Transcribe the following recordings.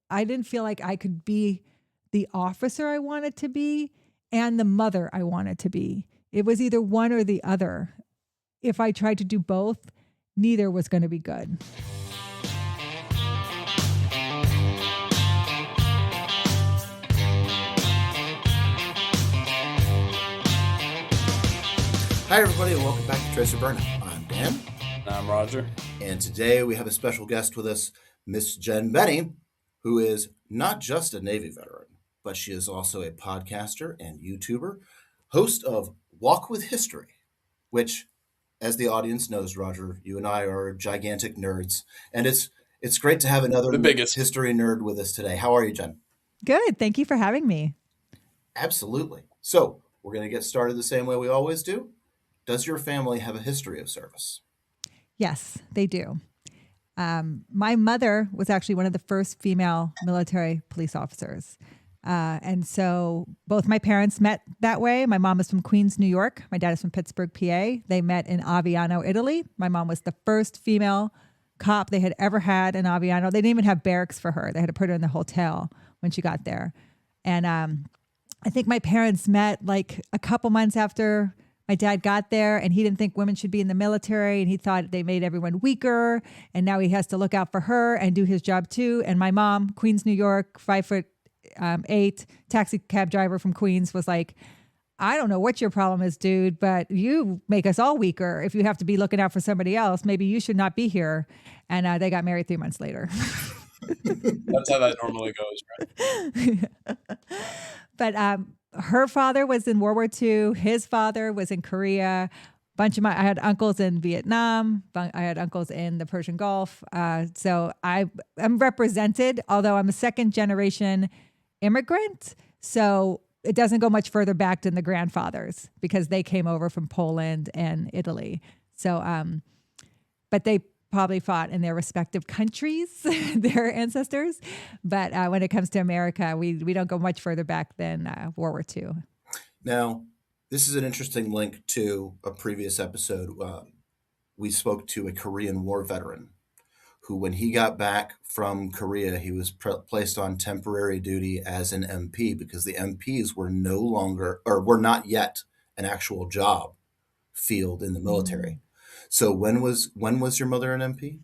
I didn't feel like I could be the officer I wanted to be and the mother I wanted to be. It was either one or the other. If I tried to do both, neither was going to be good. Hi, everybody, and welcome back to Tracer Burnout. I'm Dan. I'm Roger. And today we have a special guest with us, Miss Jenn Bennie, who is not just a Navy veteran, but she is also a podcaster and YouTuber, host of Walk with History, which, as the audience knows, Roger, you and I are gigantic nerds. And it's great to have another history nerd with us today. How are you, Jenn? Good. Thank you for having me. Absolutely. So we're going to get started the same way we always do. Does your family have a history of service? Yes, they do. My mother was actually one of the first female military police officers. And so both my parents met that way. My mom is from Queens, New York. My dad is from Pittsburgh, PA. They met in Aviano, Italy. My mom was the first female cop they had ever had in Aviano. They didn't even have barracks for her. They had to put her in the hotel when she got there. And I think my parents met like a couple months after my dad got there, and he didn't think women should be in the military, and he thought they made everyone weaker, and now he has to look out for her and do his job too. And my mom, Queens, New York, 5'8", taxi cab driver from Queens, was like, I don't know what your problem is, dude, but you make us all weaker. If you have to be looking out for somebody else, maybe you should not be here. And they got married 3 months later. That's how that normally goes, right? But her father was in World War II. His father was in Korea. I had uncles in Vietnam. I had uncles in the Persian Gulf. So I'm represented, although I'm a second generation immigrant. So it doesn't go much further back than the grandfathers because they came over from Poland and Italy. So, but they probably fought in their respective countries, their ancestors. But when it comes to America, we don't go much further back than World War II. Now, this is an interesting link to a previous episode. We spoke to a Korean War veteran who, when he got back from Korea, he was placed on temporary duty as an MP because the MPs were no longer, or were not yet, an actual job field in the military. Mm-hmm. So when was your mother an MP?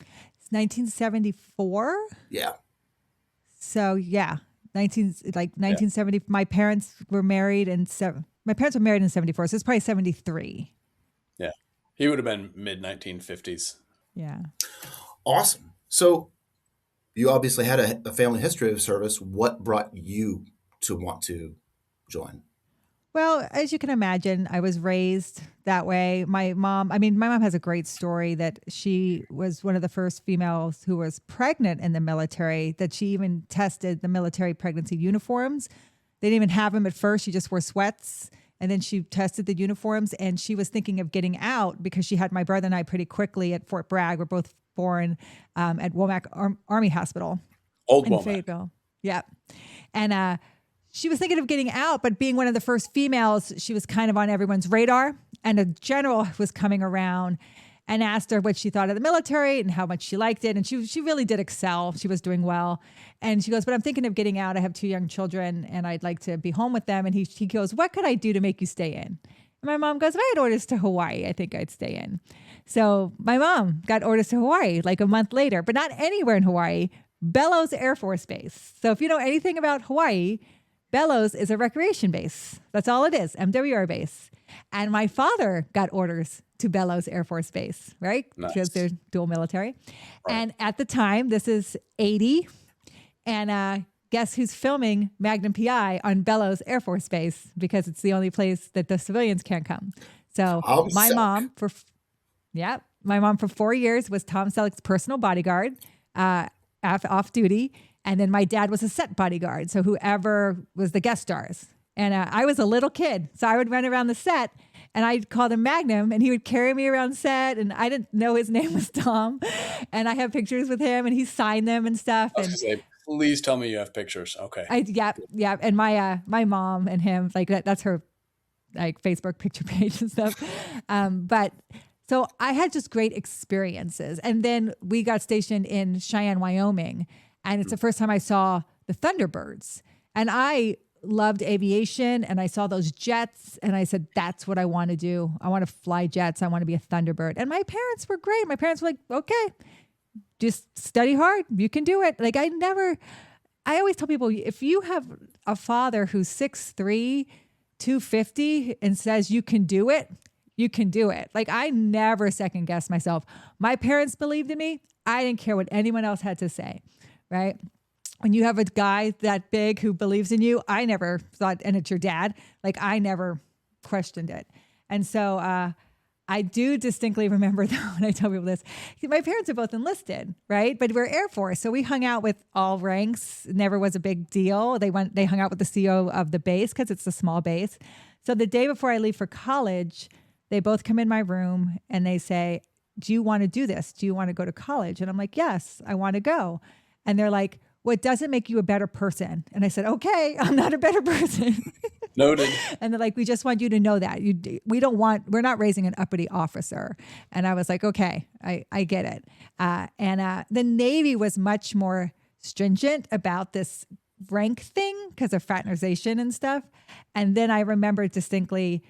It's 1974. Yeah. So yeah, 1970. Yeah. My parents were married in 74, so it's probably 73. Yeah, he would have been mid 1950s. Yeah. Awesome. So you obviously had a family history of service. What brought you to want to join? Well, as you can imagine, I was raised that way. My mom has a great story that she was one of the first females who was pregnant in the military, that she even tested the military pregnancy uniforms. They didn't even have them at first. She just wore sweats. And then she tested the uniforms, and she was thinking of getting out because she had my brother and I pretty quickly at Fort Bragg. We're both born at Womack Army Hospital. Old in Womack. Fayetteville. Yeah. And she was thinking of getting out, but being one of the first females, she was kind of on everyone's radar. And a general was coming around and asked her what she thought of the military and how much she liked it. And she really did excel. She was doing well. And she goes, but I'm thinking of getting out. I have 2 young children and I'd like to be home with them. And he goes, what could I do to make you stay in? And my mom goes, if I had orders to Hawaii, I think I'd stay in. So my mom got orders to Hawaii like a month later, but not anywhere in Hawaii, Bellows Air Force Base. So if you know anything about Hawaii, Bellows is a recreation base. That's all it is, MWR base. And my father got orders to Bellows Air Force Base, right? Nice. Because they're dual military. Right. And at the time, this is 80. And guess who's filming Magnum PI on Bellows Air Force Base? Because it's the only place that the civilians can't come. So my mom for 4 years was Tom Selleck's personal bodyguard, off duty. And then my dad was a set bodyguard. So whoever was the guest stars. And I was a little kid. So I would run around the set and I'd call him Magnum and he would carry me around set. And I didn't know his name was Tom. And I have pictures with him and he signed them and stuff. I was going to say, please tell me you have pictures. Okay. Yeah. And my mom and him, like that's her like Facebook picture page and stuff. But so I had just great experiences. And then we got stationed in Cheyenne, Wyoming. And it's the first time I saw the Thunderbirds. And I loved aviation, and I saw those jets, and I said, that's what I want to do. I want to fly jets. I want to be a Thunderbird. And my parents were great. My parents were like, okay, just study hard. You can do it. Like I always tell people, if you have a father who's 6'3", 250 and says you can do it, you can do it. Like I never second guessed myself. My parents believed in me. I didn't care what anyone else had to say, right? When you have a guy that big who believes in you, I never thought, and it's your dad, like I never questioned it. And so I do distinctly remember though, when I tell people this, my parents are both enlisted, right? But we're Air Force. So we hung out with all ranks. It never was a big deal. They hung out with the CO of the base because it's a small base. So the day before I leave for college, they both come in my room and they say, do you want to do this? Do you want to go to college? And I'm like, yes, I want to go. And they're like, well, it doesn't make you a better person. And I said, okay, I'm not a better person. Noted. And they're like, we just want you to know that we're not raising an uppity officer. And I was like, okay, I get it. And the Navy was much more stringent about this rank thing because of fraternization and stuff. And then I remember distinctly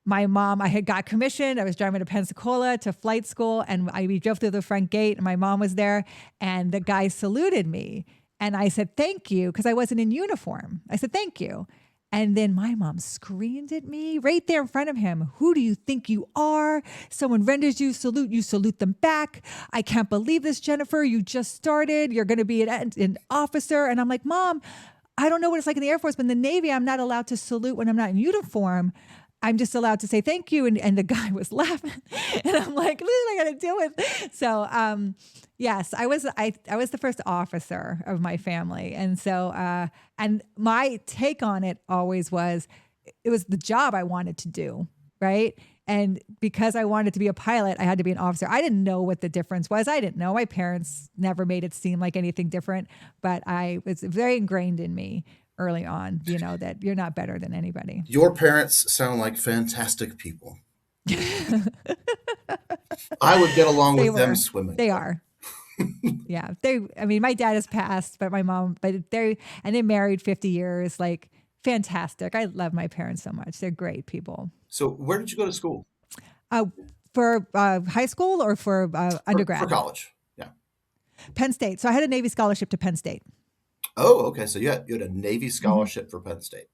my mom, I had got commissioned. I was driving to Pensacola to flight school, and we drove through the front gate, and my mom was there, and the guy saluted me. And I said, thank you, because I wasn't in uniform. I said, thank you. And then my mom screamed at me right there in front of him. Who do you think you are? Someone renders you salute them back. I can't believe this, Jennifer. You just started. You're going to be an officer. And I'm like, Mom, I don't know what it's like in the Air Force, but in the Navy, I'm not allowed to salute when I'm not in uniform. I'm just allowed to say thank you. And the guy was laughing. And I'm like, what am I going to do with? So, yes, I was the first officer of my family. And so, and my take on it always was, it was the job I wanted to do. Right. And because I wanted to be a pilot, I had to be an officer. I didn't know what the difference was. I didn't know. My parents never made it seem like anything different, but it's very ingrained in me early on, that you're not better than anybody. Your parents sound like fantastic people. I would get along with them swimming. They are. Yeah. My dad has passed, but my mom, they married 50 years, like fantastic. I love my parents so much. They're great people. So where did you go to school? For high school or for undergrad? For college. Yeah. Penn State. So I had a Navy scholarship to Penn State. Oh, okay. So you had a Navy scholarship for Penn State.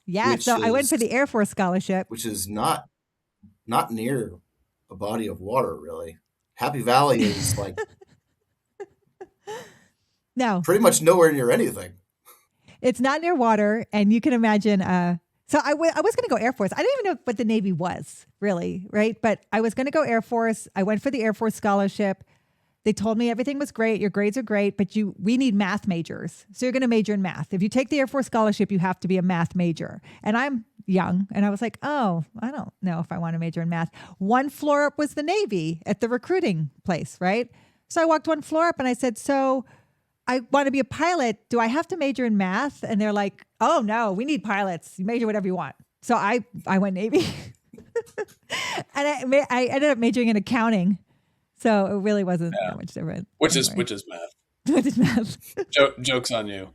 Yeah. I went for the Air Force scholarship, which is not near a body of water, really. Happy Valley is like no, pretty much nowhere near anything. It's not near water, and you can imagine. So I was going to go Air Force. I didn't even know what the Navy was, really, right? But I was going to go Air Force. I went for the Air Force scholarship. They told me everything was great. Your grades are great, but we need math majors. So you're going to major in math. If you take the Air Force scholarship, you have to be a math major. And I'm young. And I was like, oh, I don't know if I want to major in math. One floor up was the Navy at the recruiting place, right? So I walked one floor up and I said, so I want to be a pilot. Do I have to major in math? And they're like, oh, no, we need pilots. You major whatever you want. So I went Navy. And I ended up majoring in accounting. So it really wasn't that much different. Which is math. Which is math. Joke's on you.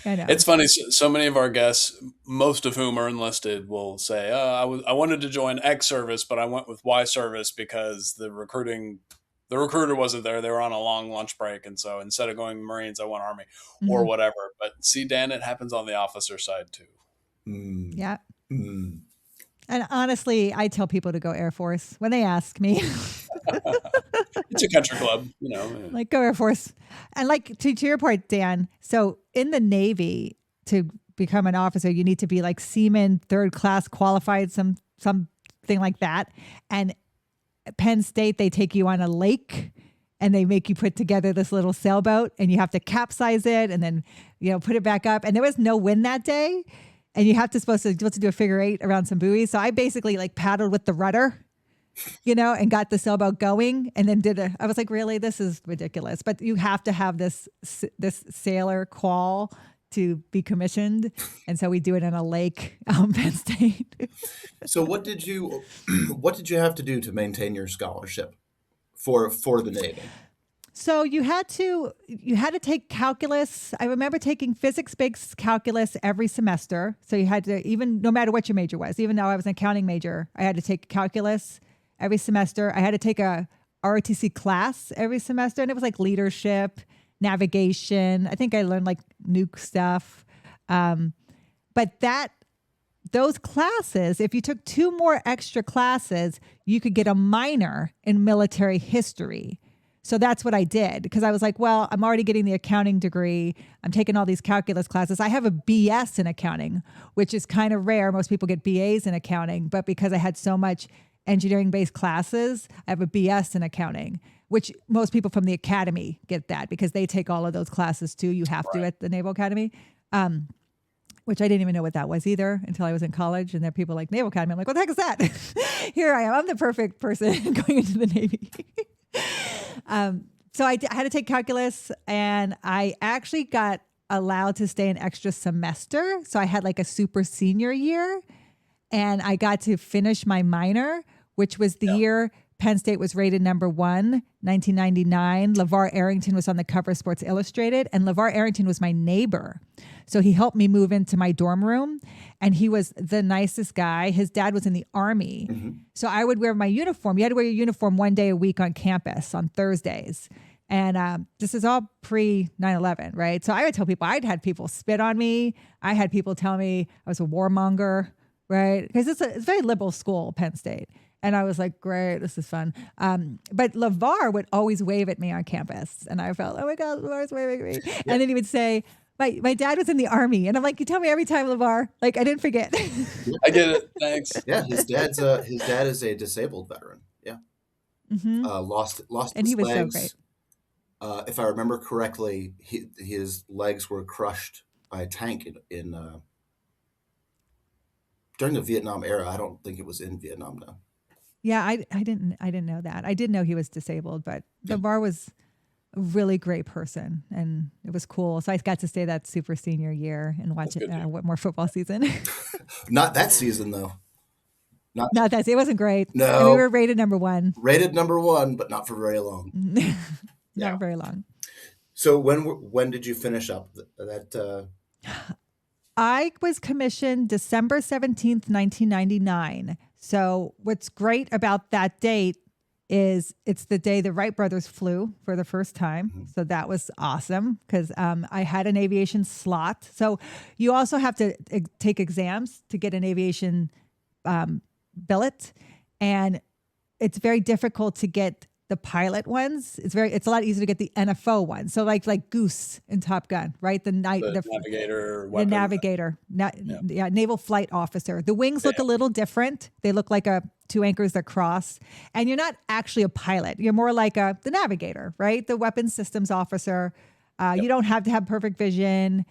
I know. It's funny. So many of our guests, most of whom are enlisted, will say, I wanted to join X service, but I went with Y service because the recruiter wasn't there. They were on a long lunch break. And so instead of going Marines, I went Army or whatever. But see, Dan, it happens on the officer side too. Yeah. And honestly, I tell people to go Air Force when they ask me. It's a country club, Like, go Air Force. And like, to your point, Dan, so in the Navy, to become an officer, you need to be like seaman, third class qualified, something like that. And at Penn State, they take you on a lake and they make you put together this little sailboat and you have to capsize it and then, put it back up. And there was no wind that day. And you supposed to do a figure eight around some buoys. So I basically like paddled with the rudder, and got the sailboat going and then I was like, really, this is ridiculous. But you have to have this sailor qual to be commissioned. And so we do it in a lake, Penn State. So what did you have to do to maintain your scholarship for the Navy? So you had to take calculus. I remember taking physics-based calculus every semester. So you had to, even no matter what your major was, even though I was an accounting major, I had to take calculus every semester. I had to take a ROTC class every semester, and it was like leadership, navigation. I think I learned like nuke stuff. But those classes, if you took 2 more extra classes, you could get a minor in military history. So that's what I did, because I was like, well, I'm already getting the accounting degree. I'm taking all these calculus classes. I have a BS in accounting, which is kind of rare. Most people get BAs in accounting, but because I had so much engineering-based classes, I have a BS in accounting, which most people from the academy get that because they take all of those classes too. You have to at the Naval Academy, which I didn't even know what that was either until I was in college. And there are people like, Naval Academy. I'm like, what the heck is that? Here I am. I'm the perfect person going into the Navy. So I had to take calculus, and I actually got allowed to stay an extra semester. So I had like a super senior year, and I got to finish my minor, which was the year Penn State was rated number 1, 1999. LaVar Arrington was on the cover of Sports Illustrated, and LaVar Arrington was my neighbor. So he helped me move into my dorm room, and he was the nicest guy. His dad was in the Army. Mm-hmm. So I would wear my uniform. You had to wear your uniform 1 day a week on campus on Thursdays. And this is all pre 9/11, right? So I would tell people, I'd had people spit on me. I had people tell me I was a warmonger, right? Because it's a very liberal school, Penn State. And I was like, great, this is fun. But LaVar would always wave at me on campus. And I felt, oh my God, LaVar's waving at me. Yeah. And then he would say, my dad was in the Army. And I'm like, you tell me every time, LaVar. Like, I didn't forget. I get it. Thanks. Yeah, his dad is a disabled veteran. Yeah. Mm-hmm. Lost and his he was legs. So great. If I remember correctly, his legs were crushed by a tank in during the Vietnam era. I don't think it was in Vietnam, though. Yeah, I didn't know that. I did know he was disabled, but LaVar was a really great person, and it was cool. So I got to stay that super senior year and watch what more football season. Not that season though. Not that. It wasn't great. No, and we were rated number 1. Rated number 1, but not for very long. Not very long. So when did you finish up that? I was commissioned December 17th, 1999. So what's great about that date is it's the day the Wright brothers flew for the first time. Mm-hmm. So that was awesome because I had an aviation slot. So you also have to take exams to get an aviation billet. And it's very difficult to get the pilot ones. It's a lot easier to get the NFO ones. So like Goose in Top Gun, right? The navigator, the navigator, naval flight officer. The wings look a little different. They look like 2 anchors that cross, and you're not actually a pilot. You're more like the navigator, right? The weapons systems officer. You don't have to have perfect vision.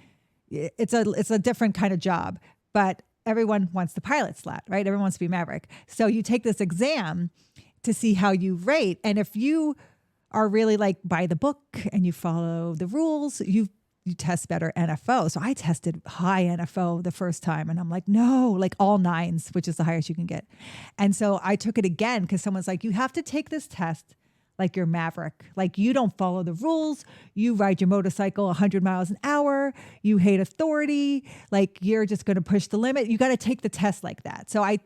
It's a different kind of job, but everyone wants the pilot slot, right? Everyone wants to be Maverick. So you take this exam to see how you rate. And if you are really like by the book and you follow the rules, you test better NFO. So I tested high NFO the first time, and I'm like, no, like all 9s, which is the highest you can get. And so I took it again because someone's like, you have to take this test like you're Maverick. Like you don't follow the rules. You ride your motorcycle 100 miles an hour. You hate authority. Like you're just going to push the limit. You got to take the test like that. So I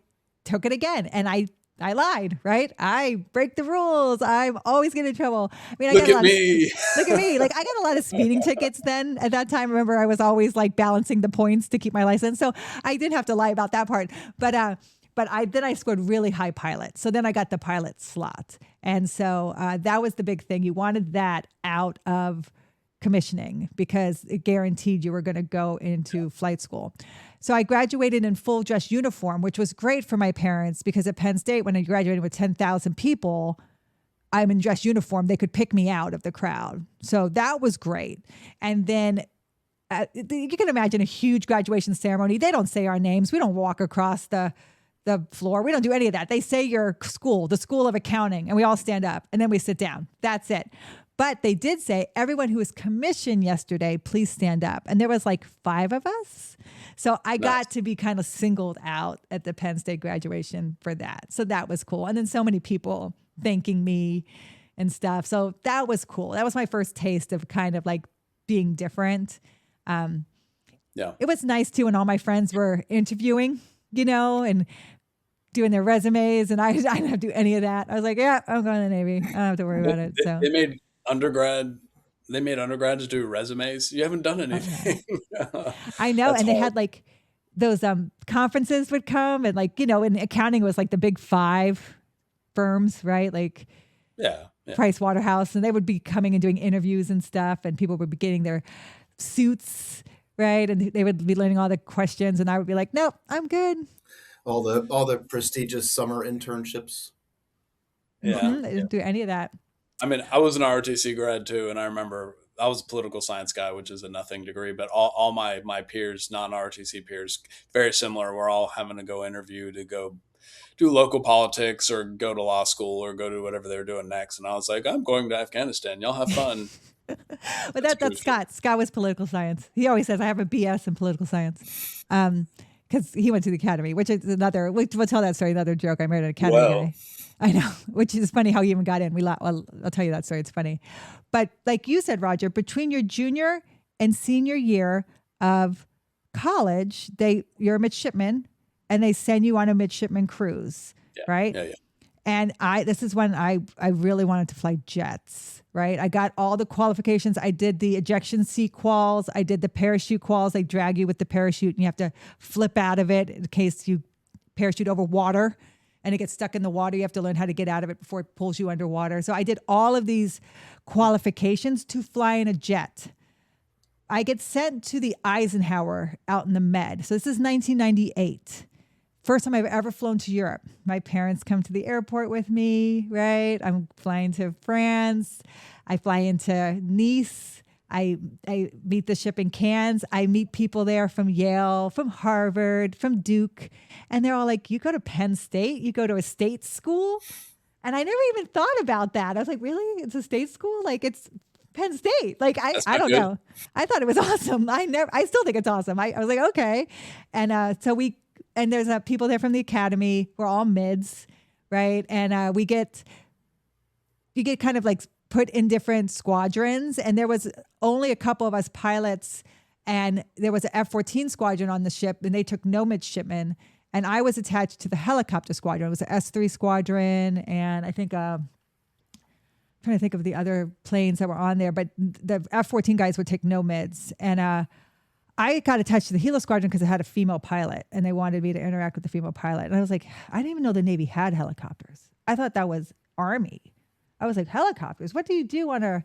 took it again, and I lied, right? I break the rules. I'm always getting in trouble. I mean, look at me. Like I got a lot of speeding tickets then. At that time, remember, I was always like balancing the points to keep my license. So I didn't have to lie about that part. But I scored really high pilot. So then I got the pilot slot. And so that was the big thing. You wanted that out of commissioning because it guaranteed you were going to go into flight school. So I graduated in full dress uniform, which was great for my parents because at Penn State, when I graduated with 10,000 people, I'm in dress uniform. They could pick me out of the crowd. So that was great. And then you can imagine a huge graduation ceremony. They don't say our names. We don't walk across the floor. We don't do any of that. They say your school, the School of Accounting, and we all stand up and then we sit down. That's it. But they did say, everyone who was commissioned yesterday, please stand up. And there was like 5 of us. So I got to be kind of singled out at the Penn State graduation for that. So that was cool. And then so many people thanking me and stuff. So that was cool. That was my first taste of kind of like being different. It was nice too when all my friends were interviewing, and doing their resumes, and I didn't have to do any of that. I was like, yeah, I'm going to the Navy. I don't have to worry about it. So they made undergrads do resumes. You haven't done anything. I know. That's and they hard. had like those conferences would come, and like, in accounting was like the big 5 firms, right? Like Price Waterhouse, and they would be coming and doing interviews and stuff, and people would be getting their suits, right? And they would be learning all the questions, and I would be like, nope, I'm good. All the prestigious summer internships. I didn't do any of that. I mean, I was an ROTC grad too, and I remember I was a political science guy, which is a nothing degree, but all my peers, non-ROTC peers, very similar. We're all having to go interview to go do local politics or go to law school or go to whatever they're doing next. And I was like, I'm going to Afghanistan. Y'all have fun. But that's Scott. Scott was political science. He always says, I have a BS in political science. Because he went to the academy, which is another, we'll tell that story, another joke. I married an academy guy. I know, which is funny how he even got in. I'll tell you that story. It's funny. But like you said, Roger, between your junior and senior year of college, you're a midshipman, and they send you on a midshipman cruise, right? Yeah. And this is when I really wanted to fly jets, right? I got all the qualifications. I did the ejection seat quals. I did the parachute quals. They drag you with the parachute, and you have to flip out of it in case you parachute over water and it gets stuck in the water. You have to learn how to get out of it before it pulls you underwater. So I did all of these qualifications to fly in a jet. I get sent to the Eisenhower out in the Med. So this is 1998. First time I've ever flown to Europe. My parents come to the airport with me, right? I'm flying to France. I fly into Nice. I meet the ship in Cannes. I meet people there from Yale, from Harvard, from Duke. And they're all like, you go to Penn State? You go to a state school? And I never even thought about that. I was like, really? It's a state school? Like, it's Penn State. Like, I don't know. I thought it was awesome. I still think it's awesome. I was like, okay. And and there's people there from the academy. We're all mids, right? And you get kind of like put in different squadrons. And there was only a couple of us pilots, and there was an F-14 squadron on the ship, and they took no midshipmen. And I was attached to the helicopter squadron. It was an S-3 squadron, and I think I'm trying to think of the other planes that were on there, but the F-14 guys would take no mids. And I got attached to the Helo squadron because it had a female pilot, and they wanted me to interact with the female pilot. And I was like, I didn't even know the Navy had helicopters. I thought that was Army. I was like, helicopters? What do you do on a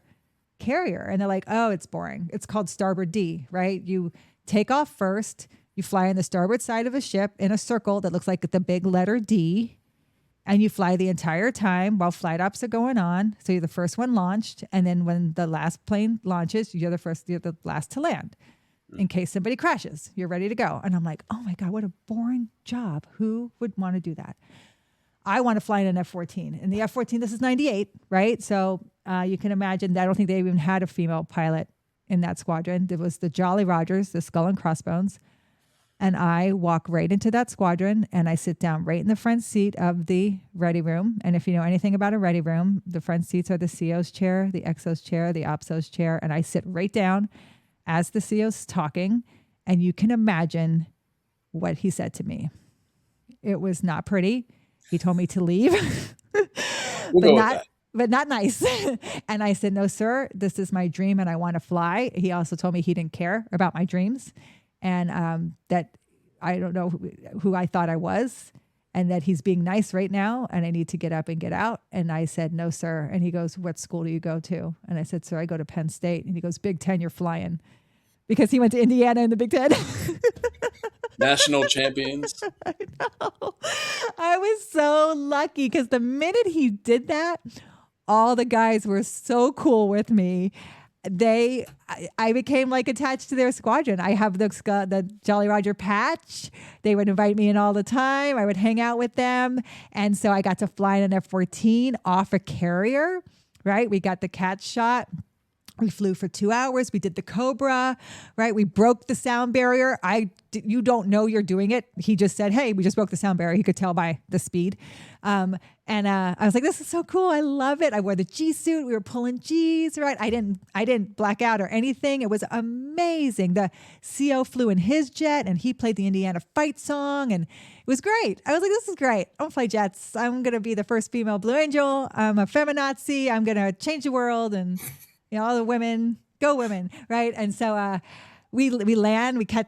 carrier? And they're like, oh, it's boring. It's called starboard D, right? You take off first, you fly on the starboard side of a ship in a circle that looks like the big letter D, and you fly the entire time while flight ops are going on. So you're the first one launched, and then when the last plane launches, you're the last to land. In case somebody crashes, you're ready to go. And I'm like, oh my God, what a boring job. Who would want to do that? I want to fly in an F-14. And the F-14, this is 98, right? So you can imagine, I don't think they even had a female pilot in that squadron. There was the Jolly Rogers, the Skull and Crossbones. And I walk right into that squadron, and I sit down right in the front seat of the ready room. And if you know anything about a ready room, the front seats are the CO's chair, the XO's chair, the OPSO's chair. And I sit right down as the CO's talking, and you can imagine what he said to me. It was not pretty. He told me to leave, but not nice. And I said, no, sir, this is my dream and I want to fly. He also told me he didn't care about my dreams, and that I don't know who I thought I was, and that he's being nice right now and I need to get up and get out. And I said, no, sir. And he goes, what school do you go to? And I said, sir, I go to Penn State. And he goes, Big Ten, you're flying. Because he went to Indiana in the Big Ten. National champions. I know. I was so lucky because the minute he did that, all the guys were so cool with me. I became like attached to their squadron. I have the Jolly Roger patch. They would invite me in all the time. I would hang out with them. And so I got to fly in an F-14 off a carrier, right? We got the catch shot We flew for 2 hours. We did the Cobra, right? We broke the sound barrier. You don't know you're doing it. He just said, hey, we just broke the sound barrier. He could tell by the speed. I was like, this is so cool. I love it. I wore the G suit. We were pulling G's, right? I didn't black out or anything. It was amazing. The CO flew in his jet and he played the Indiana fight song and it was great. I was like, this is great. I'm gonna fly jets. I'm going to be the first female Blue Angel. I'm a feminazi. I'm going to change the world and all the women, go women, right? And so we land, we catch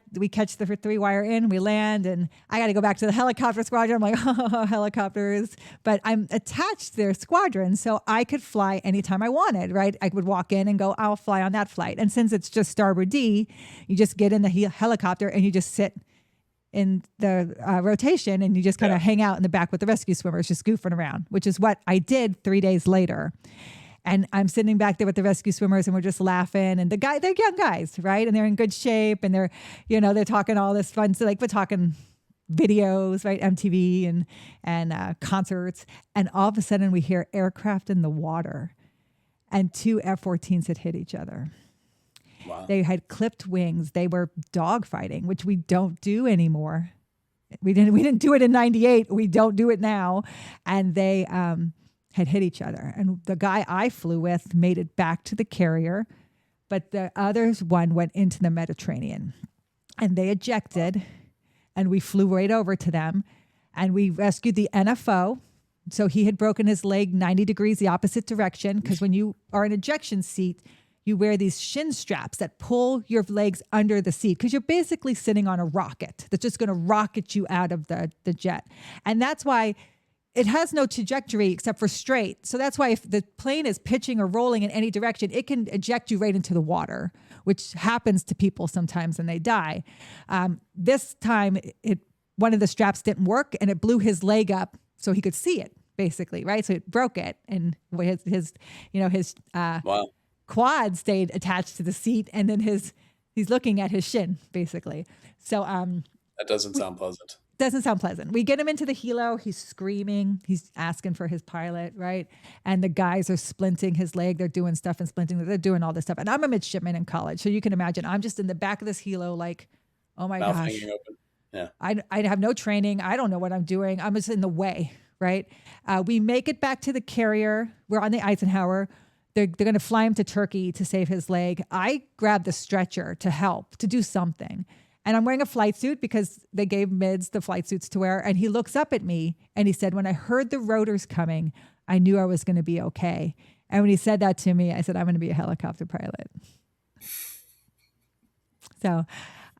the 3-wire in, we land, and I got to go back to the helicopter squadron. I'm like, oh, helicopters. But I'm attached to their squadron, so I could fly anytime I wanted, right? I would walk in and go, I'll fly on that flight. And since it's just starboard D, you just get in the helicopter and you just sit in the rotation and you just kind of hang out in the back with the rescue swimmers, just goofing around, which is what I did 3 days later. And I'm sitting back there with the rescue swimmers and we're just laughing. And they're young guys, right? And they're in good shape and they're talking all this fun. So like we're talking videos, right? MTV and concerts. And all of a sudden we hear aircraft in the water and 2 F-14s had hit each other. Wow. They had clipped wings. They were dogfighting, which we don't do anymore. We didn't do it in 98. We don't do it now. And they, had hit each other. And the guy I flew with made it back to the carrier, but the other one went into the Mediterranean and they ejected and we flew right over to them and we rescued the NFO. So he had broken his leg 90 degrees the opposite direction because when you are in ejection seat, you wear these shin straps that pull your legs under the seat because you're basically sitting on a rocket that's just going to rocket you out of the jet. And that's why it has no trajectory except for straight. So that's why if the plane is pitching or rolling in any direction, it can eject you right into the water, which happens to people sometimes and they die. This time, one of the straps didn't work and it blew his leg up so he could see it, basically, right? So it broke it and his wow. quad stayed attached to the seat and then he's looking at his shin, basically. So that doesn't sound pleasant. Doesn't sound pleasant. We get him into the helo. He's screaming. He's asking for his pilot, right? And the guys are splinting his leg. They're doing stuff and splinting. They're doing all this stuff. And I'm a midshipman in college. So you can imagine I'm just in the back of this helo like, oh my Mouth gosh. hanging open. Yeah. I have no training. I don't know what I'm doing. I'm just in the way, right? We make it back to the carrier. We're on the Eisenhower. They're going to fly him to Turkey to save his leg. I grab the stretcher to help, to do something. And I'm wearing a flight suit because they gave mids the flight suits to wear. And he looks up at me and he said, when I heard the rotors coming, I knew I was going to be okay. And when he said that to me, I said, I'm going to be a helicopter pilot. So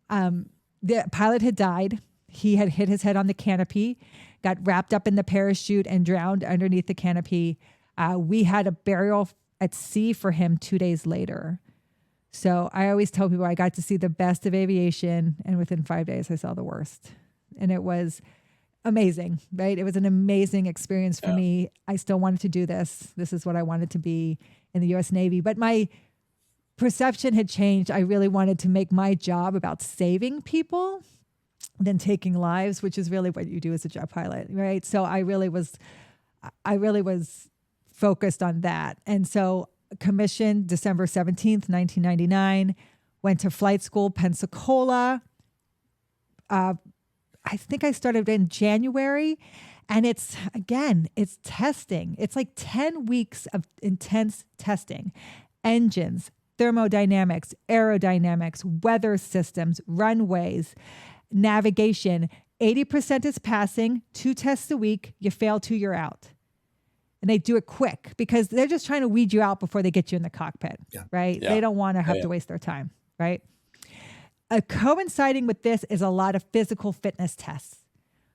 the pilot had died. He had hit his head on the canopy, got wrapped up in the parachute and drowned underneath the canopy. We had a burial at sea for him 2 days later. So I always tell people I got to see the best of aviation, and within 5 days I saw the worst. And it was amazing, right? It was an amazing experience for me. I still wanted to do this. This is what I wanted to be in the U.S. Navy. But my perception had changed. I really wanted to make my job about saving people than taking lives, which is really what you do as a jet pilot, right? So I really was focused on that. And so commissioned December 17th, 1999, went to flight school, Pensacola. I think I started in January, and it's testing. It's like 10 weeks of intense testing, engines, thermodynamics, aerodynamics, weather systems, runways, navigation. 80% is passing, 2 tests a week. You fail 2, you're out. And they do it quick because they're just trying to weed you out before they get you in the cockpit, right? Yeah. They don't want to have to waste their time, right? Coinciding with this is a lot of physical fitness tests,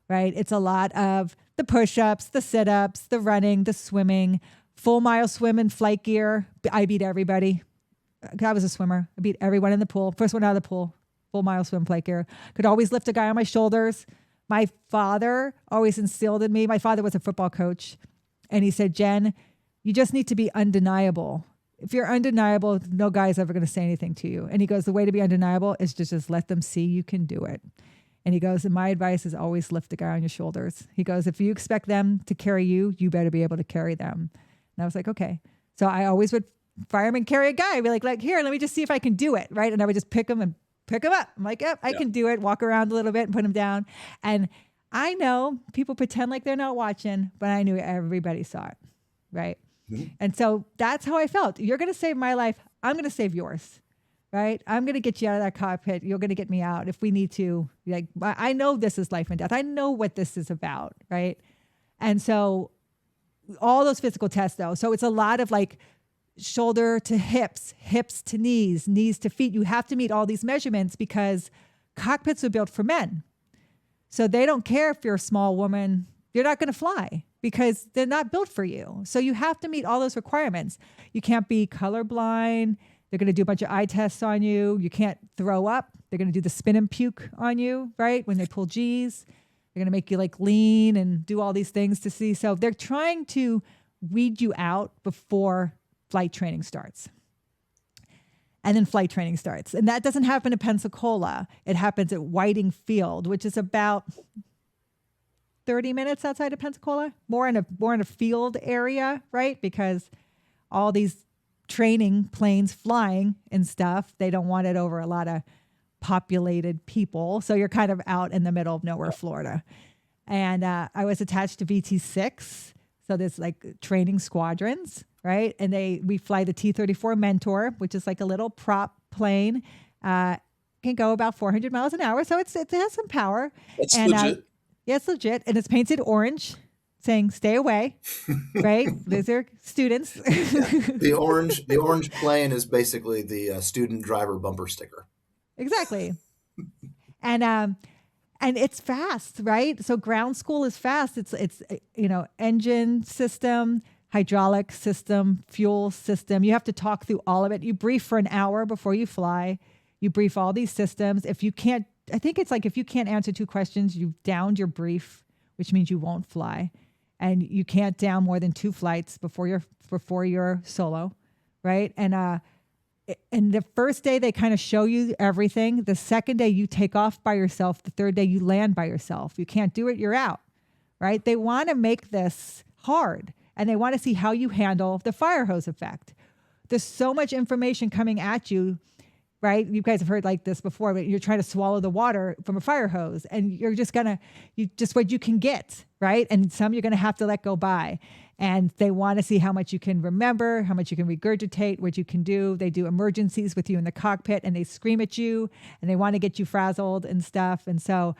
right? It's a lot of the push-ups, the sit-ups, the running, the swimming, full mile swim in flight gear. I beat everybody. I was a swimmer. I beat everyone in the pool. First one out of the pool, full mile swim flight gear. Could always lift a guy on my shoulders. My father always instilled in me. My father was a football coach. And he said, Jen, you just need to be undeniable. If you're undeniable, no guy's ever going to say anything to you. And he goes, the way to be undeniable is to just let them see you can do it. And he goes, and my advice is always lift a guy on your shoulders. He goes, if you expect them to carry you, you better be able to carry them. And I was like, okay. So I always would firemen carry a guy. I'd be like, here, let me just see if I can do it. Right. And I would just pick him up. I'm like, yep, I can do it. Walk around a little bit and put him down. And I know people pretend like they're not watching, but I knew everybody saw it. Right. Mm-hmm. And so that's how I felt. You're going to save my life. I'm going to save yours. Right. I'm going to get you out of that cockpit. You're going to get me out if we need to. Like, I know this is life and death. I know what this is about. Right. And so all those physical tests though. So it's a lot of like shoulder to hips, hips to knees, knees to feet. You have to meet all these measurements because cockpits are built for men. So they don't care if you're a small woman, you're not going to fly because they're not built for you. So you have to meet all those requirements. You can't be colorblind. They're going to do a bunch of eye tests on you. You can't throw up. They're going to do the spin and puke on you, right? When they pull G's, they're going to make you like lean and do all these things to see. So they're trying to weed you out before flight training starts. And then flight training starts. And that doesn't happen in Pensacola. It happens at Whiting Field, which is about 30 minutes outside of Pensacola, more in a field area, right? Because all these training planes flying and stuff, they don't want it over a lot of populated people. So you're kind of out in the middle of nowhere, Florida. And I was attached to VT6. So there's like training squadrons, right? And we fly the T-34 Mentor, which is like a little prop plane. Can go about 400 miles an hour. So it has some power. It's legit. Yeah, it's legit. And it's painted orange, saying stay away, right? These are students. The orange plane is basically the student driver bumper sticker. Exactly. And it's fast, right? So ground school is fast. It's engine system, hydraulic system, fuel system. You have to talk through all of it. You brief for an hour before you fly. You brief all these systems. If you can't, I think it's like if you can't answer 2 questions, you've downed your brief, which means you won't fly. And you can't down more than 2 flights before you're solo, right? And the first day they kind of show you everything. The second day you take off by yourself. The third day you land by yourself. You can't do it, you're out, right? They want to make this hard, and they want to see how you handle the fire hose effect. There's so much information coming at you, right? You guys have heard like this before, but you're trying to swallow the water from a fire hose, and you're just what you can get, right? And some you're going to have to let go by. And they want to see how much you can remember, how much you can regurgitate, what you can do. They do emergencies with you in the cockpit, and they scream at you, and they want to get you frazzled and stuff. And so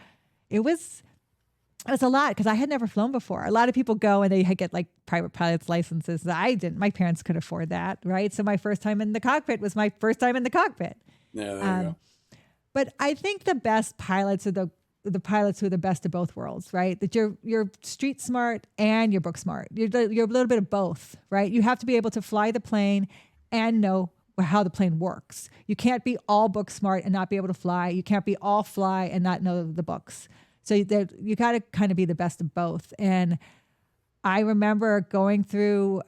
it was a lot because I had never flown before. A lot of people go and they get like private pilot's licenses. I didn't. My parents could afford that, right? So my first time in the cockpit was my first time in the cockpit. Yeah, there you go. But I think the best pilots are the pilots who are the best of both worlds, right? That you're street smart and you're book smart. You're a little bit of both, right? You have to be able to fly the plane and know how the plane works. You can't be all book smart and not be able to fly. You can't be all fly and not know the books. So you got to kind of be the best of both. And I remember going through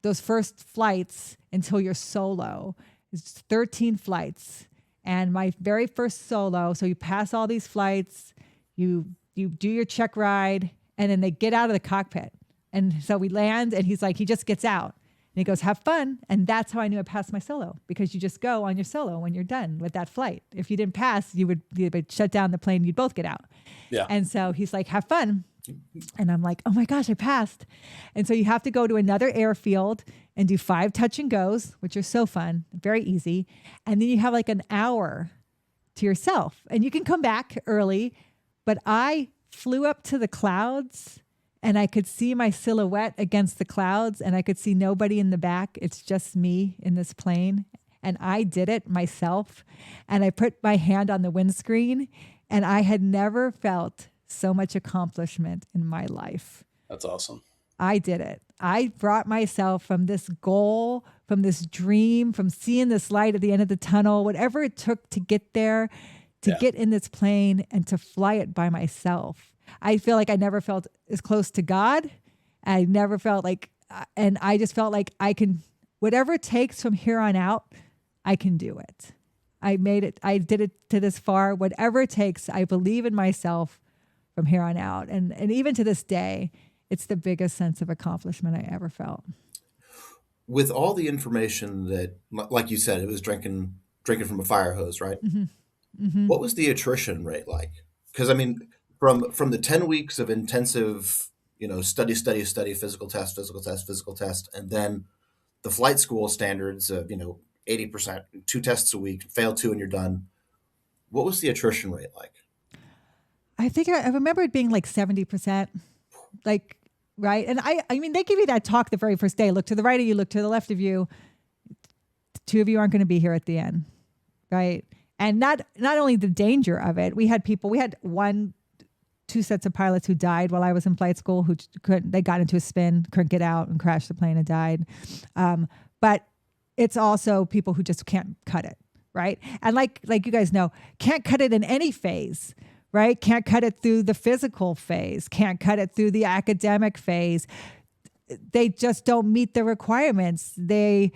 those first flights until you're solo. It's 13 flights. And my very first solo, so you pass all these flights, you do your check ride, and then they get out of the cockpit. And so we land, and he just gets out. And he goes, have fun. And that's how I knew I passed my solo, because you just go on your solo when you're done with that flight. If you didn't pass, you would shut down the plane, you'd both get out. Yeah. And so he's like, have fun. And I'm like, oh my gosh, I passed. And so you have to go to another airfield and do 5 touch and goes, which are so fun, very easy. And then you have like an hour to yourself, and you can come back early. But I flew up to the clouds, and I could see my silhouette against the clouds, and I could see nobody in the back. It's just me in this plane. And I did it myself. And I put my hand on the windscreen, and I had never felt so much accomplishment in my life. That's awesome. I did it. I brought myself from this goal, from this dream, from seeing this light at the end of the tunnel, whatever it took to get there, to get in this plane and to fly it by myself. I feel like I never felt as close to God. I never felt like, and I just felt like I can, whatever it takes from here on out, I can do it. I made it. I did it to this far. Whatever it takes, I believe in myself from here on out. And even to this day, it's the biggest sense of accomplishment I ever felt. with all the information that, like you said, it was drinking from a fire hose, right? Mm-hmm. Mm-hmm. What was the attrition rate like? Because I mean, from the 10 weeks of intensive, study, physical test, and then the flight school standards of 80%, 2 tests a week, fail 2 and you're done. What was the attrition rate like? I think I remember it being like 70%, like, right. And I mean, they give you that talk the very first day. Look to the right of you, look to the left of you. 2 of you aren't going to be here at the end, right? And not only the danger of it, we had 2 sets of pilots who died while I was in flight school who they got into a spin, couldn't get out and crashed the plane and died. But it's also people who just can't cut it, right? And like you guys know, can't cut it in any phase, right? Can't cut it through the physical phase, can't cut it through the academic phase. They just don't meet the requirements. Their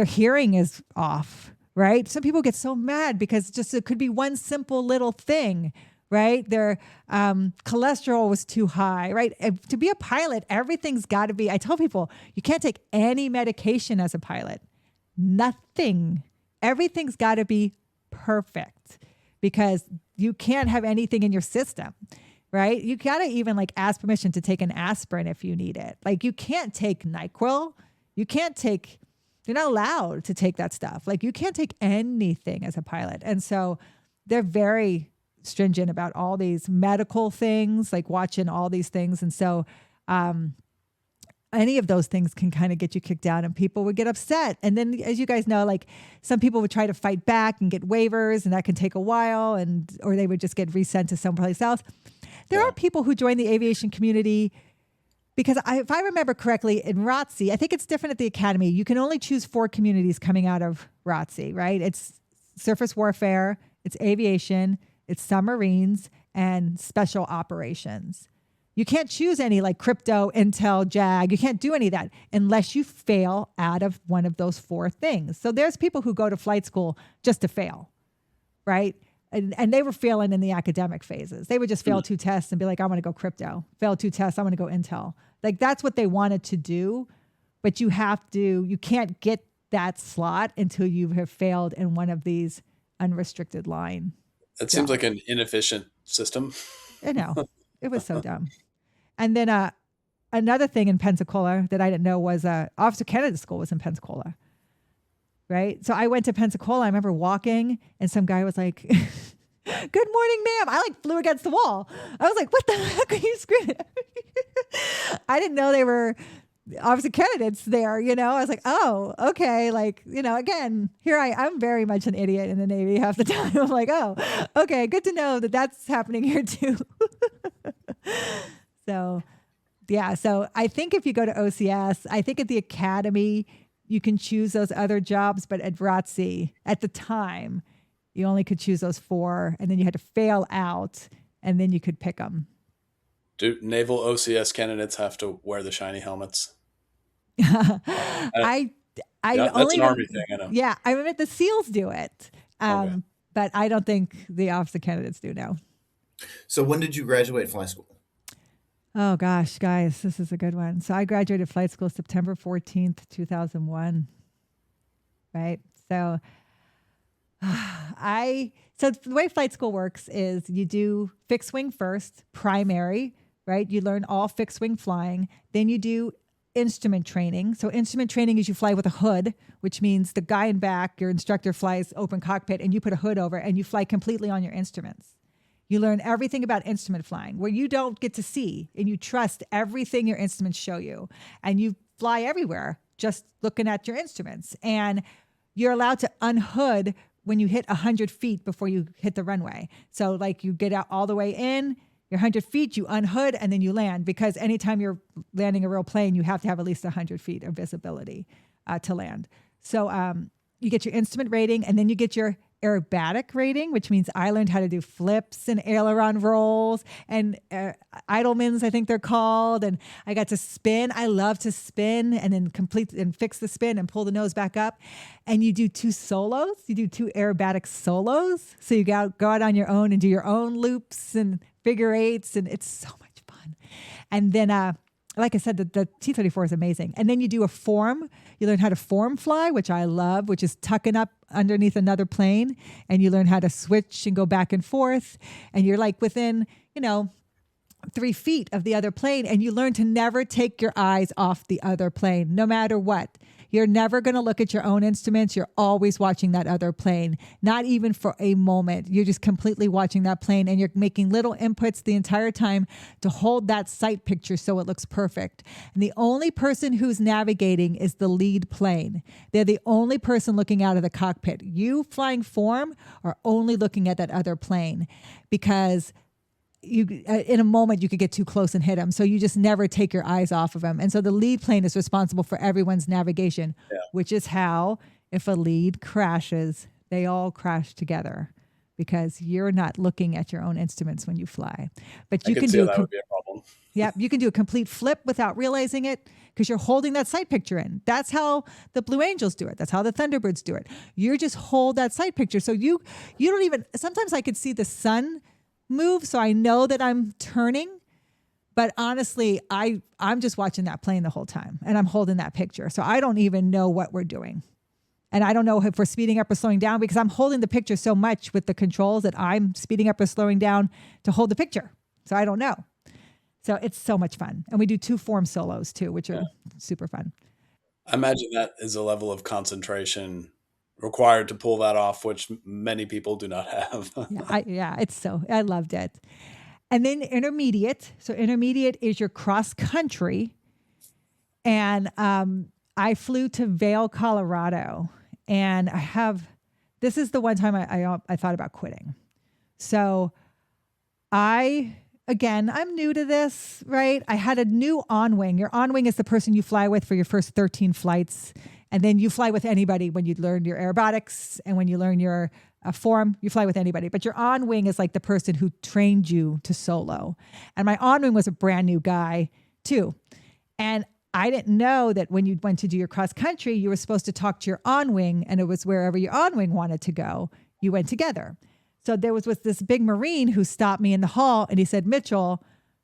hearing is off, right? Some people get so mad because it could be one simple little thing, right? Their cholesterol was too high, right? To be a pilot, everything's got to be, I tell people, you can't take any medication as a pilot. Nothing. Everything's got to be perfect because you can't have anything in your system, right? You got to even ask permission to take an aspirin if you need it. You can't take NyQuil. You're not allowed to take that stuff. You can't take anything as a pilot. And so they're very stringent about all these medical things, watching all these things. And so any of those things can kind of get you kicked out and people would get upset. And then, as you guys know, some people would try to fight back and get waivers, and that can take a while, or they would just get resent to someplace else. There are people who join the aviation community because if I remember correctly, in ROTC, I think it's different at the Academy. You can only choose 4 communities coming out of ROTC, right? It's surface warfare, it's aviation, it's submarines, and special operations. You can't choose any crypto, intel, JAG. You can't do any of that unless you fail out of one of those 4 things. So there's people who go to flight school just to fail, right? And they were failing in the academic phases. They would just fail 2 tests and be like, I want to go crypto. Fail 2 tests, I want to go intel. That's what they wanted to do. But you can't get that slot until you have failed in one of these unrestricted line. It seems like an inefficient system. I know. It was so dumb. And then another thing in Pensacola that I didn't know was Officer Candidate School was in Pensacola. Right? So I went to Pensacola. I remember walking and some guy was like, good morning, ma'am. I flew against the wall. I was like, what the heck are you screaming at me? I didn't know they were officer candidates there, I was like, oh, okay. Again, I'm very much an idiot in the Navy half the time. I'm like, oh, okay, good to know that that's happening here too. So I think if you go to OCS, I think at the Academy, you can choose those other jobs, but at ROTC, at the time, you only could choose those 4, and then you had to fail out, and then you could pick them. Do Naval OCS candidates have to wear the shiny helmets? That's an Army thing, I know. Yeah, I remember the SEALs do it, Okay. but I don't think the officer candidates do now. So when did you graduate flight school? Oh gosh, guys, this is a good one. So I graduated flight school September 14th, 2001. Right? So so the way flight school works is you do fixed wing first, primary, right? You learn all fixed wing flying. Then you do instrument training. So instrument training is you fly with a hood, which means the guy in back, your instructor flies open cockpit and you put a hood over and you fly completely on your instruments. You learn everything about instrument flying where you don't get to see and you trust everything your instruments show you. And you fly everywhere just looking at your instruments. And you're allowed to unhood when you hit 100 feet before you hit the runway. So you get out all the way in, you're 100 feet, you unhood, and then you land. Because anytime you're landing a real plane, you have to have at least 100 feet of visibility to land. So you get your instrument rating, and then you get your aerobatic rating, which means I learned how to do flips and aileron rolls and idlemans, I think they're called. And I got to spin. I love to spin and then complete and fix the spin and pull the nose back up. And you do 2 solos. You do 2 aerobatic solos. So you go out on your own and do your own loops and figure eights. And it's so much fun. And then like I said, the T-34 is amazing. And then you do a form. You learn how to form fly, which I love, which is tucking up underneath another plane. And you learn how to switch and go back and forth. And you're like within, 3 feet of the other plane. And you learn to never take your eyes off the other plane, no matter what. You're never going to look at your own instruments. You're always watching that other plane, not even for a moment. You're just completely watching that plane, and you're making little inputs the entire time to hold that sight picture so it looks perfect. And the only person who's navigating is the lead plane. They're the only person looking out of the cockpit. You flying form are only looking at that other plane, because you in a moment you could get too close and hit them. So you just never take your eyes off of them. And so the lead plane is responsible for everyone's navigation, which is how if a lead crashes, they all crash together, because you're not looking at your own instruments when you fly. But you can do that would be a problem. Yeah, you can do a complete flip without realizing it, because you're holding that sight picture in. That's how the Blue Angels do it. That's how the Thunderbirds do it. You just hold that sight picture. So you don't even, sometimes I could see the sun move, so I know that I'm turning, but honestly I'm just watching that plane the whole time, and I'm holding that picture, so I don't even know what we're doing, and I don't know if we're speeding up or slowing down, because I'm holding the picture so much with the controls that I'm speeding up or slowing down to hold the picture, so I don't know. So it's so much fun, and we do 2 form solos too, which are super fun. I imagine that is a level of concentration required to pull that off, which many people do not have. I loved it. And then intermediate. So intermediate is your cross country. And I flew to Vail, Colorado. And this is the one time I thought about quitting. So I'm new to this, right? I had a new on-wing. Your on-wing is the person you fly with for your first 13 flights. And then you fly with anybody when you learn your aerobatics, and when you learn your form, you fly with anybody. But your on-wing is like the person who trained you to solo. And my on-wing was a brand new guy too. And I didn't know that when you went to do your cross country, you were supposed to talk to your on-wing, and it was wherever your on-wing wanted to go, you went together. So there was this big Marine who stopped me in the hall, and he said, "Mitchell,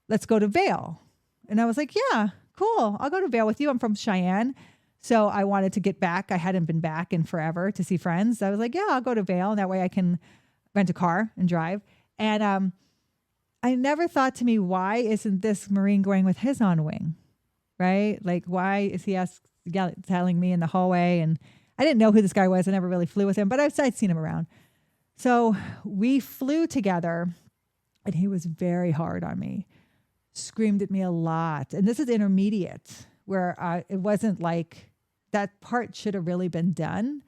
let's go to Vail." And I was like, "Yeah, cool. I'll go to Vail with you. I'm from Cheyenne." So I wanted to get back. I hadn't been back in forever to see friends. I was like, yeah, I'll go to Vail, and that way I can rent a car and drive. And I never thought to me, why isn't this Marine going with his on-wing, right? Like, why is he telling me in the hallway? And I didn't know who this guy was. I never really flew with him, but I'd seen him around. So we flew together, and he was very hard on me, screamed at me a lot. And this is intermediate, where it wasn't like that part should have really been done,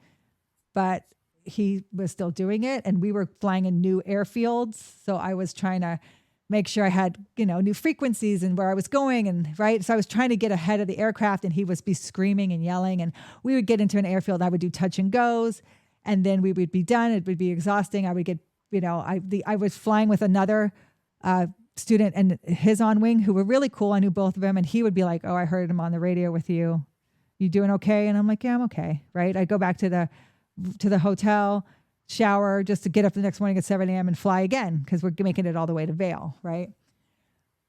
but he was still doing it. And we were flying in new airfields. So I was trying to make sure I had, new frequencies and where I was going. And right. So I was trying to get ahead of the aircraft, and he would be screaming and yelling, and we would get into an airfield. I would do touch and goes, and then we would be done. It would be exhausting. I would get, I was flying with another, student and his on-wing who were really cool. I knew both of them, and he would be like, "Oh, I heard him on the radio with you. You doing okay?" And I'm like, "Yeah, I'm okay." Right. I go back to the hotel, shower, just to get up the next morning at 7 a.m. and fly again, because we're making it all the way to Vail. Right.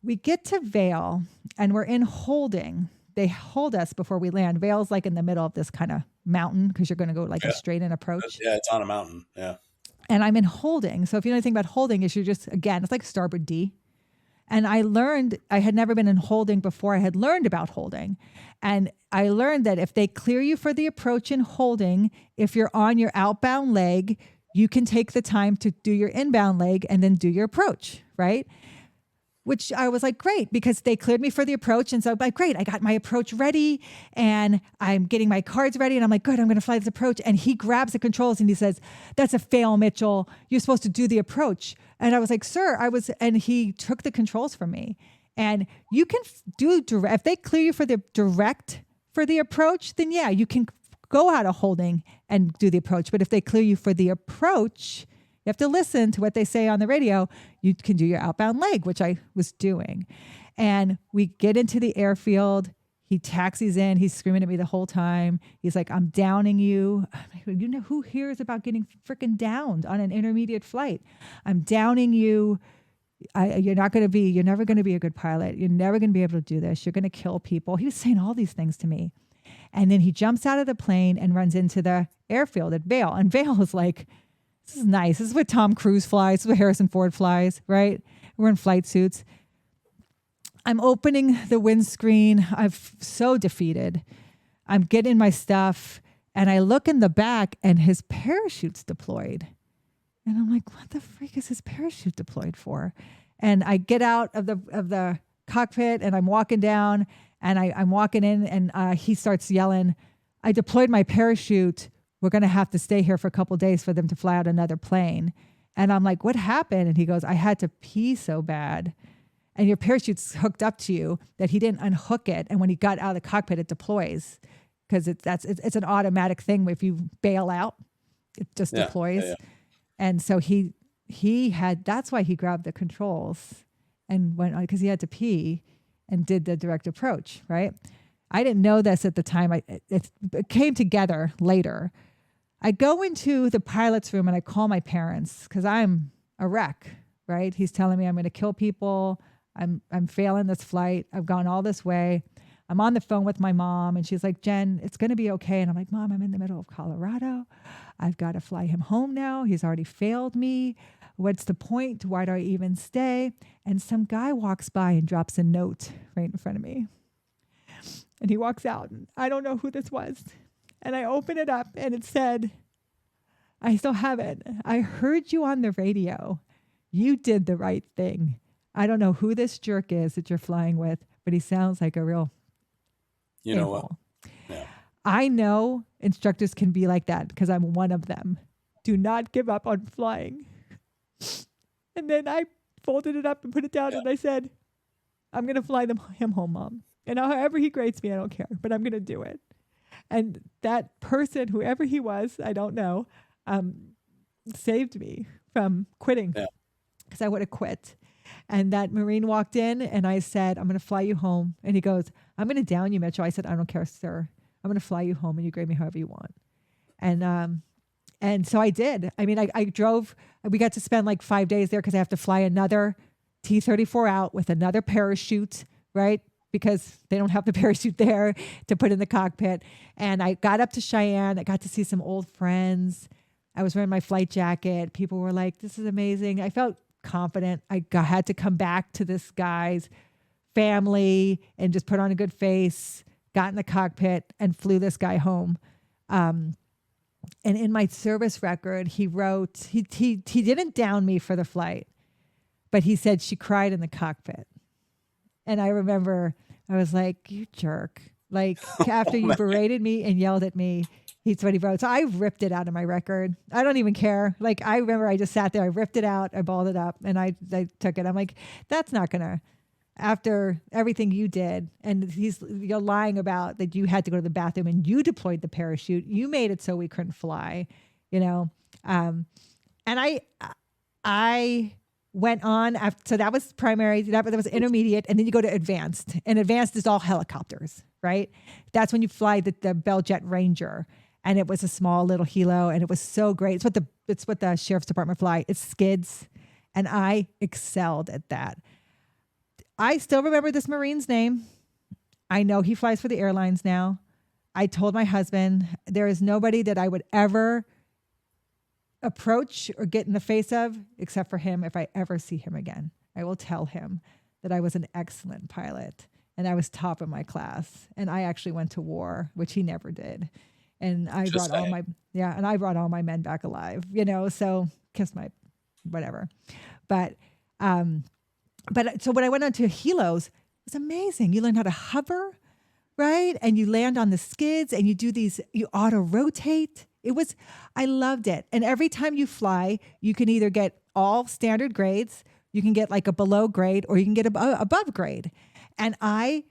We get to Vail, and we're in holding. They hold us before we land. Vail's like in the middle of this kind of mountain, because you're going to go like a straight in approach. Yeah, it's on a mountain. Yeah. And I'm in holding. So if you know anything about holding, is you're just, again, it's like starboard D. And I learned, I had never been in holding before. I had learned about holding. And I learned that if they clear you for the approach in holding, if you're on your outbound leg, you can take the time to do your inbound leg and then do your approach, right? Which I was like, great, because they cleared me for the approach. And so I'm like, great, I got my approach ready, and I'm getting my cards ready. And I'm like, good, I'm going to fly this approach. And he grabs the controls and he says, "That's a fail, Mitchell. You're supposed to do the approach." And I was like, "Sir, and he took the controls from me. And you can do direct, if they clear you for the direct for the approach, then yeah, you can go out of holding and do the approach. But if they clear you for the approach, you have to listen to what they say on the radio. You can do your outbound leg," which I was doing. And we get into the airfield. He taxis in. He's screaming at me the whole time. He's like, "I'm downing you." I'm like, you know, who hears about getting freaking downed on an intermediate flight? "I'm downing you. You're never going to be a good pilot. You're never going to be able to do this. You're going to kill people. He was saying all these things to me. And then he jumps out of the plane and runs into the airfield at Vail. And Vail is like, this is nice. This is what Tom Cruise flies. This is what Harrison Ford flies, right? We're in flight suits. I'm opening the windscreen. I'm so defeated. I'm getting my stuff. And I look in the back and his parachute's deployed. And I'm like, what the freak is his parachute deployed for? And I get out of the cockpit and I'm walking down and I'm walking in and he starts yelling, I deployed my parachute. We're going to have to stay here for a couple of days for them to fly out another plane. And I'm like, what happened? And he goes, I had to pee so bad. And your parachute's hooked up to you that he didn't unhook it. And when he got out of the cockpit, it deploys because it's an automatic thing. If you bail out, it just deploys. Yeah. And so that's why he grabbed the controls and went on, because he had to pee and did the direct approach, right? I didn't know this at the time. It came together later. I go into the pilot's room and I call my parents because I'm a wreck, right? He's telling me I'm going to kill people. I'm failing this flight. I've gone all this way. I'm on the phone with my mom and she's like, Jen, it's going to be okay. And I'm like, Mom, I'm in the middle of Colorado. I've got to fly him home now. He's already failed me. What's the point? Why do I even stay? And some guy walks by and drops a note right in front of me. And he walks out. And I don't know who this was. And I open it up and it said, I still have it. I heard you on the radio. You did the right thing. I don't know who this jerk is that you're flying with, but he sounds like a real You know what? Yeah. I know instructors can be like that because I'm one of them. Do not give up on flying. And then I folded it up and put it down and I said, I'm going to fly him home, Mom. And however he grades me, I don't care, but I'm going to do it. And that person, whoever he was, I don't know, saved me from quitting because I would have quit. And that Marine walked in and I said, I'm going to fly you home. And he goes, I'm going to down you, Mitchell. I said, I don't care, sir. I'm going to fly you home and you grade me however you want. And so I did. I mean, I drove, we got to spend like 5 days there because I have to fly another T-34 out with another parachute, right? Because they don't have the parachute there to put in the cockpit. And I got up to Cheyenne. I got to see some old friends. I was wearing my flight jacket. People were like, this is amazing. I felt confident. I had to come back to this guy's family and just put on a good face, got in the cockpit and flew this guy home. And in my service record, he wrote, he didn't down me for the flight, but he said she cried in the cockpit. And I remember I was like, you jerk. Like after you berated me and yelled at me, he's what he wrote. So I ripped it out of my record. I don't even care. Like I remember I just sat there, I ripped it out, I balled it up and I took it. I'm like, that's not gonna, after everything you did. And you're lying about that you had to go to the bathroom and you deployed the parachute. You made it so we couldn't fly, you know? And I went on after, so that was primary, that was intermediate, and then you go to advanced. And advanced is all helicopters, right? That's when you fly the Bell Jet Ranger. And it was a small little helo, and it was so great. It's what the sheriff's department fly. It's skids, and I excelled at that. I still remember this Marine's name. I know he flies for the airlines now. I told my husband there is nobody that I would ever approach or get in the face of except for him. If I ever see him again, I will tell him that I was an excellent pilot and I was top of my class. And I actually went to war, which he never did. And I brought all my men back alive, you know, so kiss my whatever. But so when I went on to helos, it was amazing. You learn how to hover, right? And you land on the skids and you do these, you auto rotate. I loved it. And every time you fly, you can either get all standard grades, you can get like a below grade, or you can get above grade. And I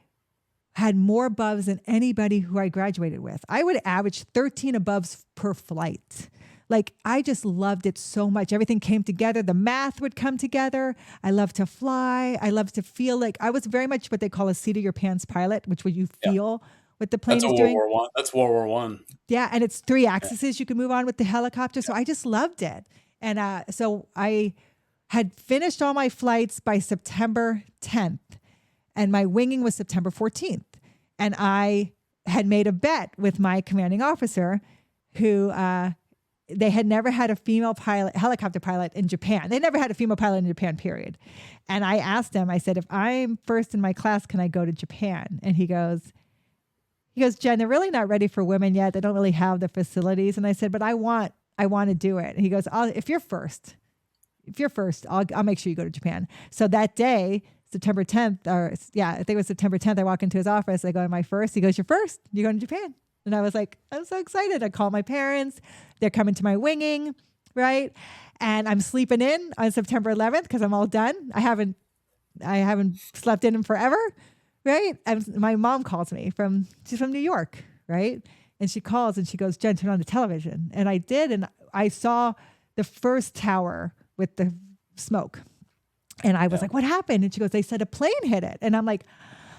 had more aboves than anybody who I graduated with. I would average 13 aboves per flight. Like, I just loved it so much. Everything came together. The math would come together. I love to fly. I love to feel like I was very much what they call a seat of your pants pilot, which would you feel what the plane is doing. That's World War One. Yeah, and it's 3 axes you can move on with the helicopter. So I just loved it. And so I had finished all my flights by September 10th, and my winging was September 14th. And I had made a bet with my commanding officer who they had never had a female pilot, helicopter pilot in Japan. They never had a female pilot in Japan, period. And I asked him, I said, if I'm first in my class, can I go to Japan? And he goes, Jen, they're really not ready for women yet. They don't really have the facilities. And I said, but I want to do it. And he goes, if you're first, I'll make sure you go to Japan. So that day, September 10th, I think it was September 10th, I walk into his office. I go, am I first? He goes, you're first. You're going to Japan. And I was like, I'm so excited. I call my parents. They're coming to my winging, right? And I'm sleeping in on September 11th because I'm all done. I haven't slept in forever, right? And my mom calls me she's from New York, right? And she calls and she goes, Jen, turn on the television. And I did, and I saw the first tower with the smoke. And I was like, what happened? And she goes, they said a plane hit it. And I'm like,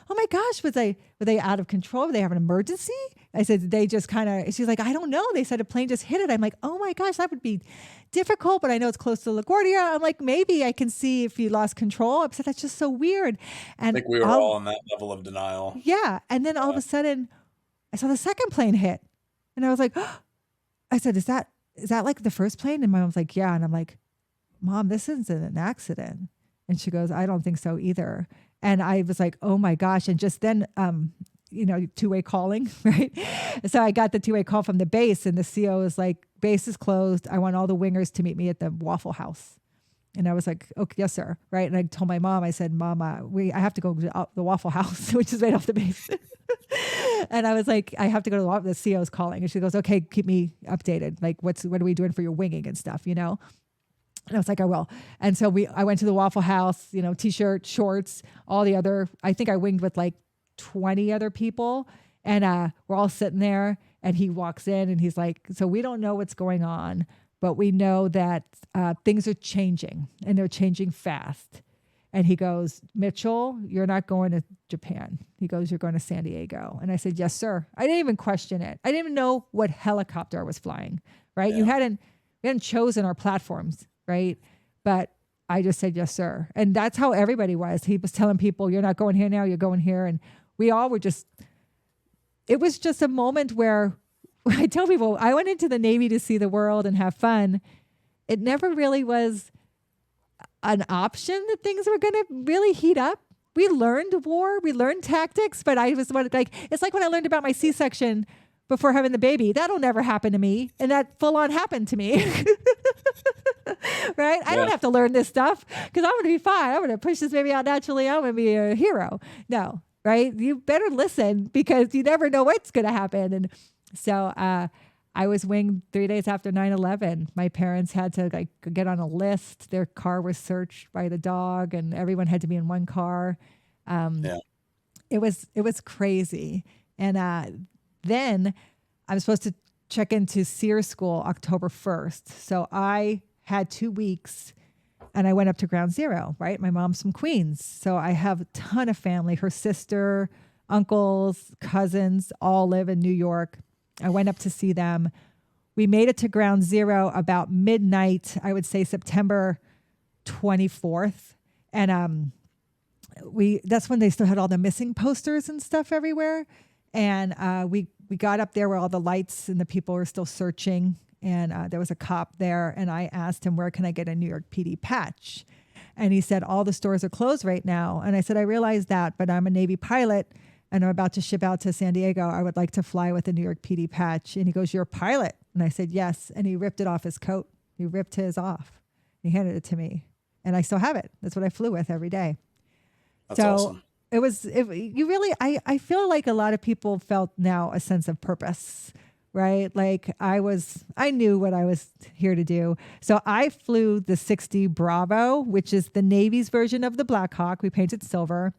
oh my gosh, were they out of control? Did they have an emergency? I said, did they just she's like, I don't know. They said a plane just hit it. I'm like, oh my gosh, that would be difficult, but I know it's close to LaGuardia. I'm like, maybe I can see if you lost control. I said, that's just so weird. And I think we were all on that level of denial. Yeah. And then all of a sudden I saw the second plane hit. And I was like, oh. I said, is that like the first plane? And my mom's like, yeah. And I'm like, Mom, this isn't an accident. And she goes, I don't think so either. And I was like, oh my gosh. And just then, two-way calling, right? So I got the two-way call from the base, and the CO was like, base is closed. I want all the wingers to meet me at the Waffle House. And I was like, okay, yes, sir. Right. And I told my mom, I said, Mom, I have to go to the Waffle House, which is right off the base. And I was like, I have to go to the CO's calling. And she goes, okay, keep me updated. Like, what are we doing for your winging and stuff, And I was like, I will. And so I went to the Waffle House, T-shirt, shorts, all the other, I think I winged with like 20 other people. And we're all sitting there, and he walks in and he's like, so we don't know what's going on, but we know that things are changing, and they're changing fast. And he goes, Mitchell, you're not going to Japan. He goes, you're going to San Diego. And I said, yes, sir. I didn't even question it. I didn't even know what helicopter I was flying, right? Yeah. We hadn't chosen our platforms, right? But I just said, yes, sir. And that's how everybody was. He was telling people, you're not going here now, you're going here. And we all were it was just a moment where I tell people, I went into the Navy to see the world and have fun. It never really was an option that things were going to really heat up. We learned war, we learned tactics, but I was like, it's like when I learned about my C-section before having the baby. That'll never happen to me. And that full on happened to me. Right? I don't have to learn this stuff because I'm going to be fine. I'm going to push this baby out naturally. I'm going to be a hero. No, right? You better listen because you never know what's going to happen. And so I was winged 3 days after 9/11. My parents had to get on a list. Their car was searched by the dog, and everyone had to be in one car. It was crazy. And then I was supposed to check into SEER school October 1st. So I had 2 weeks, and I went up to Ground Zero, right? My mom's from Queens. So I have a ton of family. Her sister, uncles, cousins all live in New York. I went up to see them. We made it to Ground Zero about midnight, I would say September 24th. And that's when they still had all the missing posters and stuff everywhere. And we got up there where all the lights and the people were still searching. And there was a cop there. And I asked him, where can I get a New York PD patch? And he said, all the stores are closed right now. And I said, I realize that, but I'm a Navy pilot and I'm about to ship out to San Diego. I would like to fly with a New York PD patch. And he goes, you're a pilot? And I said, yes. And he ripped it off his coat. He ripped his off. He handed it to me. And I still have it. That's what I flew with every day. That's awesome. I feel like a lot of people felt now a sense of purpose, right? Like I knew what I was here to do. So I flew the 60 Bravo, which is the Navy's version of the Black Hawk. We painted silver.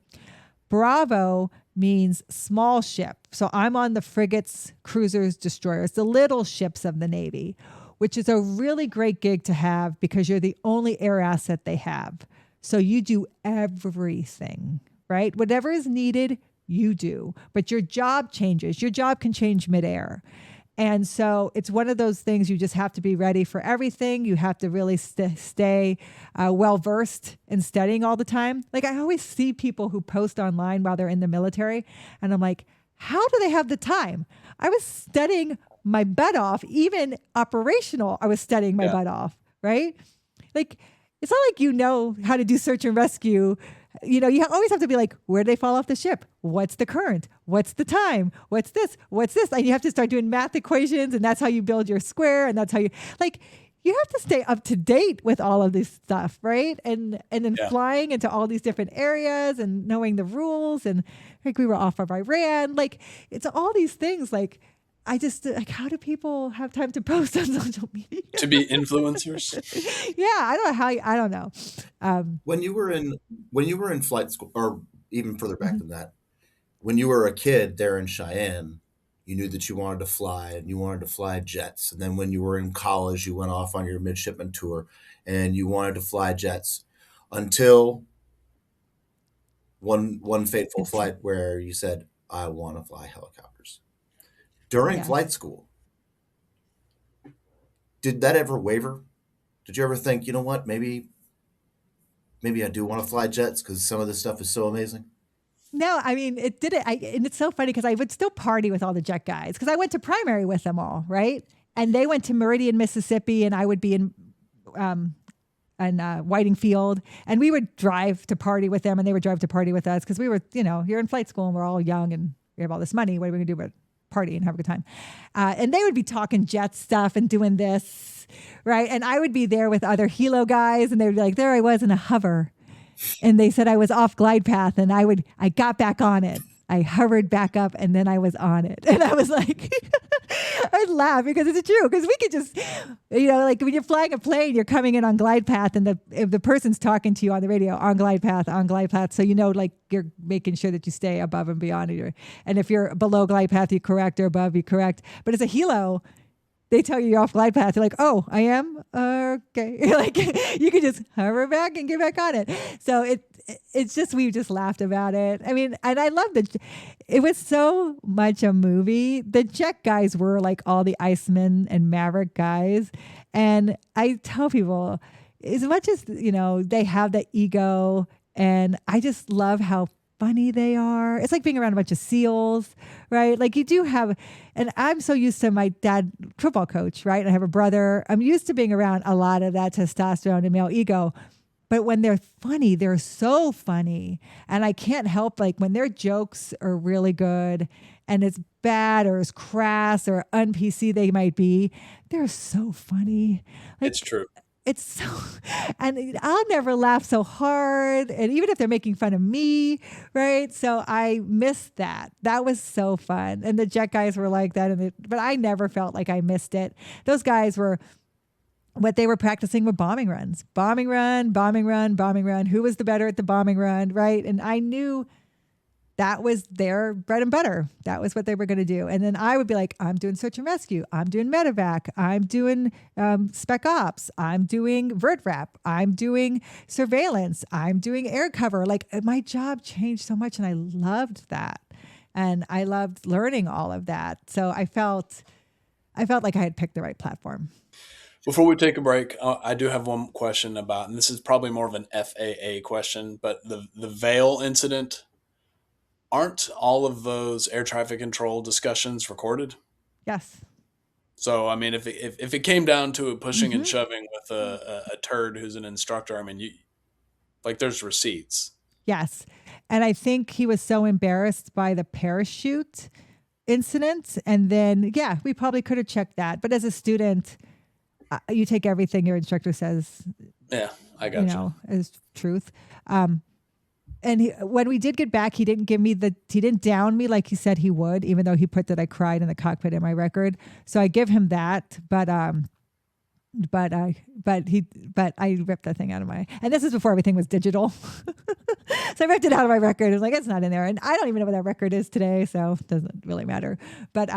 Bravo means small ship. So I'm on the frigates, cruisers, destroyers, the little ships of the Navy, which is a really great gig to have because you're the only air asset they have. So you do everything, right? Whatever is needed, you do. But your job changes. Your job can change midair. And so it's one of those things you just have to be ready for everything. You have to really stay well-versed in studying all the time. Like I always see people who post online while they're in the military, and I'm like, how do they have the time? I was studying my butt off, even operational. I was studying my butt off, right? Like, it's not like you know how to do search and rescue. You know, you always have to be like, where did they fall off the ship? What's the current? What's the time? What's this? What's this? And you have to start doing math equations, and that's how you build your square. And that's how you, like, you have to stay up to date with all of this stuff, right? And then flying into all these different areas and knowing the rules. And like we were off of Iran. Like, it's all these things. Like, I just, like, how do people have time to post on social media? To be influencers? Yeah, I don't know how, I don't know. When you were in flight school, or even further back than that, when you were a kid there in Cheyenne, you knew that you wanted to fly and you wanted to fly jets. And then when you were in college, you went off on your midshipman tour and you wanted to fly jets until one fateful flight where you said, I want to fly helicopters. During flight school, did that ever waver? Did you ever think, you know what, maybe I do want to fly jets because some of this stuff is so amazing? No, I mean, it didn't. And it's so funny because I would still party with all the jet guys because I went to primary with them all, right? And they went to Meridian, Mississippi, and I would be in Whiting Field, and we would drive to party with them, and they would drive to party with us because we were, you know, you're in flight school and we're all young and we have all this money. What are we going to do but party and have a good time? And they would be talking jet stuff and doing this, right? And I would be there with other helo guys, and they would be like, there I was in a hover. And they said I was off glide path, and I got back on it. I hovered back up, and then I was on it. And I was like, I'd laugh because it's true. Because we could just, you know, like when you're flying a plane, you're coming in on glide path, and if the person's talking to you on the radio, on glide path. So, you know, like you're making sure that you stay above and beyond it. And if you're below glide path, you correct, or above, you correct. But as a helo, they tell you you're off glide path. You're like, oh, I am? Okay. Like, you can just hover back and get back on it. So it's just, we just laughed about it. I mean, and I loved it. It was so much a movie. The jet guys were like all the Iceman and Maverick guys. And I tell people, as much as, you know, they have the ego, and I just love how funny they are. It's like being around a bunch of SEALs, right? Like you do have, and I'm so used to my dad, football coach, right? And I have a brother. I'm used to being around a lot of that testosterone and male ego. But when they're funny, they're so funny. And I can't help, like when their jokes are really good and it's bad or as crass or un-PC they might be, they're so funny. Like, it's true. It's so, and I'll never laugh so hard. And even if they're making fun of me, right? So I missed that. That was so fun. And the jet guys were like that. But I never felt like I missed it. Those guys were, what they were practicing were bombing runs. Bombing run, bombing run, bombing run. Who was the better at the bombing run, right? And I knew that was their bread and butter. That was what they were going to do. And then I would be like, I'm doing search and rescue. I'm doing medevac. I'm doing spec ops. I'm doing vert wrap. I'm doing surveillance. I'm doing air cover. Like my job changed so much, and I loved that. And I loved learning all of that. So I felt like I had picked the right platform. Before we take a break, I do have one question about, and this is probably more of an FAA question, but the Vail incident, aren't all of those air traffic control discussions recorded? Yes. So, I mean, if it came down to it, pushing and shoving with a turd who's an instructor, I mean, there's receipts. Yes. And I think he was so embarrassed by the parachute incident. And then, yeah, we probably could have checked that. But as a student, you take everything your instructor says. Yeah, I got you. As truth. And when we did get back, he didn't down me like he said he would, even though he put that I cried in the cockpit in my record. So I give him that, but I ripped that thing out of and this is before everything was digital. So I ripped it out of my record. I was like, it's not in there. And I don't even know what that record is today. So it doesn't really matter. But,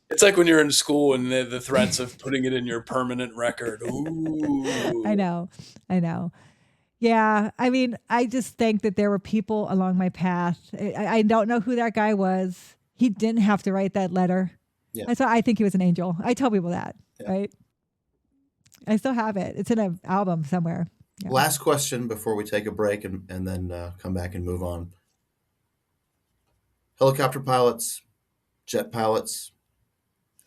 it's like when you're in school and the threats of putting it in your permanent record. Ooh. I know. Yeah, I mean, I just think that there were people along my path. I don't know who that guy was. He didn't have to write that letter. Yeah. That's why I think he was an angel. I tell people that, Yeah. right? I still have it. It's in an album somewhere. Yeah. Last question before we take a break and then come back and move on. Helicopter pilots, jet pilots,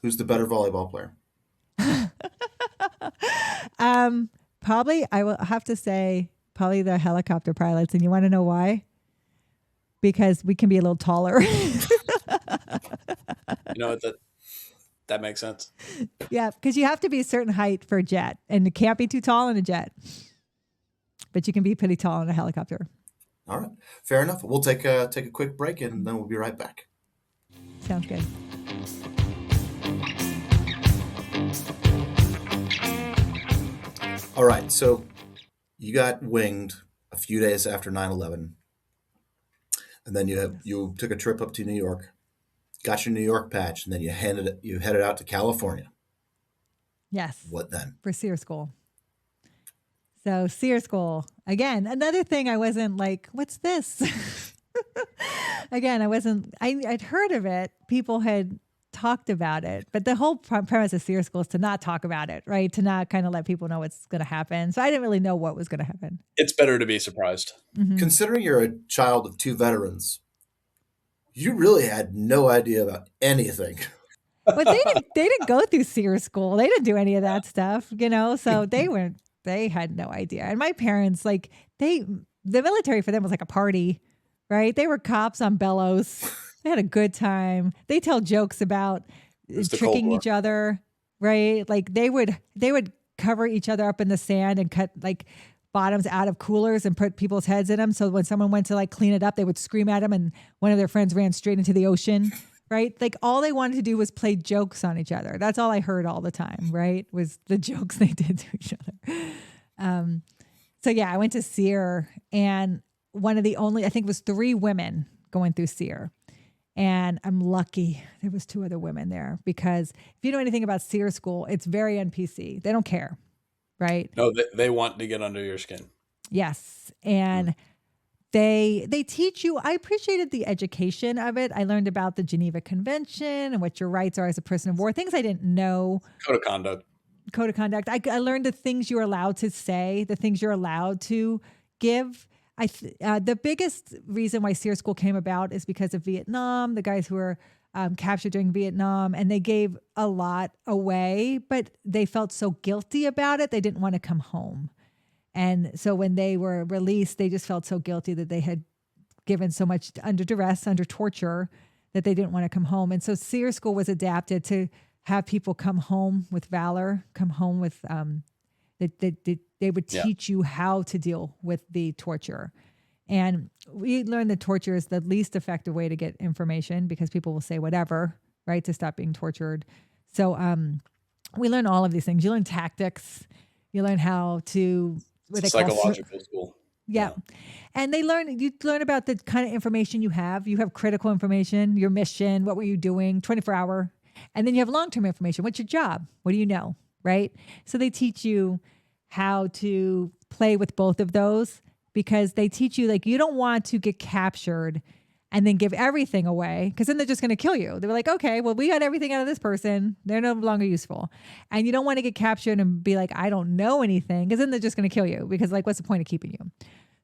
who's the better volleyball player? Probably, I will have to say, probably the helicopter pilots. And you want to know why? Because we can be a little taller. That makes sense. Yeah, because you have to be a certain height for a jet, and you can't be too tall in a jet. But you can be pretty tall in a helicopter. All right, fair enough. We'll take a quick break, and then we'll be right back. Sounds good. All right, so you got winged a few days after 9/11, and then you took a trip up to New York, got your New York patch, and then you headed out to California. Yes. What then? For SEER school. So SEER school, again, another thing I wasn't like, what's this? Again, I'd heard of it. People had talked about it, but the whole premise of SEER school is to not talk about it, right? To not kind of let people know what's going to happen. So I didn't really know what was going to happen. It's better to be surprised. Mm-hmm. Considering you're a child of two veterans, you really had no idea about anything. But they didn't go through SEER school. They didn't do any of that stuff, so they had no idea. And my parents, the military for them was like a party, right? They were cops on bellows. They had a good time. They tell jokes about tricking each other, right? Like they would cover each other up in the sand and cut bottoms out of coolers and put people's heads in them. So when someone went to clean it up, they would scream at them and one of their friends ran straight into the ocean, right? All they wanted to do was play jokes on each other. That's all I heard all the time, right? Was the jokes they did to each other. So yeah, I went to SEER, and one of the only, I think it was 3 women going through SEER. And I'm lucky there was 2 other women there, because if you know anything about SEER school, it's very NPC. They don't care, right? No, they want to get under your skin. Yes. And they teach you, I appreciated the education of it. I learned about the Geneva Convention and what your rights are as a prisoner of war, things I didn't know. Code of conduct. I learned the things you're allowed to say, the things you're allowed to give. The biggest reason why SEER school came about is because of Vietnam, the guys who were captured during Vietnam, and they gave a lot away, but they felt so guilty about it, they didn't want to come home. And so when they were released, they just felt so guilty that they had given so much under duress, under torture, that they didn't want to come home. And so SEER school was adapted to have people come home with valor, come home with they would teach you how to deal with the torture. And we learned that torture is the least effective way to get information, because people will say whatever, right, to stop being tortured. So we learn all of these things. You learn tactics. You learn how to... Psychological school. Yeah. And you learn about the kind of information you have. You have critical information, your mission, what were you doing, 24-hour. And then you have long-term information. What's your job? What do you know, right? So they teach you how to play with both of those, because they teach you, you don't want to get captured and then give everything away, because then they're just going to kill you. They're like, okay, well, we got everything out of this person. They're no longer useful. And you don't want to get captured and be like, I don't know anything, because then they're just going to kill you, because what's the point of keeping you?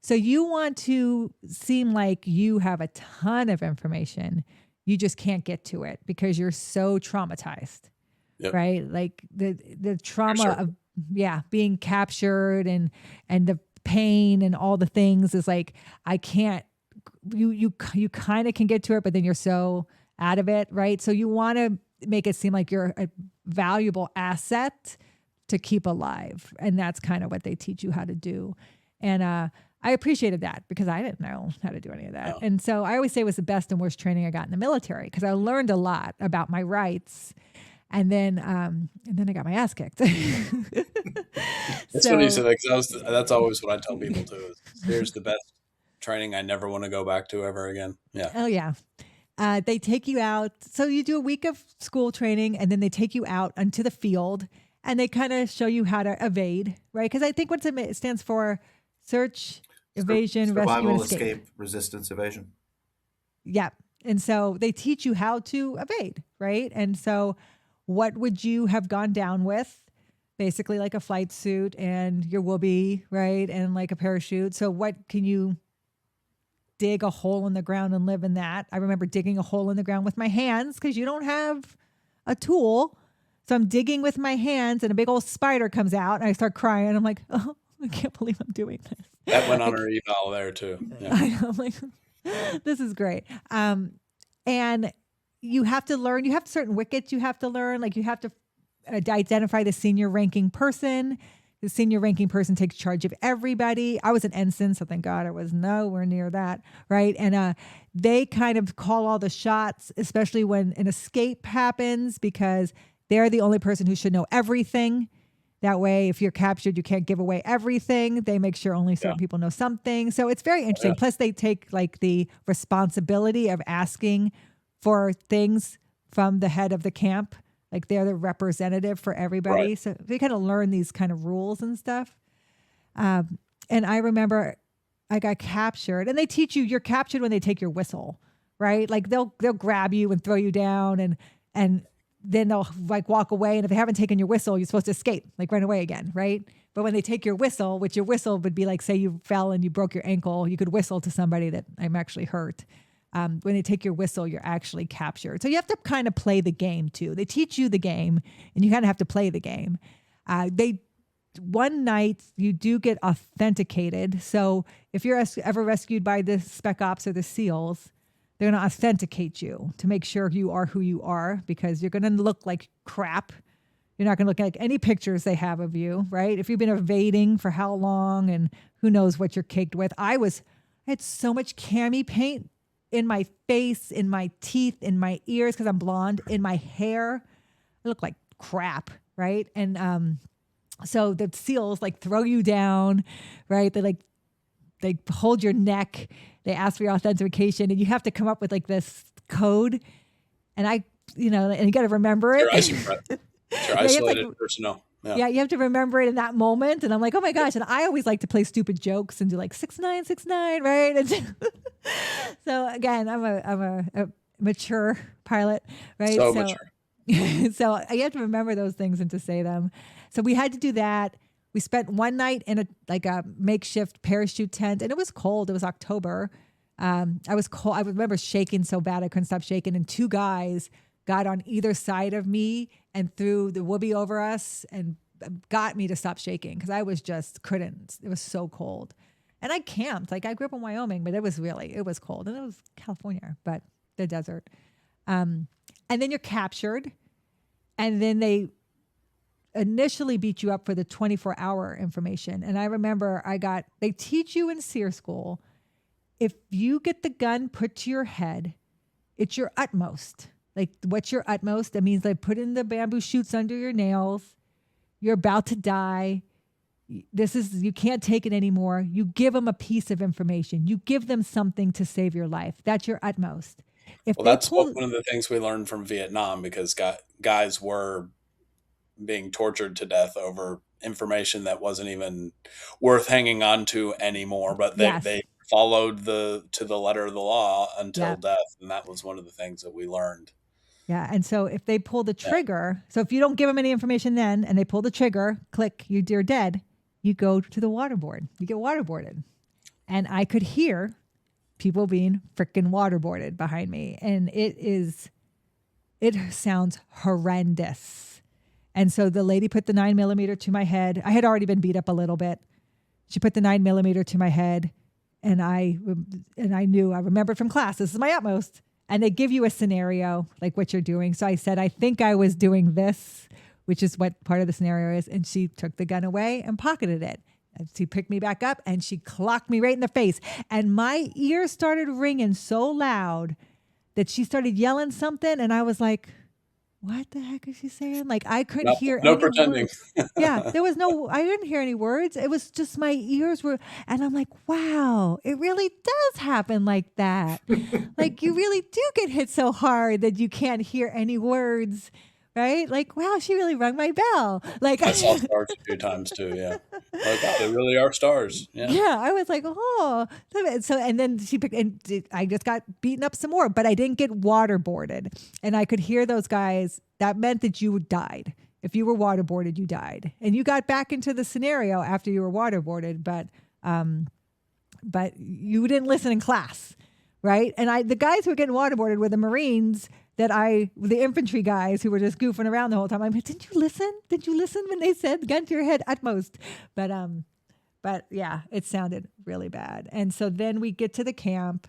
So you want to seem like you have a ton of information. You just can't get to it because you're so traumatized, right? The trauma of being captured and the pain and all the things is I can't. You kind of can get to it, but then you're so out of it, right? So you want to make it seem like you're a valuable asset to keep alive, and that's kind of what they teach you how to do. And I appreciated that, because I didn't know how to do any of that. No. And so I always say it was the best and worst training I got in the military, because I learned a lot about my rights. And then I got my ass kicked. That's funny. So that's always what I tell people too. Is here's the best training I never want to go back to ever again. Yeah. Oh yeah. They take you out. So you do a week of school training, and then they take you out onto the field, and they kind of show you how to evade, right? Because I think what it stands for: search, evasion, rescue, and escape. Resistance, evasion. Yeah. And so they teach you how to evade, right? And so what would you have gone down with? Basically like a flight suit and your whoopee, right? And like a parachute. So what can you dig a hole in the ground and live in that? I remember digging a hole in the ground with my hands because you don't have a tool. So I'm digging with my hands and a big old spider comes out and I start crying. I'm like, oh, I can't believe I'm doing this. That went on our eval there too. Yeah. I know, I'm like, this is great. And you have to learn, you have certain wickets you have to learn. Like you have to identify the senior ranking person. The senior ranking person takes charge of everybody. I was an ensign, so thank God I was nowhere near that, right? And they kind of call all the shots, especially when an escape happens, because they're the only person who should know everything. That way, if you're captured, you can't give away everything. They make sure only certain people know something. So it's very interesting. Plus, they take like the responsibility of asking for things from the head of the camp. Like they're the representative for everybody. Right. So they kind of learn these kind of rules and stuff. And I remember I got captured and they teach you, you're captured when they take your whistle, right? Like they'll grab you and throw you down and then they'll like walk away. And if they haven't taken your whistle, you're supposed to escape, like run away again, right? But when they take your whistle, which your whistle would be like, say you fell and you broke your ankle, you could whistle to somebody that I'm actually hurt. When they take your whistle, you're actually captured. So you have to kind of play the game too. They teach you the game and you kind of have to play the game. One night you do get authenticated. So if you're ever rescued by the Spec Ops or the SEALs, they're going to authenticate you to make sure you are who you are, because you're going to look like crap. You're not going to look like any pictures they have of you, right? If you've been evading for how long and who knows what you're caked with. I had so much cami paint in my face, in my teeth, in my ears, because I'm blonde, in my hair. I look like crap, right? And so the SEALs like throw you down, right? They hold your neck. They ask for your authentication, and you have to come up with like this code. And you got to remember it. You're isolated personnel. Yeah, you have to remember it in that moment. And I'm like, oh my gosh. And I always like to play stupid jokes and do like 6969, right? And so again, I'm a mature pilot, right? So mature. So you have to remember those things and to say them. So we had to do that. We spent one night in a makeshift parachute tent, and it was cold. It was October. I was cold. I remember shaking so bad I couldn't stop shaking. And two guys got on either side of me and threw the whoopee over us and got me to stop shaking because I was just couldn't. It was so cold. And I camped. Like I grew up in Wyoming, but it was cold. And it was California, but the desert. And then you're captured. And then they initially beat you up for the 24-hour information. And I remember they teach you in SEER school, if you get the gun put to your head, it's your utmost. Like, what's your utmost? That means they put in the bamboo shoots under your nails. You're about to die. You can't take it anymore. You give them a piece of information. You give them something to save your life. That's your utmost. That's one of the things we learned from Vietnam, because guys were being tortured to death over information that wasn't even worth hanging on to anymore. But they followed to the letter of the law until death. And that was one of the things that we learned. Yeah. And so if they pull the trigger, so if you don't give them any information then, and they pull the trigger, click, you're dead, you go to the waterboard. You get waterboarded. And I could hear people being freaking waterboarded behind me. And it sounds horrendous. And so the lady put the 9mm to my head. I had already been beat up a little bit. She put the 9mm to my head. And I remembered from class, this is my utmost. And they give you a scenario, like what you're doing. So I said, I think I was doing this, which is what part of the scenario is. And she took the gun away and pocketed it. And she picked me back up and she clocked me right in the face. And my ears started ringing so loud that she started yelling something. And I was like, what the heck is she saying? Like I couldn't hear any pretending. Words. Yeah, I didn't hear any words. It was just my ears were, and I'm like, wow, it really does happen like that. Like you really do get hit so hard that you can't hear any words right? Like, wow, she really rung my bell. Like, I saw stars a few times too. Yeah, like, wow, they really are stars. Yeah. yeah, I was like, oh. So, and then she picked, and I just got beaten up some more, but I didn't get waterboarded. And I could hear those guys. That meant that you died. If you were waterboarded, you died. And you got back into the scenario after you were waterboarded, but you didn't listen in class, right? And the guys who were getting waterboarded were the Marines the infantry guys who were just goofing around the whole time. I'm like, didn't you listen? Did you listen when they said gun to your head utmost? But yeah, it sounded really bad. And so then we get to the camp.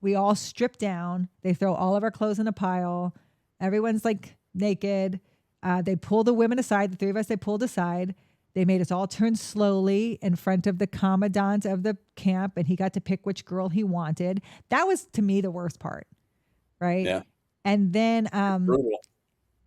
We all strip down. They throw all of our clothes in a pile. Everyone's like naked. They pull the women aside. The three of us, they pulled aside. They made us all turn slowly in front of the commandant of the camp, and he got to pick which girl he wanted. That was, to me, the worst part, right? Yeah. And then, Brutal.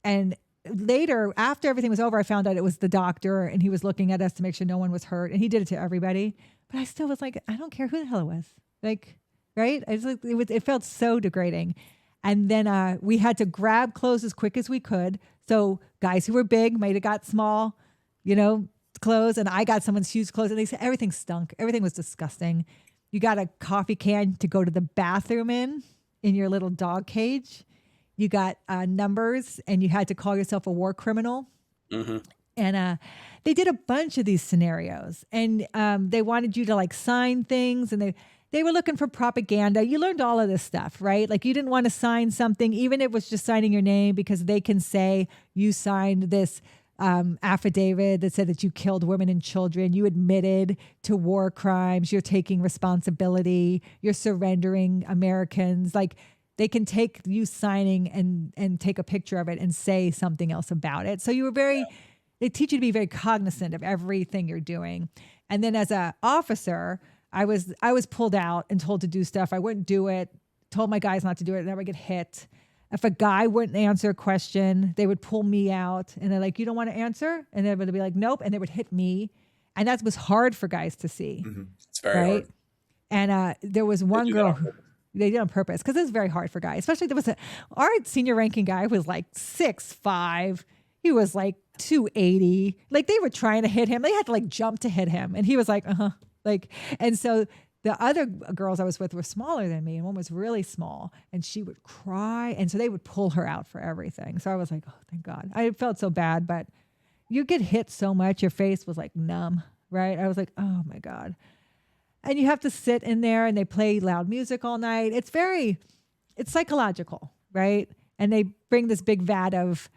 and later, after everything was over, I found out it was the doctor, and he was looking at us to make sure no one was hurt, and he did it to everybody. But I still was like, I don't care who the hell it was, like, right? I was like, it felt so degrading. And then we had to grab clothes as quick as we could. So guys who were big might have got small, clothes, and I got someone's huge clothes, and they said everything stunk. Everything was disgusting. You got a coffee can to go to the bathroom in your little dog cage. You got numbers, and you had to call yourself a war criminal. Mm-hmm. And they did a bunch of these scenarios, and they wanted you to like sign things, and they were looking for propaganda. You learned all of this stuff, right? Like you didn't want to sign something, even if it was just signing your name, because they can say you signed this affidavit that said that you killed women and children. You admitted to war crimes. You're taking responsibility. You're surrendering Americans. Like they can take you signing and take a picture of it and say something else about it. So you were they teach you to be very cognizant of everything you're doing. And then as an officer, I was pulled out and told to do stuff. I wouldn't do it. Told my guys not to do it. Never get hit. If a guy wouldn't answer a question, they would pull me out, and they're like, "You don't want to answer?" And they would be like, "Nope," and they would hit me, and that was hard for guys to see. Mm-hmm. It's very hard. And there was one girl. They did it on purpose because it's very hard for guys. Especially our senior ranking guy was like 6'5". He was like 280. Like they were trying to hit him. They had to like jump to hit him, and he was like, and so the other girls I was with were smaller than me, and one was really small, and she would cry, and so they would pull her out for everything. So I was like, oh, thank God. I felt so bad, but you get hit so much, your face was like numb, right? I was like, oh my God. And you have to sit in there, and they play loud music all night. It's psychological, right? And they bring this big vat of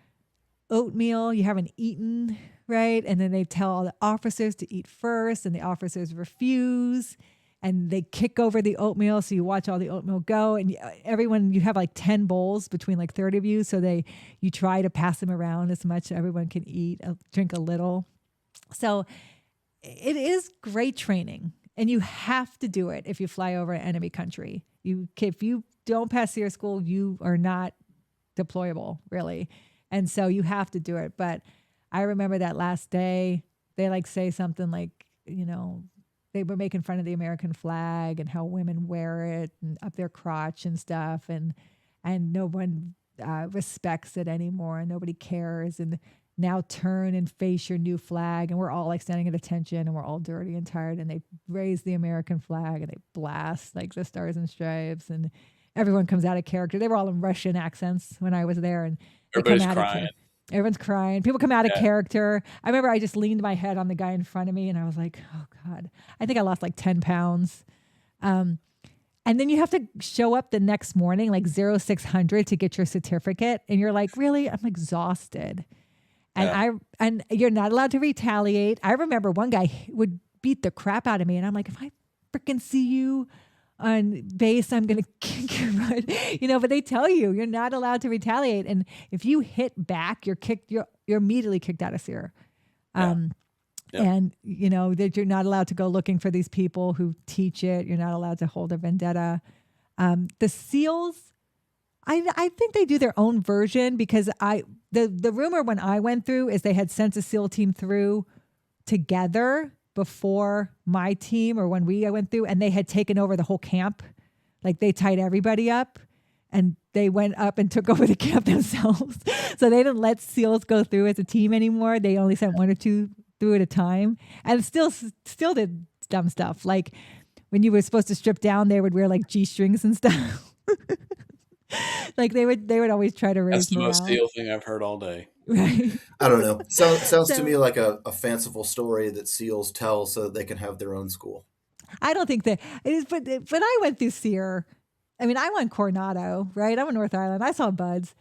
oatmeal you haven't eaten, right? And then they tell all the officers to eat first, and the officers refuse, and they kick over the oatmeal. So you watch all the oatmeal go, and you have like 10 bowls between like 30 of you. So you try to pass them around as much so everyone can eat, drink a little. So it is great training, and you have to do it if you fly over an enemy country. If you don't pass SEER school, you are not deployable, really. And so you have to do it. But I remember that last day, they like say something like, they were making fun of the American flag and how women wear it and up their crotch and stuff. And no one respects it anymore, and nobody cares. And now turn and face your new flag. And we're all like standing at attention, and we're all dirty and tired. And they raise the American flag, and they blast like the Stars and Stripes, and everyone comes out of character. They were all in Russian accents when I was there, and everybody's crying. Everyone's crying. People come out of character. I remember I just leaned my head on the guy in front of me, and I was like, oh God, I think I lost like 10 pounds. And then you have to show up the next morning, like 0600 to get your certificate. And you're like, really? I'm exhausted. And you're not allowed to retaliate. I remember one guy would beat the crap out of me, and I'm like, if I freaking see you on base, I'm going to kick your butt, but they tell you're not allowed to retaliate. And if you hit back, you're immediately kicked out of SEER. And that you're not allowed to go looking for these people who teach it. You're not allowed to hold a vendetta. The SEALs, I think they do their own version, because the rumor when I went through is they had sent a SEAL team through together before my team, or when I went through, and they had taken over the whole camp. Like they tied everybody up, and they went up and took over the camp themselves. So they didn't let SEALs go through as a team anymore. They only sent one or two through at a time, and still did dumb stuff. Like when you were supposed to strip down, they would wear like G-strings and stuff. Like they would always try to raise That's the morale. most SEAL thing I've heard all day. Right. I don't know. Sounds to me like a fanciful story that SEALs tell so that they can have their own school. I don't think that it is, but I went through SEER. I mean, I went Coronado, right? I'm in North Island. I saw Buds.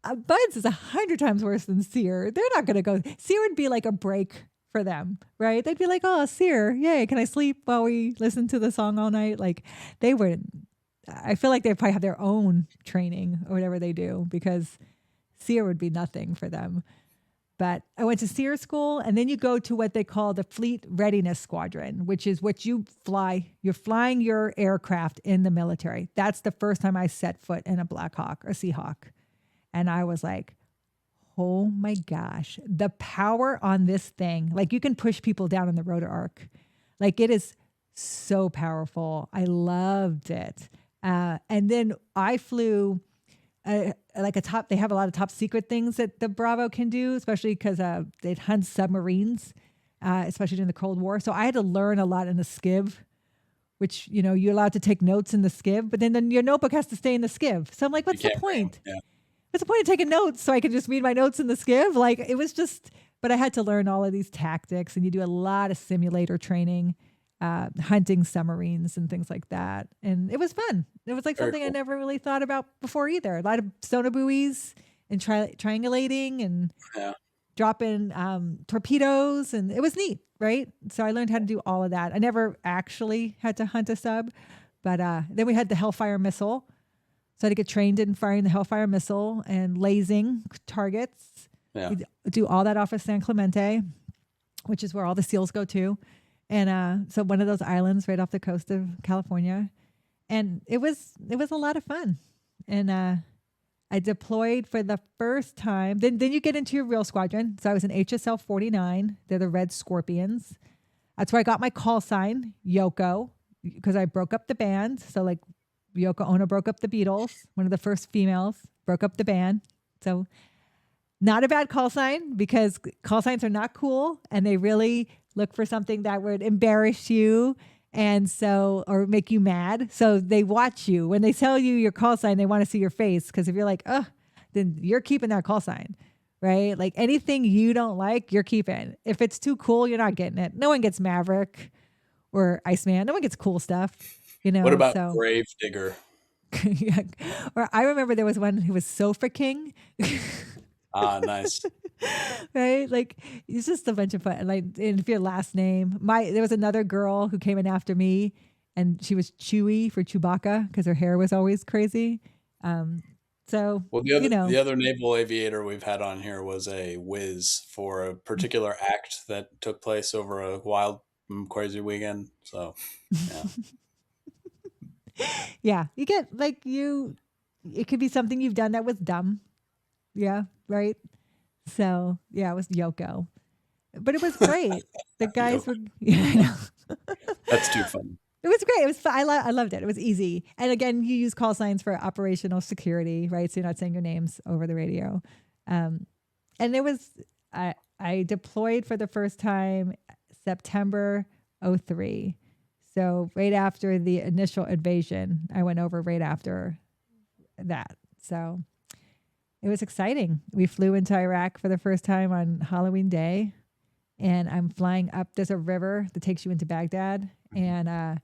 Buds is 100 times worse than SEER. They're not going to go. SEER would be like a break for them, right? They'd be like, oh, SEER, yay, can I sleep while we listen to the song all night? Like they wouldn't. I feel like they probably have their own training or whatever they do, because SEER would be nothing for them. But I went to SEER school, and then you go to what they call the Fleet Readiness Squadron, which is what you fly. You're flying your aircraft in the military. That's the first time I set foot in a Black Hawk or Seahawk. And I was like, oh my gosh, the power on this thing. Like you can push people down in the rotor arc. Like it is so powerful. I loved it. And then I flew like they have a lot of top secret things that the Bravo can do, especially because they'd hunt submarines, especially during the Cold War. So I had to learn a lot in the SCIV, which, you're allowed to take notes in the SCIV, but then your notebook has to stay in the SCIV. So I'm like, what's the point? Yeah. What's the point of taking notes so I can just read my notes in the SCIV? Like it was just, but I had to learn all of these tactics, and you do a lot of simulator training, hunting submarines and things like that. And it was fun. It was like something cool. I never really thought about before either. A lot of sonar buoys and triangulating and dropping torpedoes. And it was neat, right? So I learned how to do all of that. I never actually had to hunt a sub, but then we had the Hellfire missile. So I had to get trained in firing the Hellfire missile and lasing targets. Yeah. We do all that off of San Clemente, which is where all the SEALs go to. And so one of those islands right off the coast of California. And it was a lot of fun. And I deployed for the first time. Then you get into your real squadron. So I was in HSL 49. They're the Red Scorpions. That's where I got my call sign, Yoko, because I broke up the band. So like Yoko Ono broke up the Beatles, one of the first females, broke up the band. So not a bad call sign, because call signs are not cool, and they really look for something that would embarrass you or make you mad. So they watch you. When they tell you your call sign, they want to see your face, because if you're like, oh, then you're keeping that call sign, right? Like anything you don't like, you're keeping. If it's too cool, you're not getting it. No one gets Maverick or Iceman. No one gets cool stuff. What about Grave Digger? Yeah. Or I remember there was one who was Sofa King. Nice. Right? Like it's just a bunch of fun. Like, and if your last name, there was another girl who came in after me, and she was Chewy for Chewbacca because her hair was always crazy. So the other naval aviator we've had on here was a whiz for a particular act that took place over a wild, crazy weekend. So yeah. Yeah, you get it could be something you've done that was dumb. Yeah, right. So yeah, it was Yoko, but it was great. The guys were, I know. That's too fun. It was great. It was fun. I loved it. It was easy. And again, you use call signs for operational security, right? So you're not saying your names over the radio. And it was, I deployed for the first time September 2003. So right after the initial invasion, I went over right after that. So it was exciting. We flew into Iraq for the first time on Halloween Day, and I'm flying up. There's a river that takes you into Baghdad, and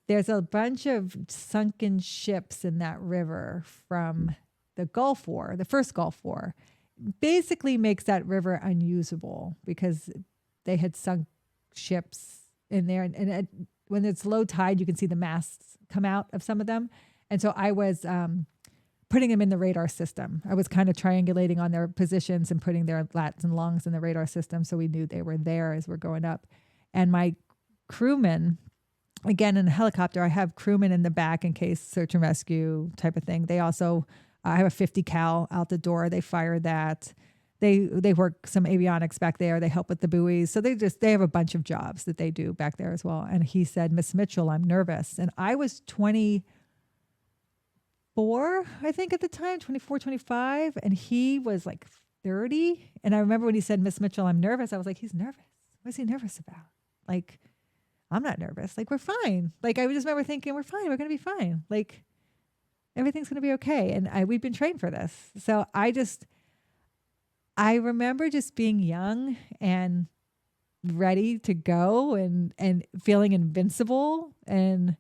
there's a bunch of sunken ships in that river from the Gulf War, the first Gulf War. Basically makes that river unusable because they had sunk ships in there, and when it's low tide, you can see the masts come out of some of them. And so I was putting them in the radar system. I was kind of triangulating on their positions and putting their lats and longs in the radar system, so we knew they were there as we're going up. And my crewmen, again, in a helicopter, I have crewmen in the back in case search and rescue type of thing. They also, I have a 50 cal out the door. They fire that. They work some avionics back there. They help with the buoys. So they have a bunch of jobs that they do back there as well. And he said, Miss Mitchell, I'm nervous. And I was 20, 24, I think at the time, 24, 25. And he was like 30. And I remember when he said, Miss Mitchell, I'm nervous. I was like, he's nervous. What is he nervous about? Like, I'm not nervous. Like, we're fine. Like, I just remember thinking, we're fine. We're going to be fine. Like, everything's going to be okay. And we've been trained for this. So I remember just being young and ready to go and feeling invincible. And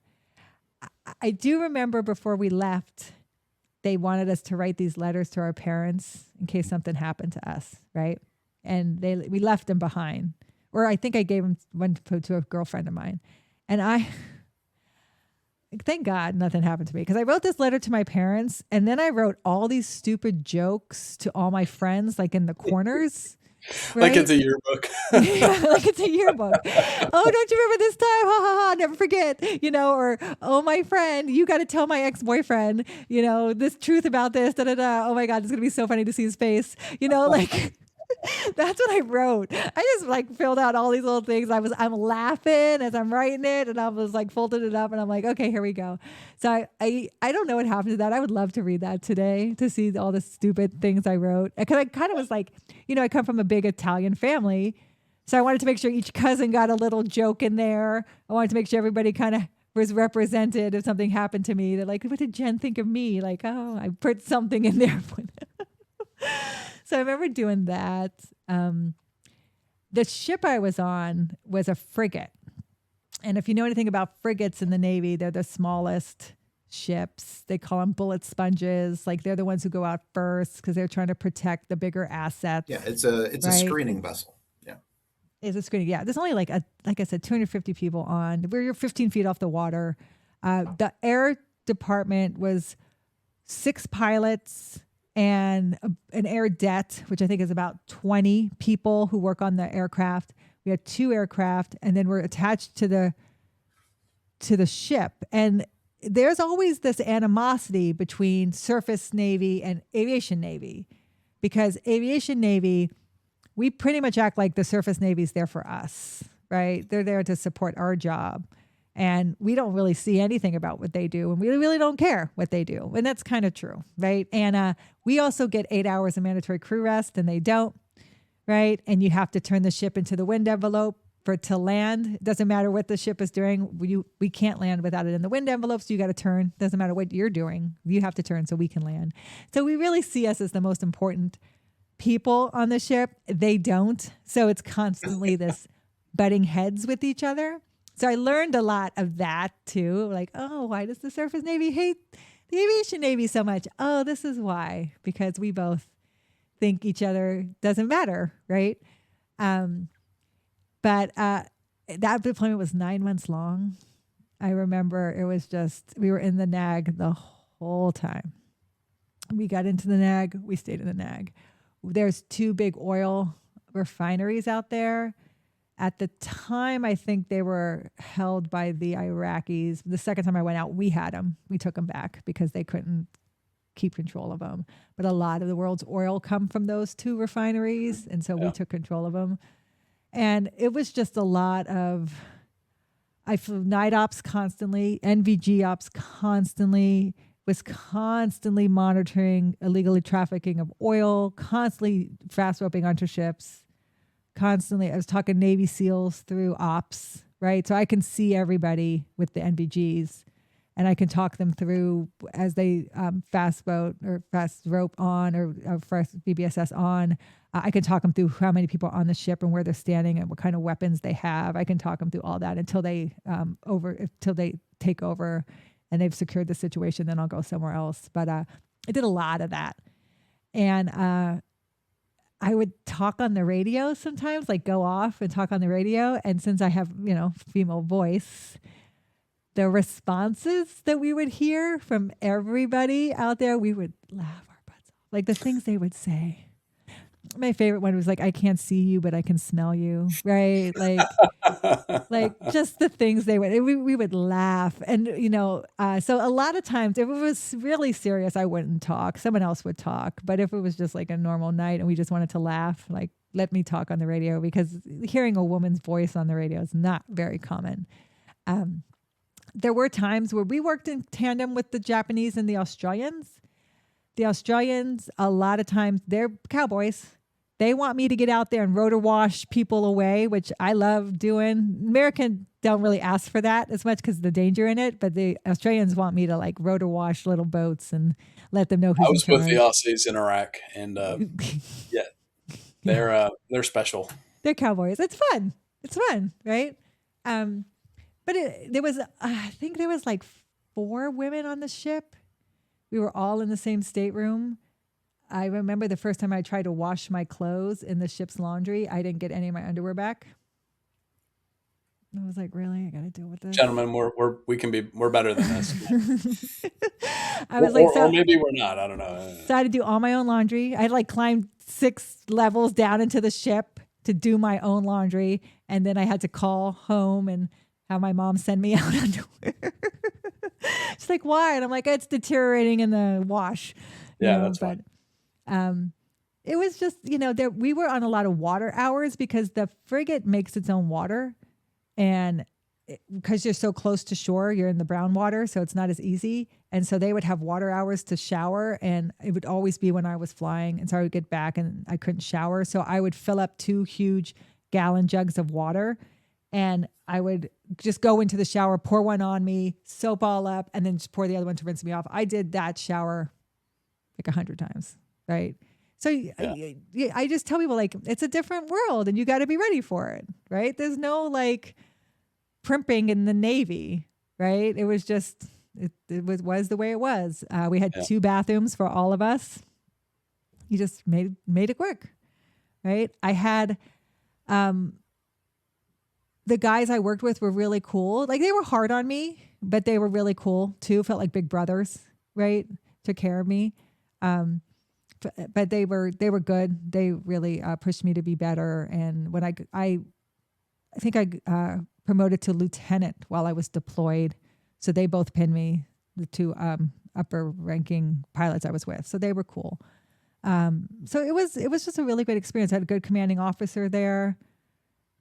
I do remember before we left, they wanted us to write these letters to our parents in case something happened to us, right? And we left them behind. Or I think I gave them one to a girlfriend of mine. And thank God nothing happened to me, because I wrote this letter to my parents, and then I wrote all these stupid jokes to all my friends, like in the corners. Right? Like it's a yearbook. Yeah, like it's a yearbook. Oh, don't you remember this time? Ha ha ha, never forget. Or, oh, my friend, you got to tell my ex-boyfriend, this truth about this, da da da. Oh my God, it's going to be so funny to see his face. Like that's what I wrote. I just filled out all these little things. I'm laughing as I'm writing it, and I was folding it up, and I'm like, okay, here we go. So I don't know what happened to that. I would love to read that today, to see all the stupid things I wrote. Because I kind of was I come from a big Italian family, so I wanted to make sure each cousin got a little joke in there. I wanted to make sure everybody kind of was represented if something happened to me. They're like, what did Jenn think of me? Like, oh, I put something in there. So I remember doing that. The ship I was on was a frigate. And if you know anything about frigates in the Navy, they're the smallest ships. They call them bullet sponges. They're the ones who go out first because they're trying to protect the bigger assets. Yeah, it's a screening vessel. Yeah. It's a screening. Yeah. There's only like I said, 250 people on. We're 15 feet off the water. The air department was 6 pilots and an air det, which I think is about 20 people who work on the aircraft. We had 2 aircraft, and then we're attached to the ship. And there's always this animosity between surface Navy and aviation Navy, because aviation Navy, we pretty much act like the surface Navy's there for us, right? They're there to support our job. And we don't really see anything about what they do. And we really don't care what they do. And that's kind of true, right? And we also get 8 hours of mandatory crew rest, and they don't, right? And you have to turn the ship into the wind envelope for it to land. It doesn't matter what the ship is doing. We can't land without it in the wind envelope, so you got to turn. Doesn't matter what you're doing. You have to turn so we can land. So we really see us as the most important people on the ship. They don't. So it's constantly this butting heads with each other. So I learned a lot of that too. Like, oh, why does the surface Navy hate the aviation Navy so much? Oh, this is why. Because we both think each other doesn't matter, right? But that deployment was 9 months long. I remember it was we were in the NAG the whole time. We got into the NAG. We stayed in the NAG. There's 2 big oil refineries out there. At the time, I think they were held by the Iraqis. The second time I went out, we had them. We took them back because they couldn't keep control of them. But a lot of the world's oil come from those 2 refineries, and so we took control of them. And it was just a lot of, I flew night ops constantly, NVG ops constantly, was constantly monitoring illegally trafficking of oil, constantly fast roping onto ships. Constantly, I was talking Navy SEALs through ops, right? So I can see everybody with the NVGs, and I can talk them through as they fast boat or fast rope on or fast BBSS on. I can talk them through how many people are on the ship and where they're standing and what kind of weapons they have. I can talk them through all that until they take over and they've secured the situation. Then I'll go somewhere else. But I did a lot of that, and I would talk on the radio sometimes, go off and talk on the radio. And since I have, female voice, the responses that we would hear from everybody out there, we would laugh our butts off. The things they would say. My favorite one was I can't see you, but I can smell you, right? Just the things they would, we would laugh. And, so a lot of times if it was really serious, I wouldn't talk. Someone else would talk. But if it was just a normal night and we just wanted to laugh, let me talk on the radio, because hearing a woman's voice on the radio is not very common. there were times where we worked in tandem with the Japanese and the Australians. The Australians, a lot of times, they're cowboys. They want me to get out there and rotor wash people away, which I love doing. American don't really ask for that as much because of the danger in it, but the Australians want me to like rotor wash little boats and let them know who's I was in with the charge. Aussies in Iraq, and they're special. They're cowboys. It's fun. It's fun, right? But there was, I think there was like 4 women on the ship. We were all in the same stateroom. I remember the first time I tried to wash my clothes in the ship's laundry, I didn't get any of my underwear back. I was like, really? I got to deal with this? Gentlemen, we're better than this. I was or maybe we're not. I don't know. So I had to do all my own laundry. I had like climbed 6 levels down into the ship to do my own laundry. And then I had to call home and have my mom send me out underwear. She's like, why? And I'm like, it's deteriorating in the wash. Yeah, that's fine. It was just, we were on a lot of water hours because the frigate makes its own water. And because you're so close to shore, you're in the brown water, so it's not as easy. And so they would have water hours to shower, and it would always be when I was flying. And so I would get back and I couldn't shower. So I would fill up 2 huge gallon jugs of water, and I would just go into the shower, pour one on me, soap all up, and then just pour the other one to rinse me off. I did that shower like 100 times, right? So I just tell people, like, it's a different world and you got to be ready for it, right? There's no like primping in the Navy, right? It was just, it was the way it was. We had 2 bathrooms for all of us. You just made it work, right? I had, the guys I worked with were really cool. Like, they were hard on me, but they were really cool too. Felt like big brothers, right? Took care of me. But they were good. They really pushed me to be better. And when I think I promoted to lieutenant while I was deployed. So they both pinned me, the 2 upper ranking pilots I was with. So they were cool. So it was just a really great experience. I had a good commanding officer there,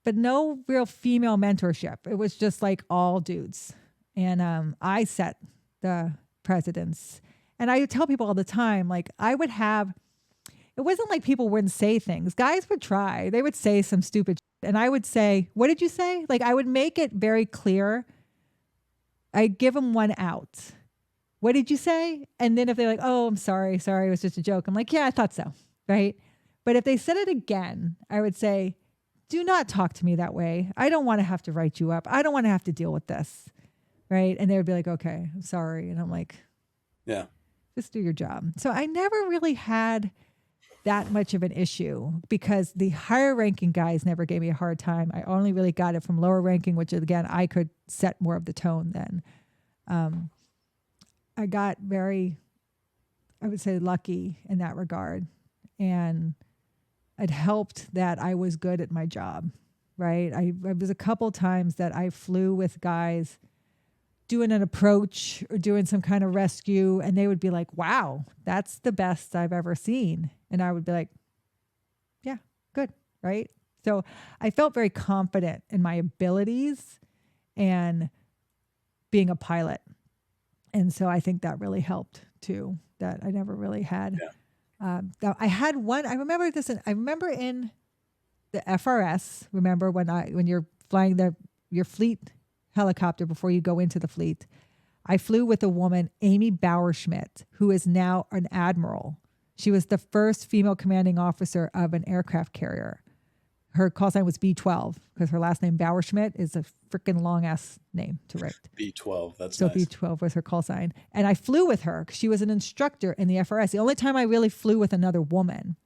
but no real female mentorship. It was just like all dudes. And I set the precedents. And I tell people all the time, like, it wasn't like people wouldn't say things. Guys would try. They would say some stupid shit. And I would say, what did you say? Like, I would make it very clear. I'd give them one out. What did you say? And then if they're like, oh, I'm sorry, it was just a joke. I'm like, yeah, I thought so, right? But if they said it again, I would say, do not talk to me that way. I don't want to have to write you up. I don't want to have to deal with this, right? And they would be like, okay, I'm sorry. And I'm like, yeah. Just do your job. So I never really had that much of an issue because the higher ranking guys never gave me a hard time. I only really got it from lower ranking, which again, I could set more of the tone then. I got very, I would say, lucky in that regard. And it helped that I was good at my job, right? I was a couple times that I flew with guys doing an approach or doing some kind of rescue, and they would be like, wow, that's the best I've ever seen. And I would be like, yeah, good, right? So I felt very confident in my abilities and being a pilot. And so I think that really helped too, that I never really had. I had one, I remember in the FRS, remember when you're flying your fleet helicopter before you go into the fleet, I flew with a woman, Amy Bauerschmidt, who is now an admiral. She was the first female commanding officer of an aircraft carrier. Her call sign was B12 because her last name Bauerschmidt is a freaking long ass name to write. B12, that's so nice. B12 was her call sign. And I flew with her because she was an instructor in the FRS. The only time I really flew with another woman.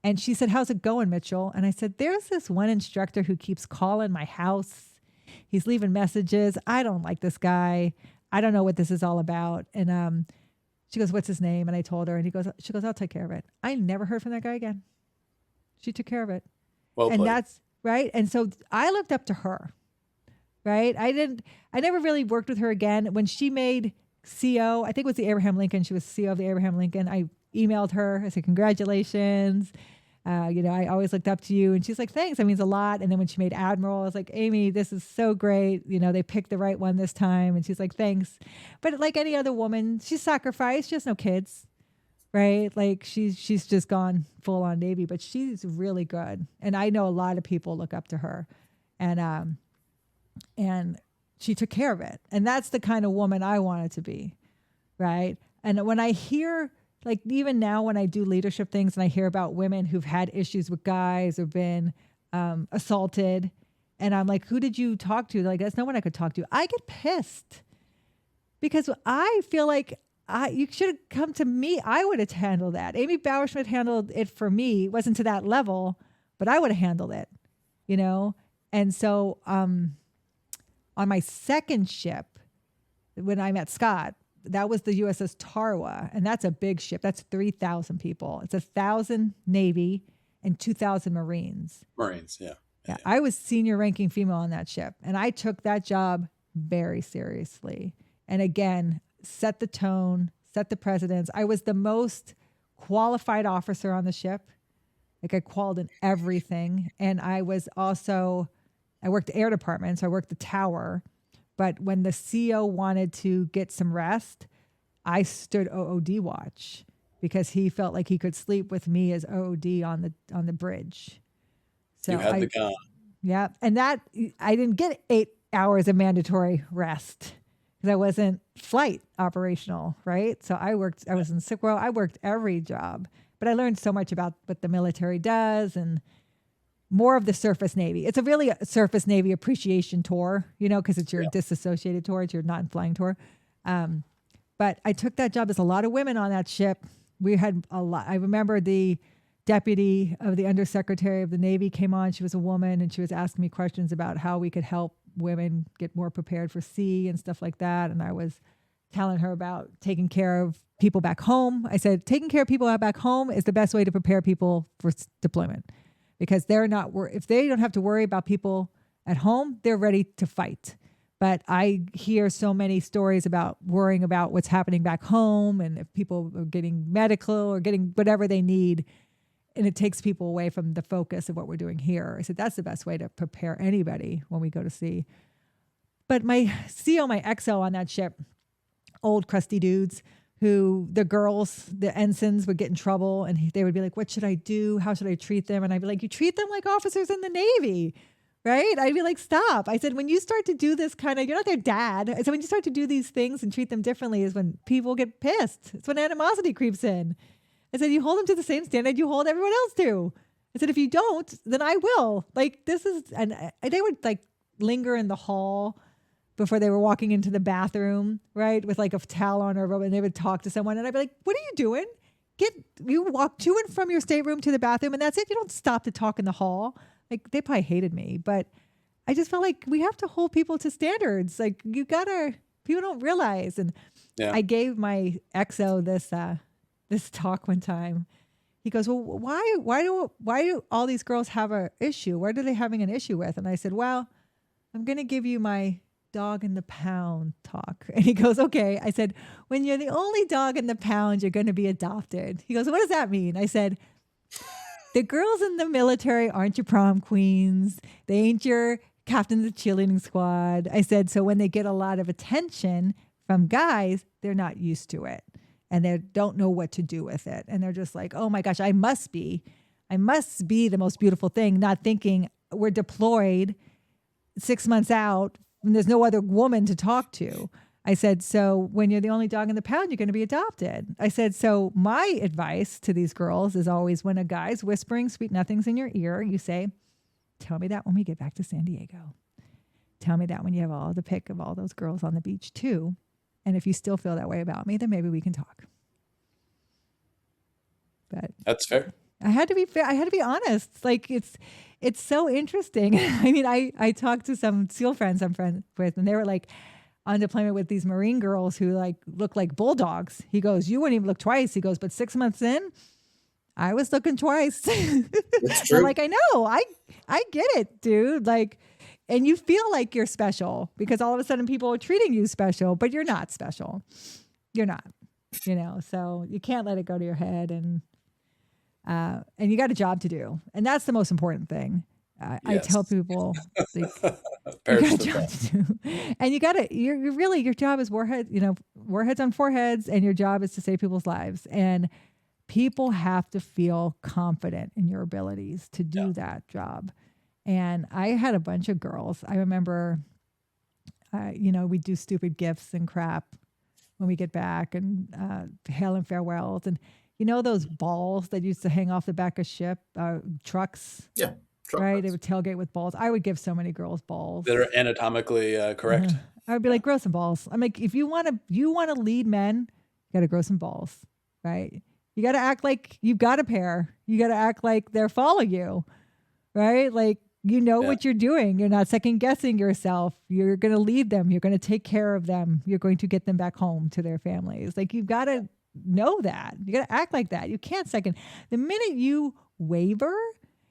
And she said, how's it going, Mitchell? And I said, there's this one instructor who keeps calling my house. He's leaving messages. I don't like this guy. I don't know what this is all about. And she goes, what's his name? And I told her, and she goes, I'll take care of it. I never heard from that guy again. She took care of it. Well played. And that's right. And so I looked up to her, right? I never really worked with her again. When she made CO, I think it was the Abraham Lincoln. She was CO of the Abraham Lincoln. I emailed her. I said, congratulations. I always looked up to you. And she's like, thanks. That means a lot. And then when she made Admiral, I was like, Amy, this is so great. They picked the right one this time. And she's like, thanks. But like any other woman, she's sacrificed. She has no kids, right? Like she's just gone full on Navy, but she's really good. And I know a lot of people look up to her, and she took care of it. And that's the kind of woman I wanted to be. Right. And when I hear, like, even now when I do leadership things and I hear about women who've had issues with guys or been assaulted, and I'm like, who did you talk to? They're like, that's no one I could talk to. I get pissed because I feel like you should have come to me. I would have handled that. Amy Bauerschmidt handled it for me. It wasn't to that level, but I would have handled it, And so on my second ship, when I met Scott, that was the USS Tarawa, and that's a big ship. That's 3,000 people. It's 1,000 Navy and 2,000 Marines. Yeah. I was senior ranking female on that ship, and I took that job very seriously. And again, set the tone, set the precedence. I was the most qualified officer on the ship. Like, I qualified in everything. And I worked the air department, so I worked the tower. But when the CO wanted to get some rest, I stood OOD watch because he felt like he could sleep with me as OOD on the bridge. So you had the gun. Yeah. And that, I didn't get 8 hours of mandatory rest because I wasn't flight operational, right? So I was in sick row. I worked every job, but I learned so much about what the military does and more of the surface Navy. It's a surface Navy appreciation tour, because it's your disassociated tour. It's your non-flying tour. But I took that job. There's a lot of women on that ship. We had a lot. I remember the deputy of the undersecretary of the Navy came on. She was a woman, and she was asking me questions about how we could help women get more prepared for sea and stuff like that. And I was telling her about taking care of people back home. I said, taking care of people out back home is the best way to prepare people for deployment. Because they're not, if they don't have to worry about people at home, they're ready to fight. But I hear so many stories about worrying about what's happening back home and if people are getting medical or getting whatever they need. And it takes people away from the focus of what we're doing here. I said, that's the best way to prepare anybody when we go to sea. But my CO, my XO on that ship, old crusty dudes, who the girls, the ensigns would get in trouble and they would be like, what should I do? How should I treat them? And I'd be like, you treat them like officers in the Navy, right? I'd be like, stop. I said, when you start to do this kind of, you're not their dad. I said, when you start to do these things and treat them differently is when people get pissed. It's when animosity creeps in. I said, you hold them to the same standard you hold everyone else to. I said, if you don't, then I will. Like, this is, and they would like linger in the hall before they were walking into the bathroom, right? With like a towel on or a robe, and they would talk to someone. And I'd be like, what are you doing? You walk to and from your stateroom to the bathroom and that's it. You don't stop to talk in the hall. Like, they probably hated me, but I just felt like we have to hold people to standards. Like, people don't realize. And I gave my XO this talk one time. He goes, well, why do all these girls have an issue? What are they having an issue with? And I said, well, I'm going to give you my dog in the pound talk. And he goes, okay. I said, when you're the only dog in the pound, you're going to be adopted. He goes, what does that mean? I said, the girls in the military aren't your prom queens. They ain't your captain of the cheerleading squad. I said, so when they get a lot of attention from guys, they're not used to it. And they don't know what to do with it. And they're just like, oh my gosh, I must be the most beautiful thing, not thinking we're deployed 6 months out and there's no other woman to talk to. I said, so when you're the only dog in the pound, you're going to be adopted. I said, so my advice to these girls is always when a guy's whispering sweet nothings in your ear, you say, tell me that when we get back to San Diego. Tell me that when you have all the pic of all those girls on the beach too. And if you still feel that way about me, then maybe we can talk. But that's fair. I had to be fair. I had to be honest. Like, it's so interesting. I mean, I talked to some SEAL friends I'm friends with, and they were like on deployment with these Marine girls who like look like bulldogs. He goes, you wouldn't even look twice. He goes, but 6 months in, I was looking twice. It's true. I'm like, I know. I get it, dude. Like, and you feel like you're special because all of a sudden people are treating you special, but you're not special. You're not, so you can't let it go to your head. And And you got a job to do. And that's the most important thing. I tell people, like, you got a job to do. And you're really, your job is warheads on foreheads, and your job is to save people's lives. And people have to feel confident in your abilities to do that job. And I had a bunch of girls. I remember, we do stupid gifts and crap when we get back, and hail and farewells. And those balls that used to hang off the back of trucks? Yeah. Right? They would tailgate with balls. I would give so many girls balls. That are anatomically correct. I would be like, grow some balls. I'm like, if you want to lead men, you got to grow some balls, right? You got to act like you've got a pair. You got to act like they're following you, right? Like, what you're doing. You're not second guessing yourself. You're going to lead them. You're going to take care of them. You're going to get them back home to their families. Like, you've got to know that. You got to act like that. You can't the minute you waver,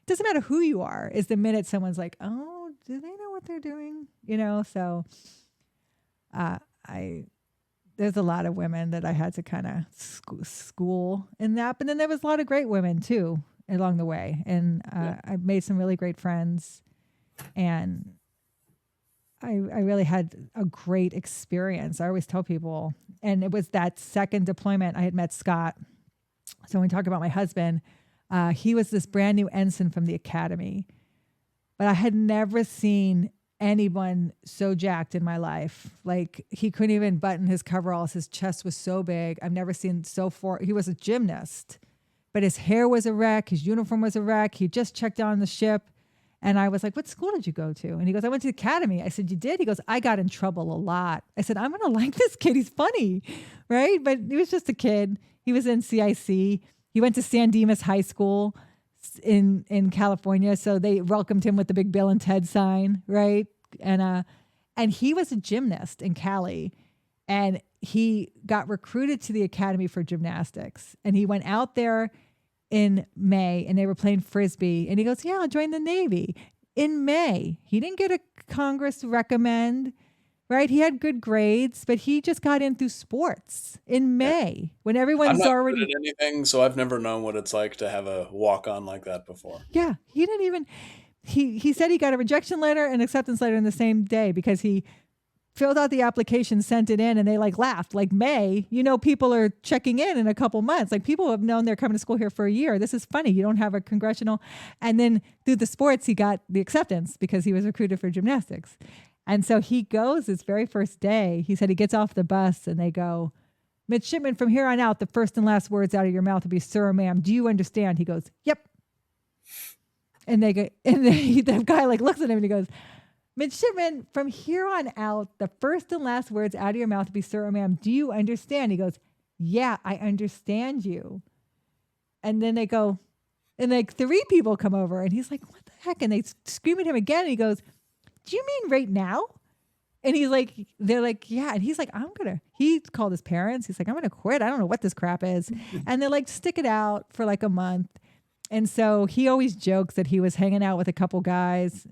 doesn't matter who you are, is the minute someone's like, oh, do they know what they're doing? So there's a lot of women that I had to kind of school in that. But then there was a lot of great women too along the way. And I made some really great friends, and I really had a great experience. I always tell people, and it was that second deployment I had met Scott. So when we talk about my husband, he was this brand new ensign from the academy, but I had never seen anyone so jacked in my life. Like, he couldn't even button his coveralls. His chest was so big. I've never seen he was a gymnast, but his hair was a wreck. His uniform was a wreck. He just checked out on the ship. And I was like, what school did you go to? And he goes, I went to the academy. I said, you did? He goes, I got in trouble a lot. I said, I'm going to like this kid. He's funny, right? But he was just a kid. He was in CIC. He went to San Dimas High School in California, so they welcomed him with the big Bill and Ted sign, right? And he was a gymnast in Cali, and he got recruited to the academy for gymnastics. And he went out there in May, and they were playing Frisbee, and he goes, yeah, I'll join the Navy. In May, he didn't get a Congress recommend, right? He had good grades, but he just got in through sports in May when everyone's already good at anything. So I've never known what it's like to have a walk on like that before. Yeah. He didn't even, he said he got a rejection letter and acceptance letter in the same day because he filled out the application, sent it in, and they laughed. Like, May, people are checking in a couple months. Like, people have known they're coming to school here for a year. This is funny. You don't have a congressional. And then through the sports, he got the acceptance because he was recruited for gymnastics. And so he goes his very first day. He said he gets off the bus and they go, midshipman, from here on out, the first and last words out of your mouth will be, sir or ma'am. Do you understand? He goes, yep. And the guy looks at him and he goes, midshipman, from here on out, the first and last words out of your mouth will be, sir or ma'am. Do you understand? He goes, yeah, I understand you. And then they go, and 3 people come over and he's like, what the heck? And they scream at him again. And he goes, do you mean right now? And he's like, they're like, yeah. And he's like, he called his parents. He's like, I'm going to quit. I don't know what this crap is. And they're like, stick it out for a month. And so he always jokes that he was hanging out with a couple guys,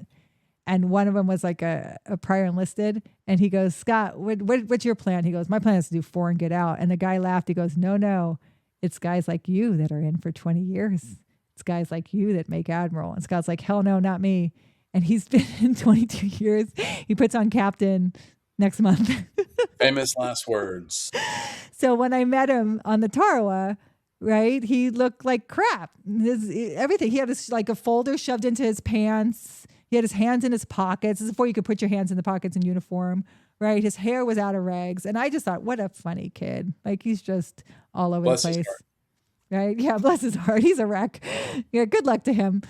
and one of them was like a prior enlisted. And he goes, Scott, what's your plan? He goes, my plan is to do 4 and get out. And the guy laughed. He goes, no, it's guys like you that are in for 20 years. It's guys like you that make admiral. And Scott's like, hell no, not me. And he's been in 22 years. He puts on captain next month. Famous last words. So when I met him on the Tarawa, right, he looked like crap. Everything. He had a folder shoved into his pants. He had his hands in his pockets. This is before you could put your hands in the pockets in uniform, right? His hair was out of rags. And I just thought, what a funny kid. He's just all over the place. Right? Yeah, bless his heart. He's a wreck. Yeah, good luck to him.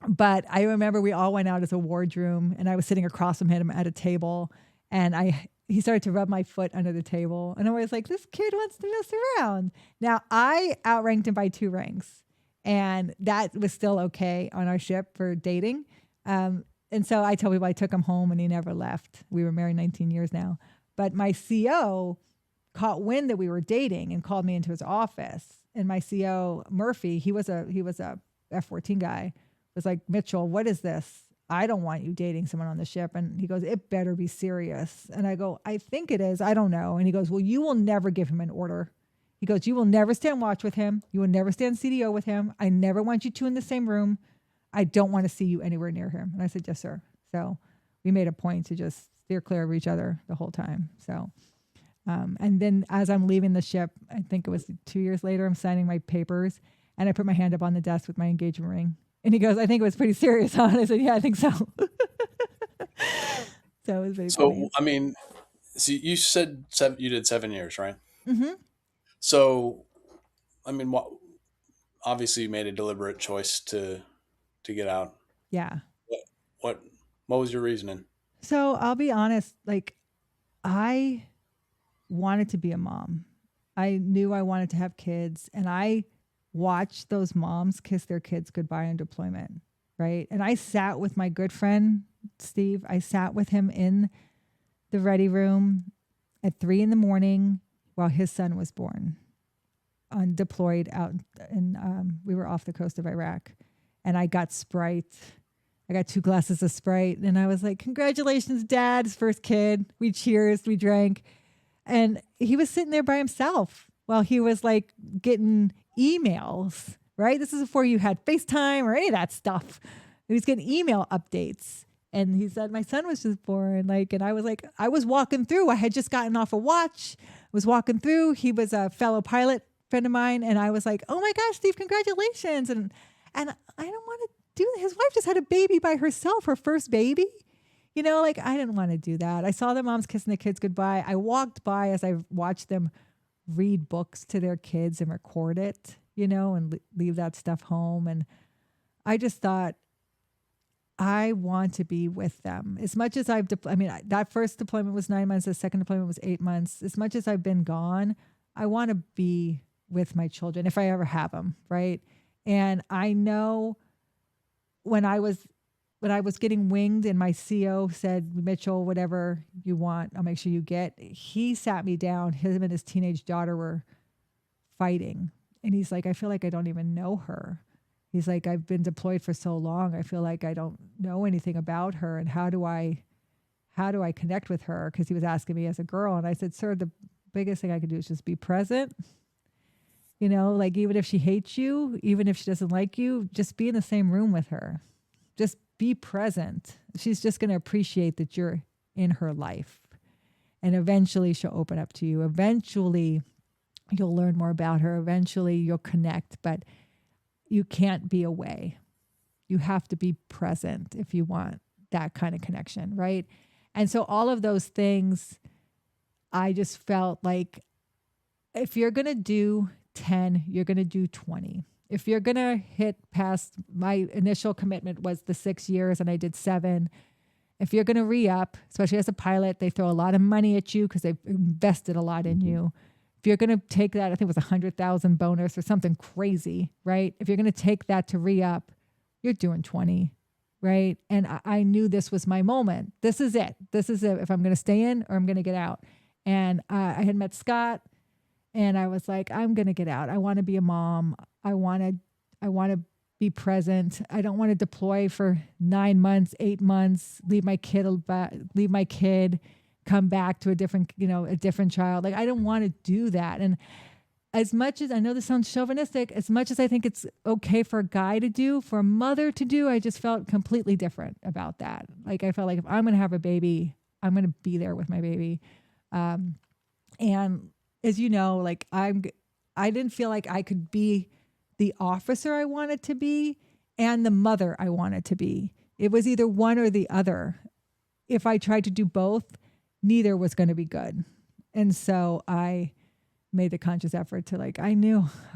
But I remember we all went out as a wardroom, and I was sitting across from him at a table, and he started to rub my foot under the table. And I was like, this kid wants to mess around. Now, I outranked him by 2 ranks, and that was still okay on our ship for dating. And so I tell people I took him home, and he never left. We were married 19 years now. But my CO caught wind that we were dating and called me into his office. And my CO, Murphy, he was a F-14 guy, was like, Mitchell, what is this? I don't want you dating someone on the ship. And he goes, it better be serious. And I go, I think it is. I don't know. And he goes, well, you will never give him an order. He goes, you will never stand watch with him. You will never stand CDO with him. I never want you two in the same room. I don't want to see you anywhere near him. And I said, yes, sir. So we made a point to just steer clear of each other the whole time. So, and then as I'm leaving the ship, I think it was 2 years later, I'm signing my papers and I put my hand up on the desk with my engagement ring. And he goes, I think it was pretty serious, huh? And I said, yeah, I think so. So it was very funny. I mean, so you said you did 7 years, right? Mm-hmm. So, I mean, obviously you made a deliberate choice to get out. Yeah. What was your reasoning? So I'll be honest, like I wanted to be a mom. I knew I wanted to have kids, and I watched those moms kiss their kids goodbye on deployment, right? And I sat with my good friend, Steve. I sat with him in the ready room at 3 a.m. while his son was born, deployed out, and we were off the coast of Iraq. And I got Sprite. I got 2 glasses of Sprite, and I was like, congratulations, Dad, his first kid. We cheersed, we drank. And he was sitting there by himself while he was like getting emails, right? This is before you had FaceTime or any of that stuff. He was getting email updates. And he said, my son was just born. And I was like, I was walking through. I had just gotten off a watch, was walking through. He was a fellow pilot friend of mine. And I was like, oh my gosh, Steve, congratulations. And I don't want to do that. His wife just had a baby by herself, her first baby. I didn't want to do that. I saw the moms kissing the kids goodbye. I walked by as I watched them read books to their kids and record it, and leave that stuff home. And I just thought, I want to be with them. As much as that first deployment was 9 months. The second deployment was 8 months. As much as I've been gone, I want to be with my children if I ever have them, right? And I know when I was getting winged and my CO said, Mitchell, whatever you want, I'll make sure you get. He sat me down. Him and his teenage daughter were fighting. And he's like, I feel like I don't even know her. He's like, I've been deployed for so long. I feel like I don't know anything about her. And how do I connect with her? Because he was asking me as a girl. And I said, sir, the biggest thing I could do is just be present. Even if she hates you, even if she doesn't like you, just be in the same room with her. Just be present. She's just going to appreciate that you're in her life. And eventually she'll open up to you. Eventually you'll learn more about her. Eventually you'll connect, but you can't be away. You have to be present if you want that kind of connection, right? And so all of those things, I just felt like if you're going to do 10, you're going to do 20. If you're going to hit past, my initial commitment was the 6 years and I did 7. If you're going to re-up, especially as a pilot, they throw a lot of money at you because they've invested a lot in you. If you're going to take that, I think it was 100,000 bonus or something crazy, right? If you're going to take that to re-up, you're doing 20, right? And I knew this was my moment. This is it. This is it. If I'm going to stay in or I'm going to get out. And I had met Scott and I was like, I'm going to get out. I want to be a mom. I want to be present. I don't want to deploy for 9 months, 8 months, leave my kid, come back to a different child. I don't want to do that. And as much as I know this sounds chauvinistic, as much as I think it's okay for a guy to do, for a mother to do, I just felt completely different about that. I felt like if I'm going to have a baby, I'm going to be there with my baby. And as you know, I didn't feel like I could be the officer I wanted to be and the mother I wanted to be. It was either one or the other. If I tried to do both, neither was going to be good. And so I made the conscious effort to I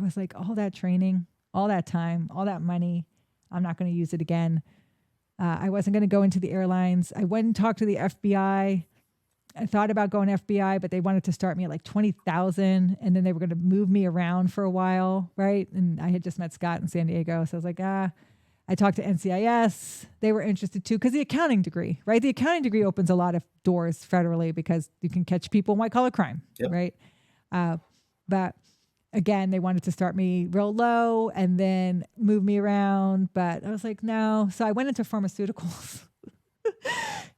was like, all that training, all that time, all that money, I'm not going to use it again. I wasn't going to go into the airlines. I went and talked to the FBI. I thought about going FBI, but they wanted to start me at 20,000 and then they were going to move me around for a while. Right. And I had just met Scott in San Diego. So I was like, I talked to NCIS. They were interested too. Cause the accounting degree, right? The accounting degree opens a lot of doors federally because you can catch people in white collar crime. Yep. Right. But again, they wanted to start me real low and then move me around. But I was like, no. So I went into pharmaceuticals.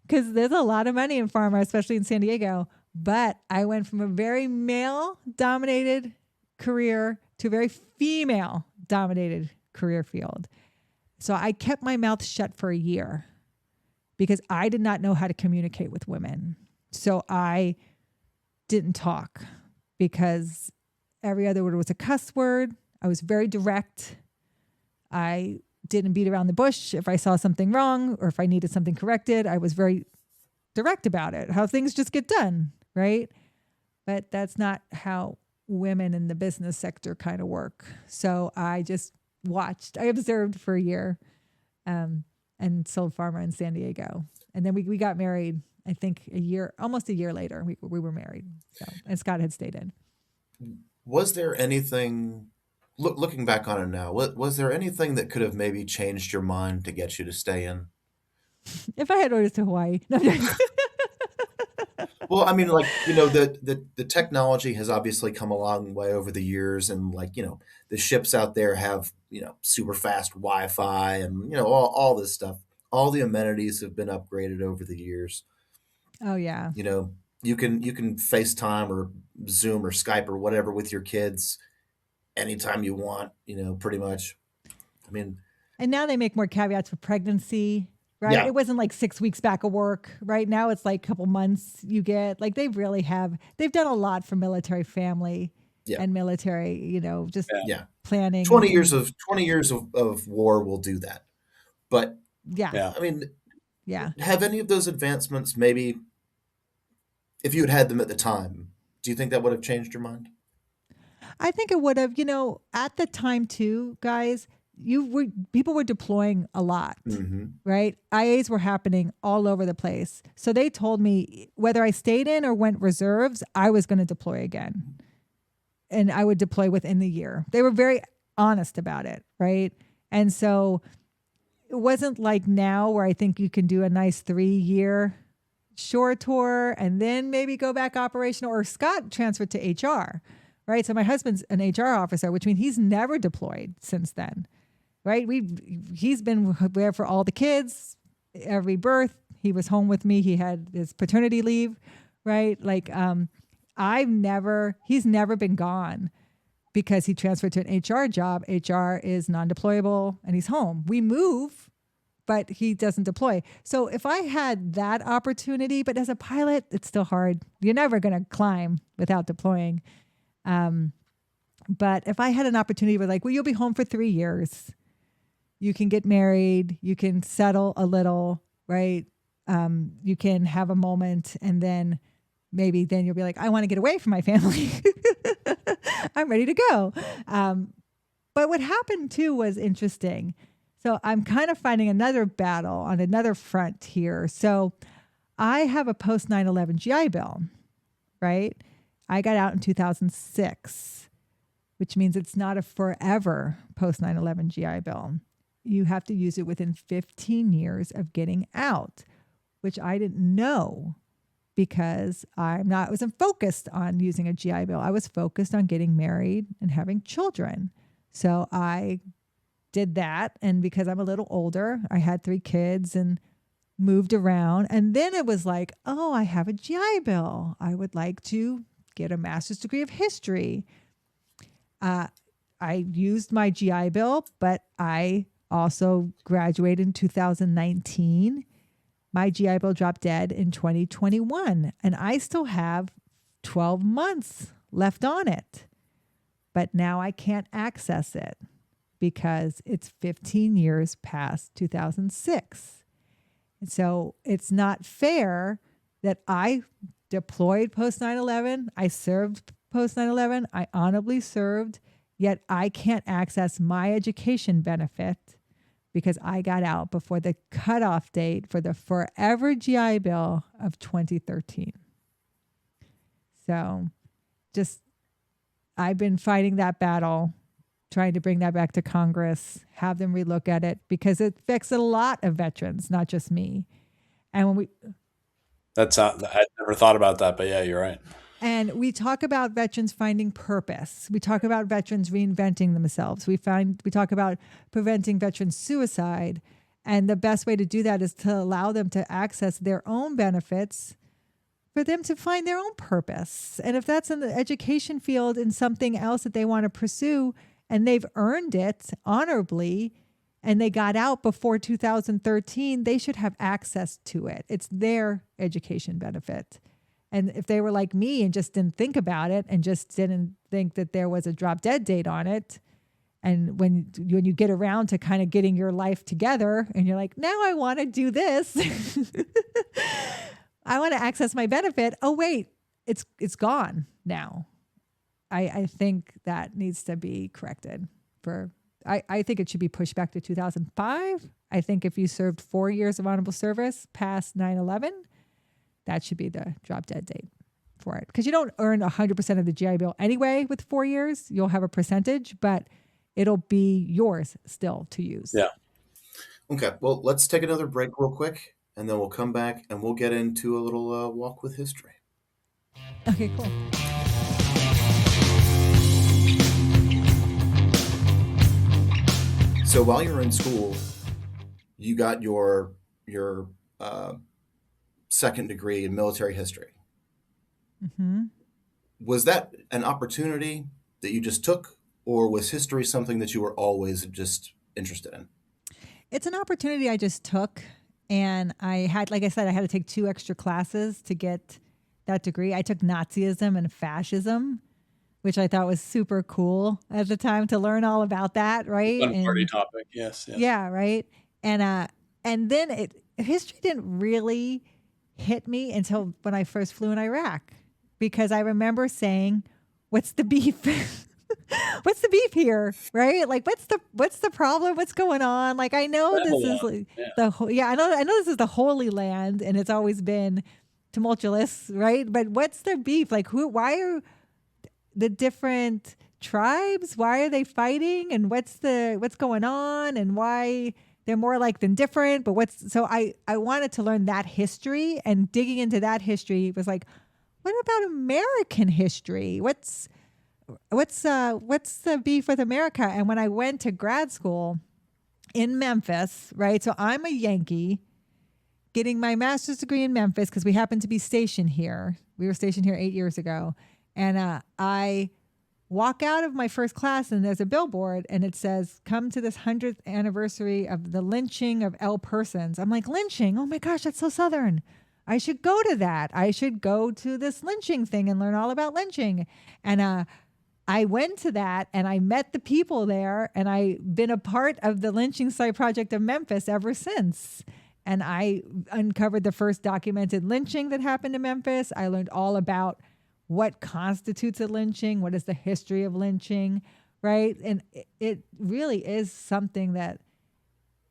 Because there's a lot of money in pharma, especially in San Diego. But I went from a very male-dominated career to a very female dominated career field. So I kept my mouth shut for a year because I did not know how to communicate with women. So I didn't talk because every other word was a cuss word. I was very direct. I didn't beat around the bush. If I saw something wrong or if I needed something corrected, I was very direct about it, how things just get done, right? But that's not how women in the business sector kind of work. So I just watched, I observed for a year and sold pharma in San Diego. And then we got married, I think almost a year later, we were married. So, and Scott had stayed in. Was there anything, looking back on it now, was there anything that could have maybe changed your mind to get you to stay in? If I had orders to Hawaii. No, Well, I mean, like, the technology has obviously come a long way over the years, and like, the ships out there have, super fast Wi-Fi and, all this stuff. All the amenities have been upgraded over the years. Oh yeah. You can FaceTime or Zoom or Skype or whatever with your kids anytime you want, pretty much. I mean, and now they make more caveats for pregnancy, right? Yeah. It wasn't like 6 weeks back of work, right? Now it's like a couple months you get. Like they've done a lot for military family and military, just planning. 20 years of war will do that. But yeah. I mean, yeah. have any of those advancements, maybe if you had them at the time, do you think that would have changed your mind? I think it would have, at the time too, guys, people were deploying a lot, right? IAs were happening all over the place. So they told me whether I stayed in or went reserves, I was going to deploy again. And I would deploy within the year. They were very honest about it, right? And so it wasn't like now where I think you can do a nice 3-year shore tour and then maybe go back operational, or Scott transferred to HR, right? So my husband's an HR officer, which means he's never deployed since then, right? He's been there for all the kids, every birth. He was home with me. He had his paternity leave, right? Like, he's never been gone because he transferred to an HR job. HR is non-deployable and he's home. We move, but he doesn't deploy. So if I had that opportunity, but as a pilot, it's still hard. You're never going to climb without deploying. But if I had an opportunity where like, well, you'll be home for 3 years. You can get married. You can settle a little, right? You can have a moment and then maybe then you'll be like, I want to get away from my family. I'm ready to go. But what happened too was interesting. So I'm kind of finding another battle on another front here. So I have a post 9/11 GI Bill, right? I got out in 2006, which means it's not a forever post 9/11 GI Bill. You have to use it within 15 years of getting out, which I didn't know because I wasn't focused on using a GI Bill. I was focused on getting married and having children. So I did that. And because I'm a little older, I had 3 kids and moved around. And then it was like, oh, I have a GI Bill. I would like to get a master's degree of history. I used my GI Bill, but I also graduated in 2019. My GI Bill dropped dead in 2021, and I still have 12 months left on it. But now I can't access it because it's 15 years past 2006. And so it's not fair that I deployed post 9/11. I served post 9/11. I honorably served, yet I can't access my education benefit because I got out before the cutoff date for the forever GI Bill of 2013. So I've been fighting that battle, trying to bring that back to Congress, have them relook at it because it affects a lot of veterans, not just me. And when I never thought about that, but yeah, you're right. And we talk about veterans finding purpose. We talk about veterans reinventing themselves. We talk about preventing veteran suicide. And the best way to do that is to allow them to access their own benefits for them to find their own purpose. And if that's in the education field and something else that they want to pursue and they've earned it honorably and they got out before 2013, they should have access to it. It's their education benefit. And if they were like me and just didn't think about it and just didn't think that there was a drop dead date on it, and when you get around to kind of getting your life together and you're like, now I want to do this, I want to access my benefit. Oh, wait, it's gone now. I think that needs to be corrected. I think it should be pushed back to 2005. I think if you served 4 years of honorable service past 9/11, that should be the drop dead date for it. Because you don't earn 100% of the GI Bill anyway with 4 years. You'll have a percentage, but it'll be yours still to use. Yeah. Okay, well, let's take another break real quick, and then we'll come back and we'll get into a little walk with history. Okay, cool. So while you're in school, you got your second degree in military history. Mm-hmm. Was that an opportunity that you just took, or was history something that you were always just interested in? It's an opportunity I just took. And I had, like I said, I had to take 2 extra classes to get that degree. I took Nazism and fascism, which I thought was super cool at the time to learn all about that, right? Fun party topic, yes. Yeah, right. And then history didn't really hit me until when I first flew in Iraq, because I remember saying, "What's the beef? What's the beef here?" Right? Like, what's the problem? What's going on? Like, I know this is like I know this is the Holy Land, and it's always been tumultuous, right? But what's the beef? Like, why are the different tribes, why are they fighting, and what's going on, and why they're more alike than different? But so I wanted to learn that history, and digging into that history was like, what about American history? What's the beef with America? And when I went to grad school in Memphis, right? So I'm a Yankee getting my master's degree in Memphis because we happened to be stationed here. We were stationed here 8 years ago. And I walk out of my first class and there's a billboard and it says, "Come to this 100th anniversary of the lynching of L persons." I'm like, lynching? Oh my gosh, that's so Southern. I should go to that. I should go to this lynching thing and learn all about lynching. And I went to that and I met the people there, and I've been a part of the Lynching Site Project of Memphis ever since. And I uncovered the first documented lynching that happened in Memphis. I learned all about what constitutes a lynching, what is the history of lynching, right? And it really is something that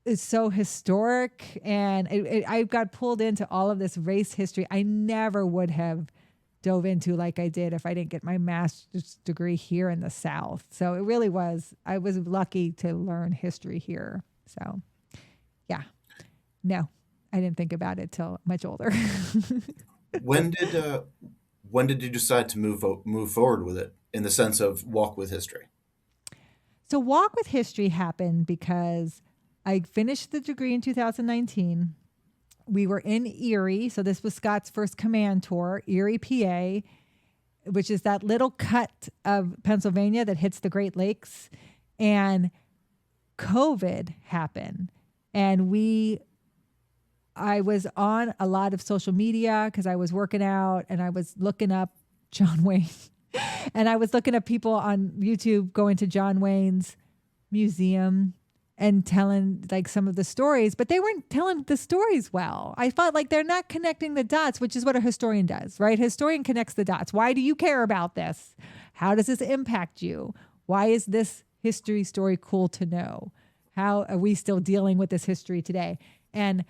is so historic. And I got pulled into all of this race history I never would have dove into like I did if I didn't get my master's degree here in the South. So it really was, I was lucky to learn history here. So yeah, no, I didn't think about it till much older. When did you decide to move forward with it in the sense of walk with history? So walk with history happened because I finished the degree in 2019. We were in Erie. So this was Scott's first command tour, Erie, PA, which is that little cut of Pennsylvania that hits the Great Lakes. And COVID happened. And I was on a lot of social media because I was working out and I was looking up John Wayne. And I was looking at people on YouTube going to John Wayne's museum and telling like some of the stories, but they weren't telling the stories well. I felt like they're not connecting the dots, which is what a historian does, right? Historian connects the dots. Why do you care about this? How does this impact you? Why is this history story cool to know? How are we still dealing with this history today? And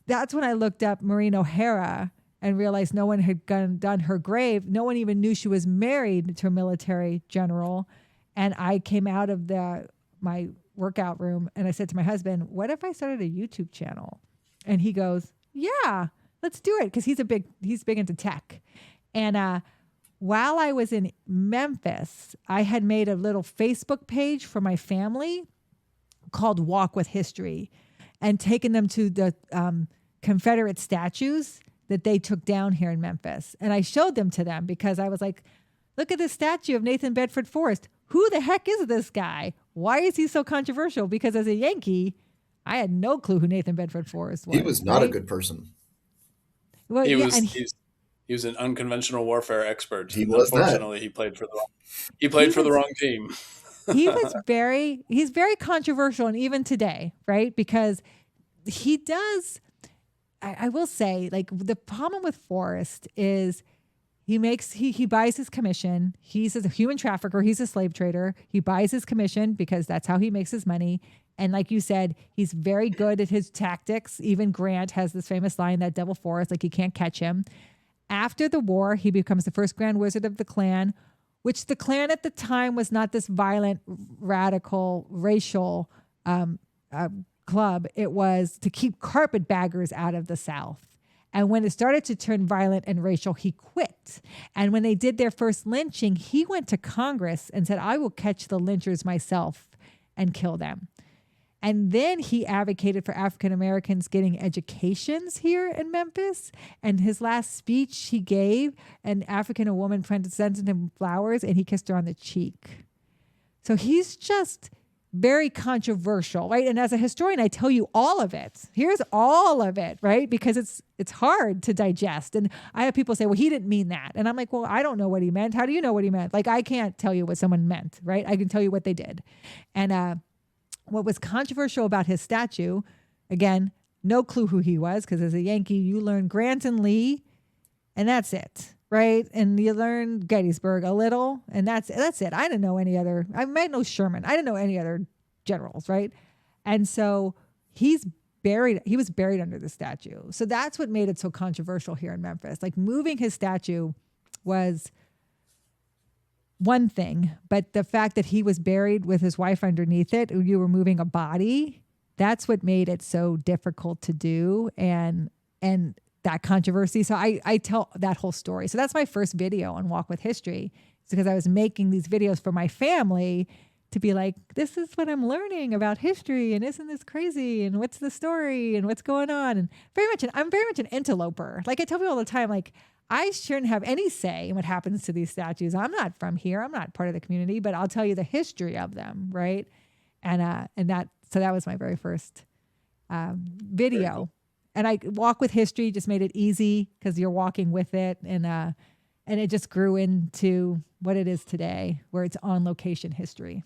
that's when I looked up Maureen O'Hara and realized no one had done her grave. No one even knew she was married to a military general. And I came out of my workout room and I said to my husband, what if I started a YouTube channel? And he goes, yeah, let's do it. Because he's big into tech. And while I was in Memphis, I had made a little Facebook page for my family called Walk with History and taken them to the Confederate statues that they took down here in Memphis. And I showed them to them because I was like, look at this statue of Nathan Bedford Forrest. Who the heck is this guy? Why is he so controversial? Because as a Yankee, I had no clue who Nathan Bedford Forrest was. He was not a good person. Well, he yeah, was and he was an unconventional warfare expert. He was Unfortunately, he played for the wrong team. he's very controversial, and even today, right? Because he does, I will say, like, the problem with Forrest is he buys his commission. He's a human trafficker. He's a slave trader. He buys his commission because that's how he makes his money. And like you said, he's very good at his tactics. Even Grant has this famous line, that devil Forrest, like, you can't catch him. After the war, he becomes the first Grand Wizard of the Klan, which the Klan at the time was not this violent, radical, racial club. It was to keep carpetbaggers out of the South. And when it started to turn violent and racial, he quit. And when they did their first lynching, he went to Congress and said, I will catch the lynchers myself and kill them. And then he advocated for African Americans getting educations here in Memphis. And his last speech he gave, an African woman presented him flowers and he kissed her on the cheek. So he's just very controversial, right? And as a historian, I tell you all of it. Here's all of it, right? Because it's hard to digest. And I have people say, well, he didn't mean that. And I'm like, well, I don't know what he meant. How do you know what he meant? Like, I can't tell you what someone meant, right? I can tell you what they did. And what was controversial about his statue, again, no clue who he was, because as a Yankee, you learn Grant and Lee, and that's it, right? And you learn Gettysburg a little, and that's it. I didn't know any other. I might know Sherman. I didn't know any other generals, right? And so he was buried under the statue. So that's what made it so controversial here in Memphis. Like, moving his statue was one thing, but the fact that he was buried with his wife underneath it, you were moving a body, that's what made it so difficult to do, and that controversy. So I tell that whole story. So that's my first video on Walk with History. It's because I was making these videos for my family to be like, this is what I'm learning about history, and isn't this crazy, and what's the story, and what's going on. And I'm very much an interloper. Like, I tell people all the time, like, I shouldn't have any say in what happens to these statues. I'm not from here. I'm not part of the community, but I'll tell you the history of them, right? And that was my very first video. Very cool. And I Walk with History just made it easy because you're walking with it, and it just grew into what it is today, where it's on location history.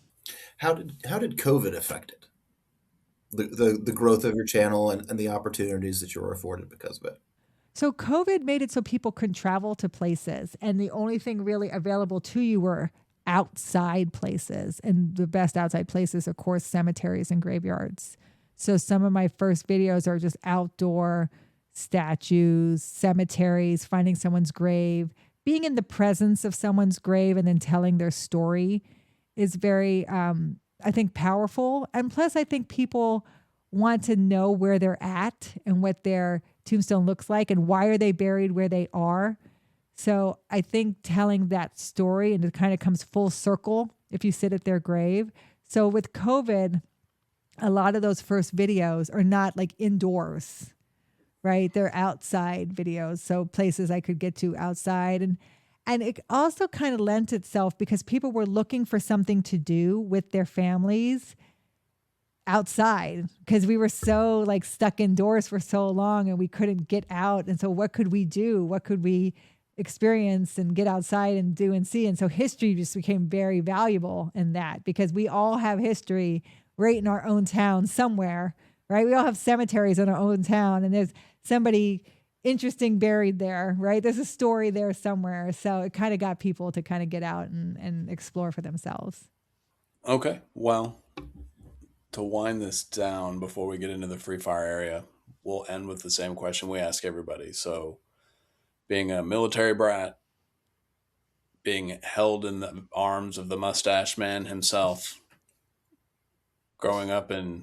How did COVID affect it? The growth of your channel and the opportunities that you were afforded because of it. So COVID made it so people couldn't travel to places, and the only thing really available to you were outside places. And the best outside places, of course, cemeteries and graveyards. So some of my first videos are just outdoor statues, cemeteries, finding someone's grave, being in the presence of someone's grave and then telling their story is very, I think, powerful. And plus, I think people want to know where they're at and what their tombstone looks like and why are they buried where they are. So I think telling that story, and it kind of comes full circle if you sit at their grave. So with COVID, a lot of those first videos are not like indoors, right? They're outside videos. So places I could get to outside. And it also kind of lent itself because people were looking for something to do with their families outside, because we were so like stuck indoors for so long and we couldn't get out. And so what could we do? What could we experience and get outside and do and see? And so history just became very valuable in that, because we all have history right in our own town somewhere, right? We all have cemeteries in our own town, and there's somebody interesting buried there, right? There's a story there somewhere. So it kind of got people to kind of get out and explore for themselves. Okay. Well, to wind this down before we get into the free fire area, we'll end with the same question we ask everybody. So, being a military brat, being held in the arms of the mustache man himself, growing up in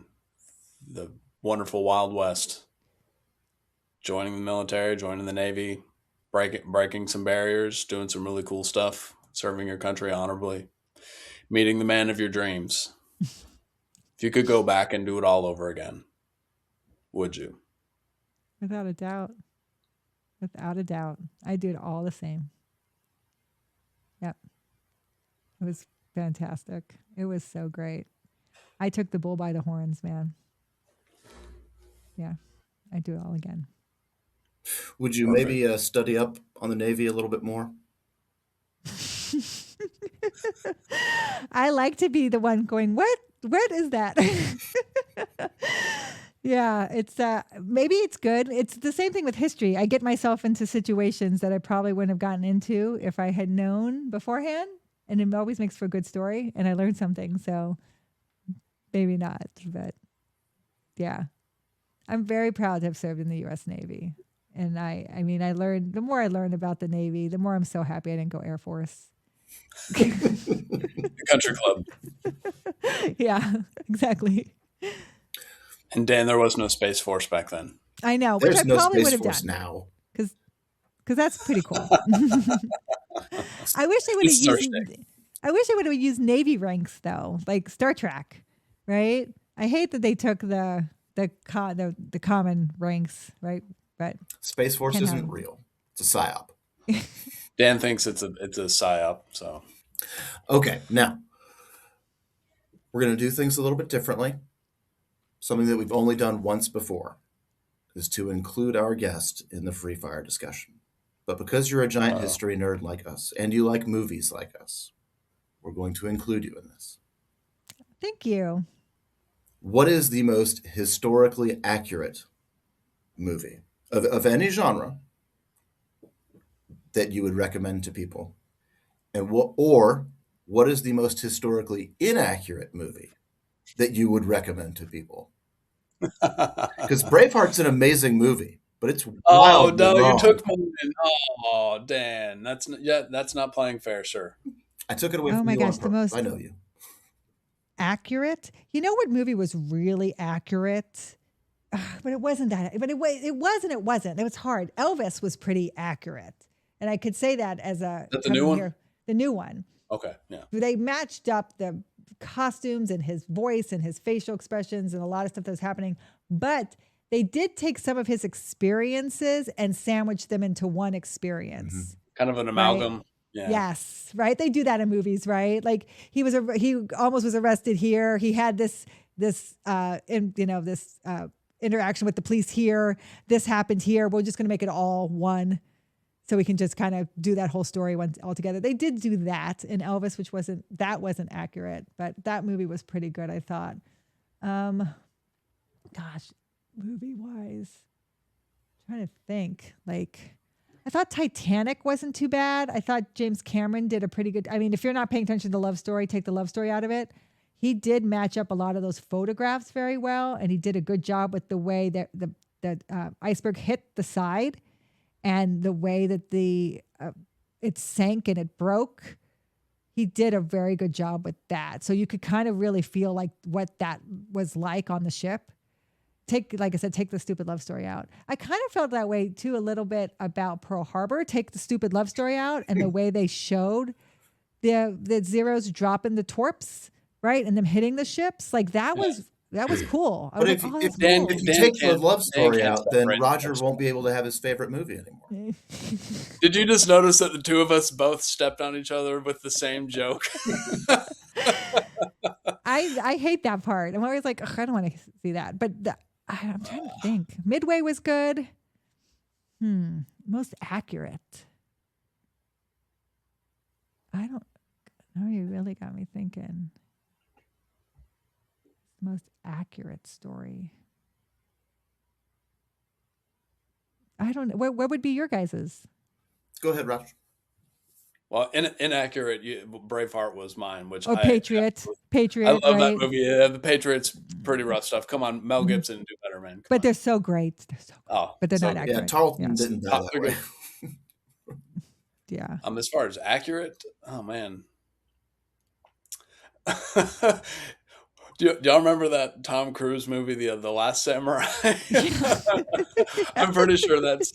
the wonderful Wild West, joining the military, joining the Navy, breaking some barriers, doing some really cool stuff, serving your country honorably, meeting the man of your dreams. If you could go back and do it all over again, would you? Without a doubt. Without a doubt. I do it all the same. Yep. It was fantastic. It was so great. I took the bull by the horns, man. Yeah. I do it all again. Would you maybe study up on the Navy a little bit more? I like to be the one going, what is that? Yeah, it's maybe it's good. It's the same thing with history. I get myself into situations that I probably wouldn't have gotten into if I had known beforehand, and it always makes for a good story, and I learned something. So maybe not, but yeah. I'm very proud to have served in the US Navy. And I mean, I learned, the more I learned about the Navy, the more I'm so happy I didn't go Air Force. The country club. Yeah, exactly. And Dan, there was no Space Force back then. I know, which There's I no probably Space would have Force done. now. Because that's pretty cool. I wish they would have It's used. Thursday. I wish they would have used Navy ranks though, like Star Trek, right? I hate that they took the common ranks, right? But Space Force Can't isn't have- real. It's a psyop. Dan thinks it's a psyop. So Okay, now we're going to do things a little bit differently. Something that we've only done once before is to include our guest in the free fire discussion. But because you're a giant history nerd like us and you like movies like us, we're going to include you in this. thank you. What is the most historically accurate movie of any genre that you would recommend to people? And what is the most historically inaccurate movie that you would recommend to people? Because Braveheart's an amazing movie, but it's oh wildly no, wrong. you took mine. Oh, Dan, that's not playing fair, sir. I took it away Oh from my you gosh, on the purpose. most- I know you. Accurate. You know what movie was really accurate? But it wasn't that. But it wasn't. It wasn't. It was hard. Elvis was pretty accurate, and I could say that as a Is that the new one? here, the new one. Okay, yeah. They matched up the costumes and his voice and his facial expressions and a lot of stuff that was happening. But they did take some of his experiences and sandwich them into one experience. Kind of an amalgam. Yeah. Yes, right. They do that in movies, right? Like he almost was arrested here. He had this interaction with the police here. This happened here. We're just going to make it all one, so we can just kind of do that whole story all together. They did do that in Elvis, which wasn't accurate, but that movie was pretty good, I thought. Gosh, movie wise, trying to think. Like, I thought Titanic wasn't too bad. I thought James Cameron did a pretty good. I mean, if you're not paying attention to the love story, take the love story out of it. He did match up a lot of those photographs very well, and he did a good job with the way that the iceberg hit the side, and the way that it sank and it broke. He did a very good job with that, so you could kind of really feel like what that was like on the ship. Like I said, take the stupid love story out. I kind of felt that way too a little bit about Pearl Harbor. Take the stupid love story out, and the way they showed the Zeros dropping the torps, right, and them hitting the ships, like that was cool. I But was if like, if Dan- you Dan take the can't- love Dan story can't out, then separate Roger those. won't be able to have his favorite movie anymore. Did you just notice that the two of us both stepped on each other with the same joke? I hate that part. I'm always like, ugh, I don't want to see that. But I'm trying to think. Midway was good. Most accurate. I don't know. You really got me thinking. Most accurate story. I don't know. What would be your guys's? Go ahead, Roger. Well, inaccurate. Braveheart was mine, which Oh, Patriot. I love right? that movie. Yeah, the Patriots, pretty rough stuff. Come on, Mel Gibson, do better, man. Come But on. they're so great. They're so good. Oh, But they're so not good. accurate. Yeah, Tarleton Yeah. didn't die that way. Yeah. As far as accurate, oh man. Do y'all remember that Tom Cruise movie, The Last Samurai? I'm pretty sure that's.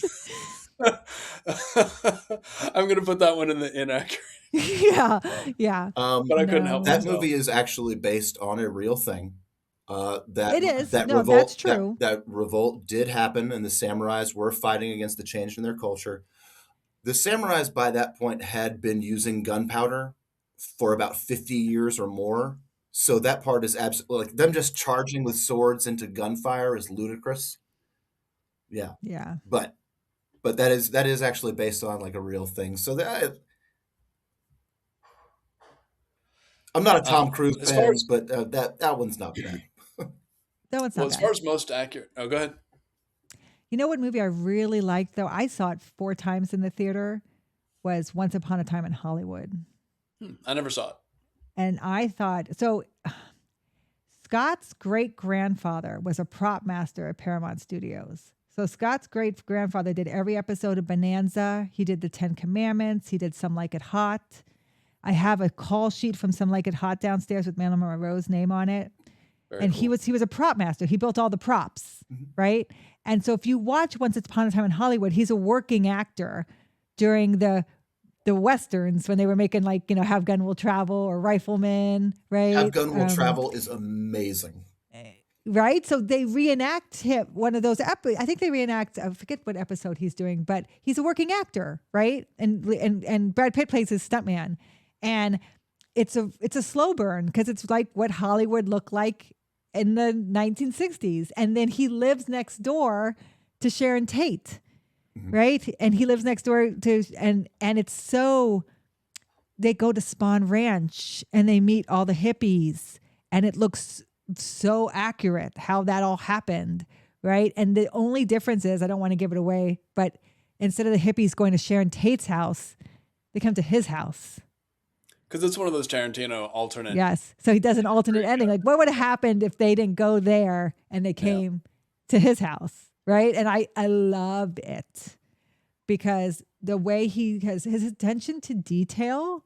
I'm gonna put that one in the inaccurate. Yeah. Yeah. But I couldn't help That myself. movie is actually based on a real thing. That It is. that No, that's revolt that true. that revolt did happen, and the samurais were fighting against the change in their culture. The samurais by that point had been using gunpowder for about 50 years or more. So that part is absolutely like them just charging with swords into gunfire is ludicrous. Yeah, Yeah. but that is actually based on like a real thing. So that I'm not a Tom Cruise As far fan, as but that one's not bad. That one's well, not as bad. far as most accurate. Oh, go ahead. You know what movie I really liked though? I saw it 4 times in the theater. Was Once Upon a Time in Hollywood, I never saw it. and I thought so. Scott's great grandfather was a prop master at Paramount Studios. So Scott's great grandfather did every episode of Bonanza. He did the 10 Commandments. He did Some Like It Hot. I have a call sheet from Some Like It Hot downstairs with Marilyn Monroe's name on it. Very And cool. he was a prop master. He built all the props, right? And so if you watch Once Upon a Time in Hollywood, he's a working actor during the westerns when they were making like Have Gun Will Travel or Rifleman, Have right? Gun Will Travel is amazing. Right? So they reenact him, one of those, I think they reenact, I forget what episode he's doing, but he's a working actor, right? And Brad Pitt plays his stuntman. And it's a slow burn because it's like what Hollywood looked like in the 1960s. And then he lives next door to Sharon Tate, right? And he lives next door to, and it's so, they go to Spawn Ranch and they meet all the hippies and it looks so accurate how that all happened, right? And the only difference is, I don't want to give it away, but instead of the hippies going to Sharon Tate's house, they come to his house. Because it's one of those Tarantino alternate. Yes. So he does an alternate ending. Like, what would have happened if they didn't go there and they came to his house, right? And I loved it because the way he has his attention to detail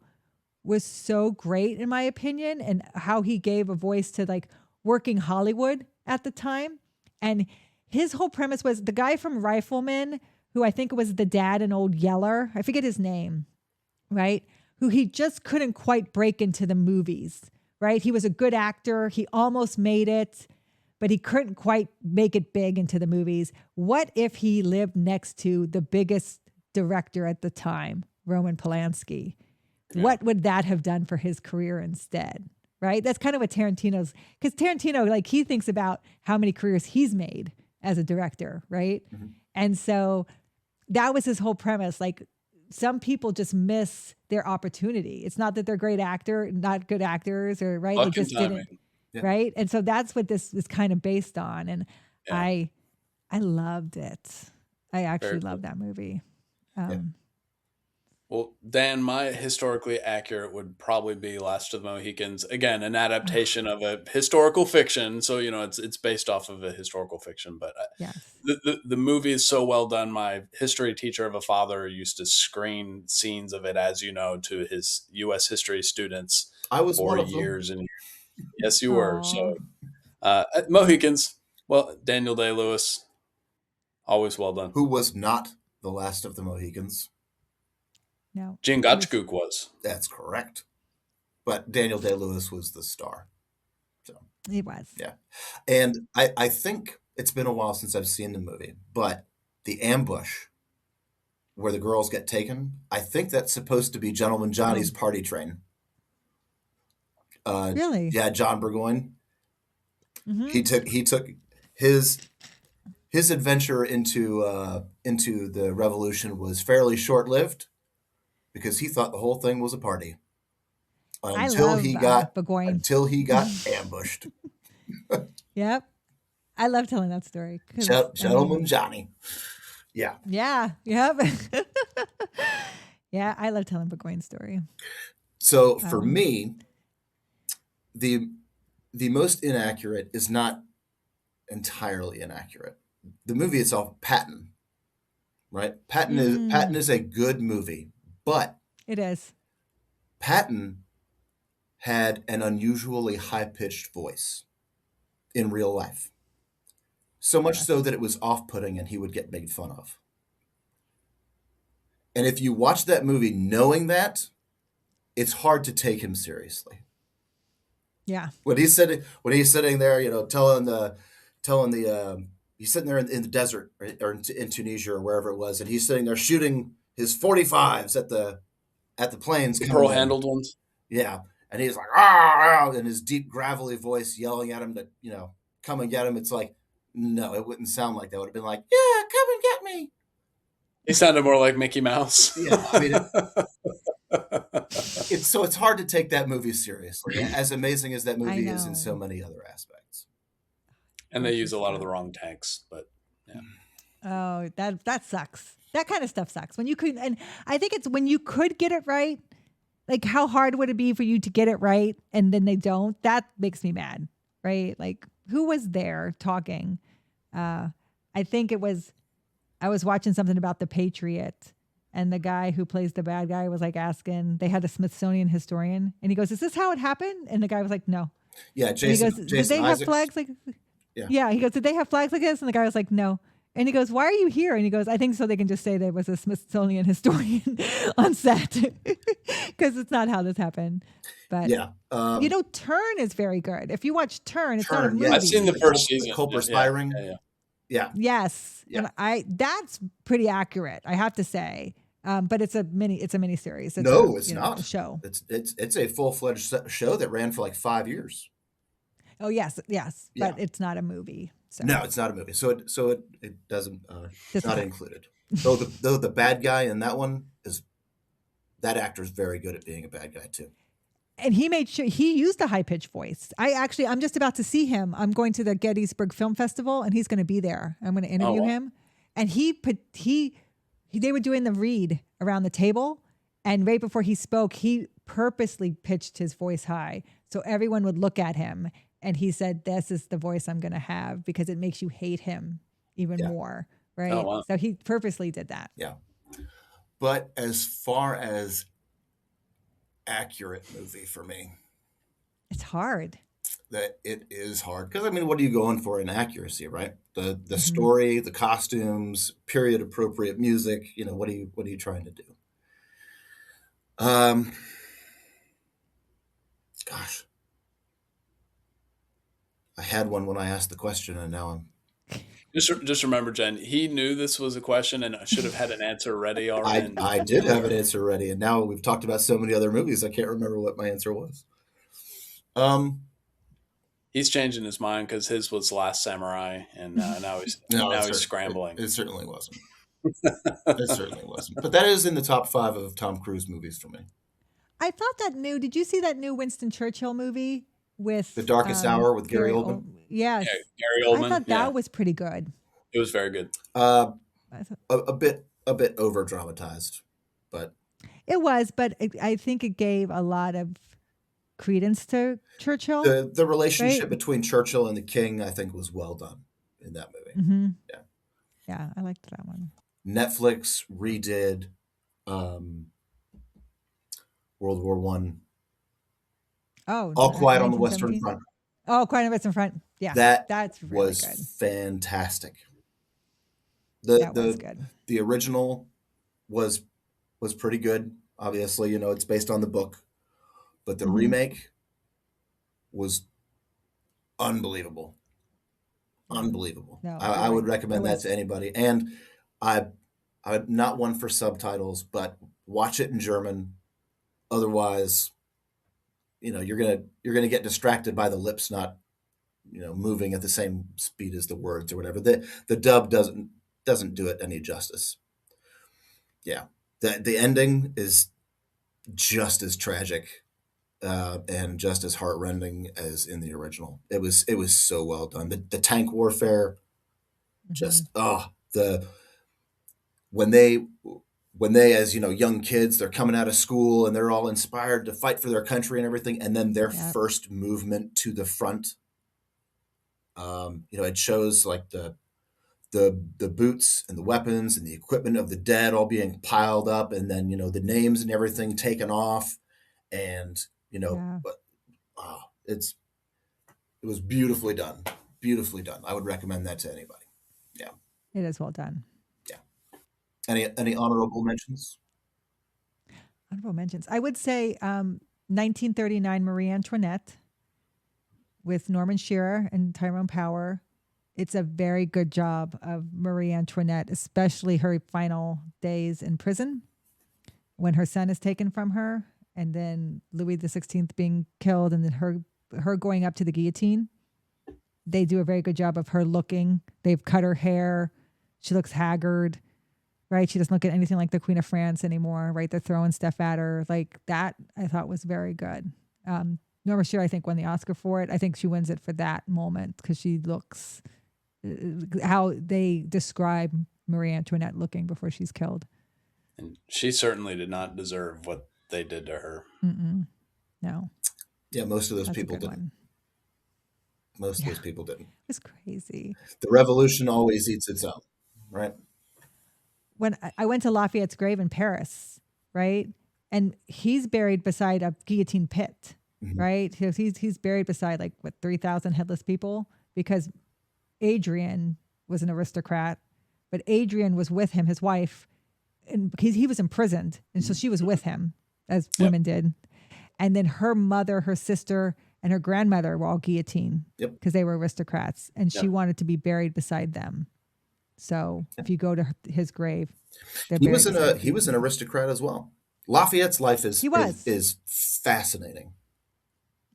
was so great, in my opinion, and how he gave a voice to like working Hollywood at the time. And his whole premise was the guy from Rifleman, who I think was the dad in Old Yeller, I forget his name, right? Who he just couldn't quite break into the movies, right? He was a good actor. He almost made it, but he couldn't quite make it big into the movies. What if he lived next to the biggest director at the time, Roman Polanski? Yeah. What would that have done for his career instead? Right? That's kind of what Tarantino's, because Tarantino, like, he thinks about how many careers he's made as a director, right? Mm-hmm. And so that was his whole premise. Like, some people just miss their opportunity. It's not that they're not good actors, or right. They just didn't, right? And so that's what this is kind of based on. And I loved it. I actually loved that movie. Well, Dan, my historically accurate would probably be Last of the Mohicans. Again, an adaptation of a historical fiction, so it's based off of a historical fiction. But the movie is so well done. My history teacher of a father used to screen scenes of it, as you know, to his U.S. history students. I was for one of years them. And years. Yes, you were. So Mohicans. Well, Daniel Day-Lewis, always well done. Who was not the last of the Mohicans? No. Chingachgook was. That's correct. But Daniel Day-Lewis was the star. So he was. Yeah. And I think it's been a while since I've seen the movie, but the ambush where the girls get taken, I think that's supposed to be Gentleman Johnny's party train. Really? Yeah, John Burgoyne. Mm-hmm. He took his adventure into the revolution was fairly short-lived, because he thought the whole thing was a party until he got ambushed. Yep, I love telling that story. Gentleman Johnny. Yeah. Yeah. Yep. Yeah, I love telling Burgoyne's story. So for me, the most inaccurate is not entirely inaccurate. The movie itself, Patton, right? Patton is a good movie. But it is. Patton had an unusually high-pitched voice in real life. So much so that it was off-putting and he would get made fun of. And if you watch that movie knowing that, it's hard to take him seriously. Yeah. When he's sitting there, telling the he's sitting there in the desert, right, or in Tunisia or wherever it was, and he's sitting there shooting his 45s at the planes The coming pearl in. handled ones. Yeah, and he's like, ah, in his deep gravelly voice, yelling at him to come and get him. It's like, no, it wouldn't sound like that. It would have been like, yeah, come and get me. He sounded more like Mickey Mouse. Yeah, I mean, it's hard to take that movie seriously, as amazing as that movie is in so many other aspects. And they use a lot of the wrong tanks, but yeah. Oh, that sucks. That kind of stuff sucks. When you could, and I think it's when you could get it right. Like, how hard would it be for you to get it right and then they don't? That makes me mad, right? Like, who was there talking? I think I was watching something about The Patriot, and the guy who plays the bad guy was like asking, they had a Smithsonian historian, and he goes, "Is this how it happened?" And the guy was like, "No." Yeah, Jason. And he goes, "Did Jason they have Isaacs. flags like?" Yeah. He goes, "Did they have flags like this?" And the guy was like, "No." And he goes, "Why are you here?" And he goes, "I think so they can just say there was a Smithsonian historian on set because it's not how this happened." But yeah, Turn is very good. If you watch Turn, it's not a Turn, movie. yeah. I've seen the first season. The Cobra Spyring. Yeah. Yes, Yeah. and that's pretty accurate, I have to say. But it's a mini series. It's not a show. It's a full-fledged show that ran for like 5 years. Oh yes, Yeah. but it's not a movie. So. No, it's not a movie. So it doesn't not included. Though the bad guy in that one that actor is very good at being a bad guy too. And he made sure he used a high pitched voice. I'm just about to see him. I'm going to the Gettysburg Film Festival, and he's going to be there. I'm going to interview him, and they were doing the read around the table, and right before he spoke, he purposely pitched his voice high so everyone would look at him. And he said, "This is the voice I'm going to have because it makes you hate him even more." Right. Oh, wow. So he purposely did that. Yeah. But as far as accurate movie for me, it's hard. That it is hard because what are you going for in accuracy, right? The story, the costumes, period appropriate music. What are you trying to do? Gosh. I had one when I asked the question, and now I'm. Just remember, Jen, he knew this was a question and should have had an answer ready already. I did have an answer ready, and now we've talked about so many other movies, I can't remember what my answer was. He's changing his mind because his was Last Samurai, and now he's scrambling. It certainly wasn't. It certainly wasn't. But that is in the top 5 of Tom Cruise movies for me. I thought did you see that new Winston Churchill movie? With The Darkest Hour with Gary Oldman. Yes. Yeah, Gary Oldman. I thought that was pretty good. It was very good. A bit over dramatized, but it was. But I think it gave a lot of credence to Churchill. The relationship between Churchill and the King, I think, was well done in that movie. Mm-hmm. Yeah. Yeah, I liked that one. Netflix redid World War One. Oh, All Quiet on the Western Front. Oh, Quiet on the Western Front. Yeah, that's really was good. Fantastic. That was good. The original was pretty good. Obviously, it's based on the book, but the remake was unbelievable. Unbelievable. No, I would recommend that to anybody. And I'm not one for subtitles, but watch it in German. Otherwise, you're gonna get distracted by the lips not, moving at the same speed as the words or whatever. The dub doesn't do it any justice. Yeah, the ending is just as tragic and just as heartrending as in the original. It was so well done. The tank warfare, just when they as young kids, they're coming out of school and they're all inspired to fight for their country and everything, and then their first movement to the front, it shows like the boots and the weapons and the equipment of the dead all being piled up, and then the names and everything taken off, and but it was beautifully done. I would recommend that to anybody. Yeah, it is well done. Any honorable mentions? Honorable mentions. I would say 1939 Marie Antoinette. with Norman Shearer and Tyrone Power. It's a very good job of Marie Antoinette, especially her final days in prison when her son is taken from her, and then Louis XVI being killed, and then her going up to the guillotine. They do a very good job of her looking. They've cut her hair. She looks haggard, right? She doesn't look at anything like the Queen of France anymore, right? They're throwing stuff at her. Like that, I thought was very good. Norma Shearer, I think, won the Oscar for it. I think she wins it for that moment because she looks how they describe Marie Antoinette looking before she's killed. And she certainly did not deserve what they did to her. No. Yeah, most of those That's a people good didn't. one. Most of those people didn't. It was crazy. The revolution always eats its own, right? When I went to Lafayette's grave in Paris, right? And he's buried beside a guillotine pit, right? He's buried beside 3,000 headless people because Adrian was an aristocrat, but Adrian was with him, his wife, and he was imprisoned. And so she was with him, as women did. And then her mother, her sister, and her grandmother were all guillotined because they were aristocrats. And she wanted to be buried beside them. So if you go to his grave, he was an aristocrat as well. Lafayette's life is fascinating.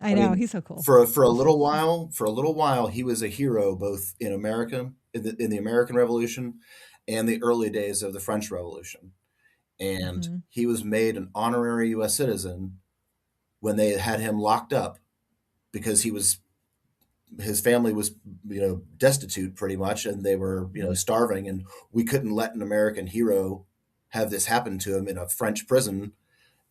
I know, he's so cool. For a little while, he was a hero both in America, in the American Revolution, and the early days of the French Revolution. And he was made an honorary U.S. citizen when they had him locked up because his family was, destitute pretty much, and they were, starving, and we couldn't let an American hero have this happen to him in a French prison.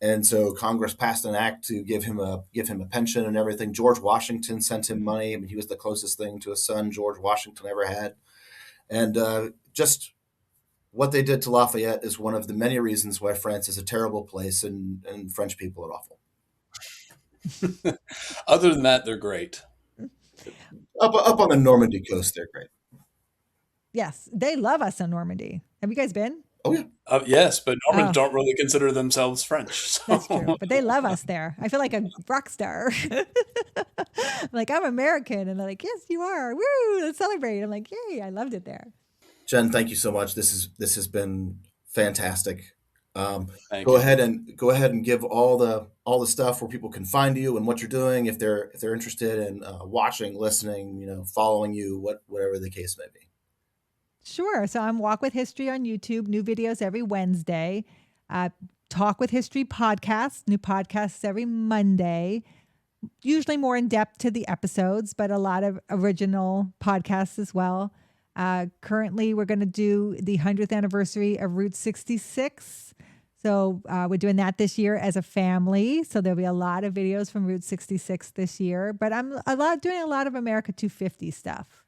And so Congress passed an act to give him a pension and everything. George Washington sent him money. I mean, he was the closest thing to a son George Washington ever had. And just what they did to Lafayette is one of the many reasons why France is a terrible place and French people are awful. Other than that, they're great. Up on the Normandy coast, they're great. Yes, they love us in Normandy. Have you guys been? Oh, yeah. Yes, but Normans don't really consider themselves French. So. That's true, but they love us there. I feel like a rock star. I'm American, and they're like, yes, you are. Woo, let's celebrate. I'm like, yay, I loved it there. Jen, thank you so much. This has been fantastic. Go ahead and give all the stuff where people can find you and what you're doing if they're interested in watching, listening, following you, whatever the case may be. Sure. So I'm Walk with History on YouTube, new videos every Wednesday. Talk with History podcast, new podcasts every Monday, usually more in depth to the episodes, but a lot of original podcasts as well. Currently, we're going to do the 100th anniversary of Route 66. So we're doing that this year as a family. So there'll be a lot of videos from Route 66 this year. But I'm doing a lot of America 250 stuff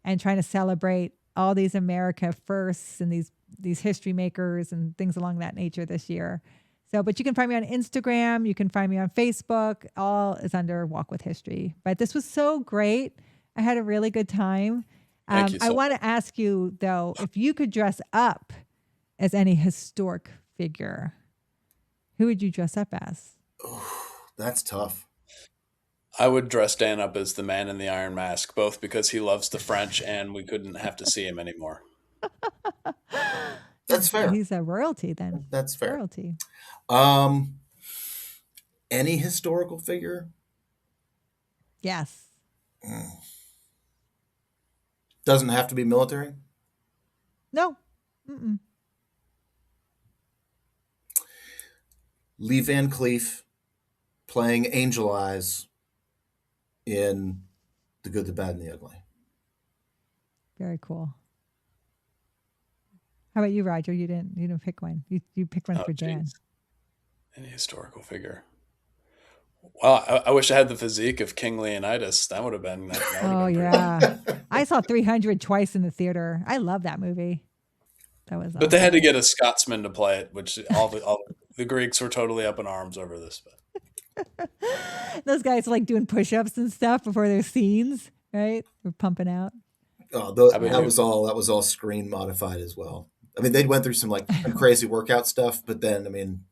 and trying to celebrate all these America firsts and these history makers and things along that nature this year. So, but you can find me on Instagram. You can find me on Facebook. All is under Walk with History. But this was so great. I had a really good time. I want to ask you, though, if you could dress up as any historic figure, who would you dress up as? Oh, that's tough. I would dress Dan up as the man in the iron mask, both because he loves the French and we couldn't have to see him anymore. That's fair. He's a royalty then. That's fair. Royalty. Any historical figure? Yes. Doesn't have to be military? No. Mm-mm. Lee Van Cleef playing Angel Eyes in The Good, the Bad, and the Ugly. Very cool. How about you, Roger? You didn't pick one. You picked one for Jan. Any historical figure? Well, I wish I had the physique of King Leonidas. That would have been. Yeah. I saw 300 twice in the theater. I love that movie. That was. But they had to get a Scotsman to play it, which all the Greeks were totally up in arms over this. But. Those guys are doing push-ups and stuff before their scenes, right? We're pumping out. Oh, that was all screen modified as well. I mean, they went through some crazy workout stuff, but then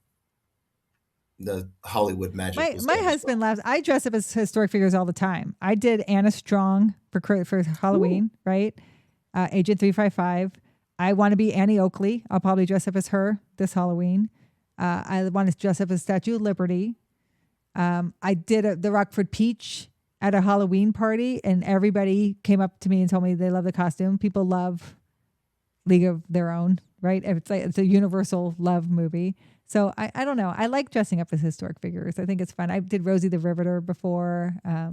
the Hollywood magic. My husband laughs. I dress up as historic figures all the time. I did Anna Strong for Halloween, right? Agent 355. I want to be Annie Oakley. I'll probably dress up as her this Halloween. I want to dress up as Statue of Liberty. I did the Rockford Peach at a Halloween party, and everybody came up to me and told me they love the costume. People love League of Their Own, right? It's a universal love movie. So I don't know. I like dressing up as historic figures. I think it's fun. I did Rosie the Riveter before. I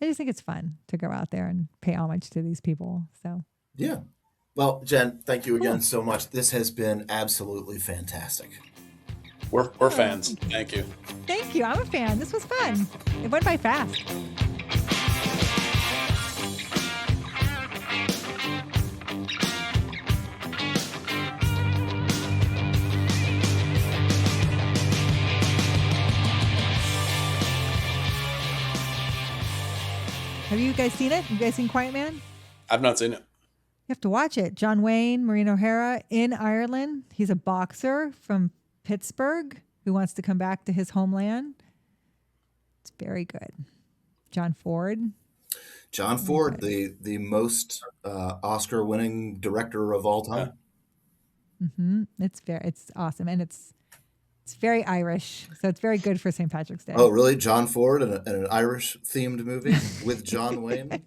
just think it's fun to go out there and pay homage to these people. So yeah. Well, Jenn, thank you again so much. This has been absolutely fantastic. We're fans. Thank you. Thank you. I'm a fan. This was fun. It went by fast. Have you guys seen it? You guys seen Quiet Man? I've not seen it. You have to watch it. John Wayne, Maureen O'Hara in Ireland. He's a boxer from Pittsburgh who wants to come back to his homeland. It's very good. John Ford, the most Oscar-winning director of all time. Mm-hmm. It's awesome, and it's very Irish, so it's very good for St. Patrick's Day. Oh, really? John Ford and an Irish-themed movie with John Wayne?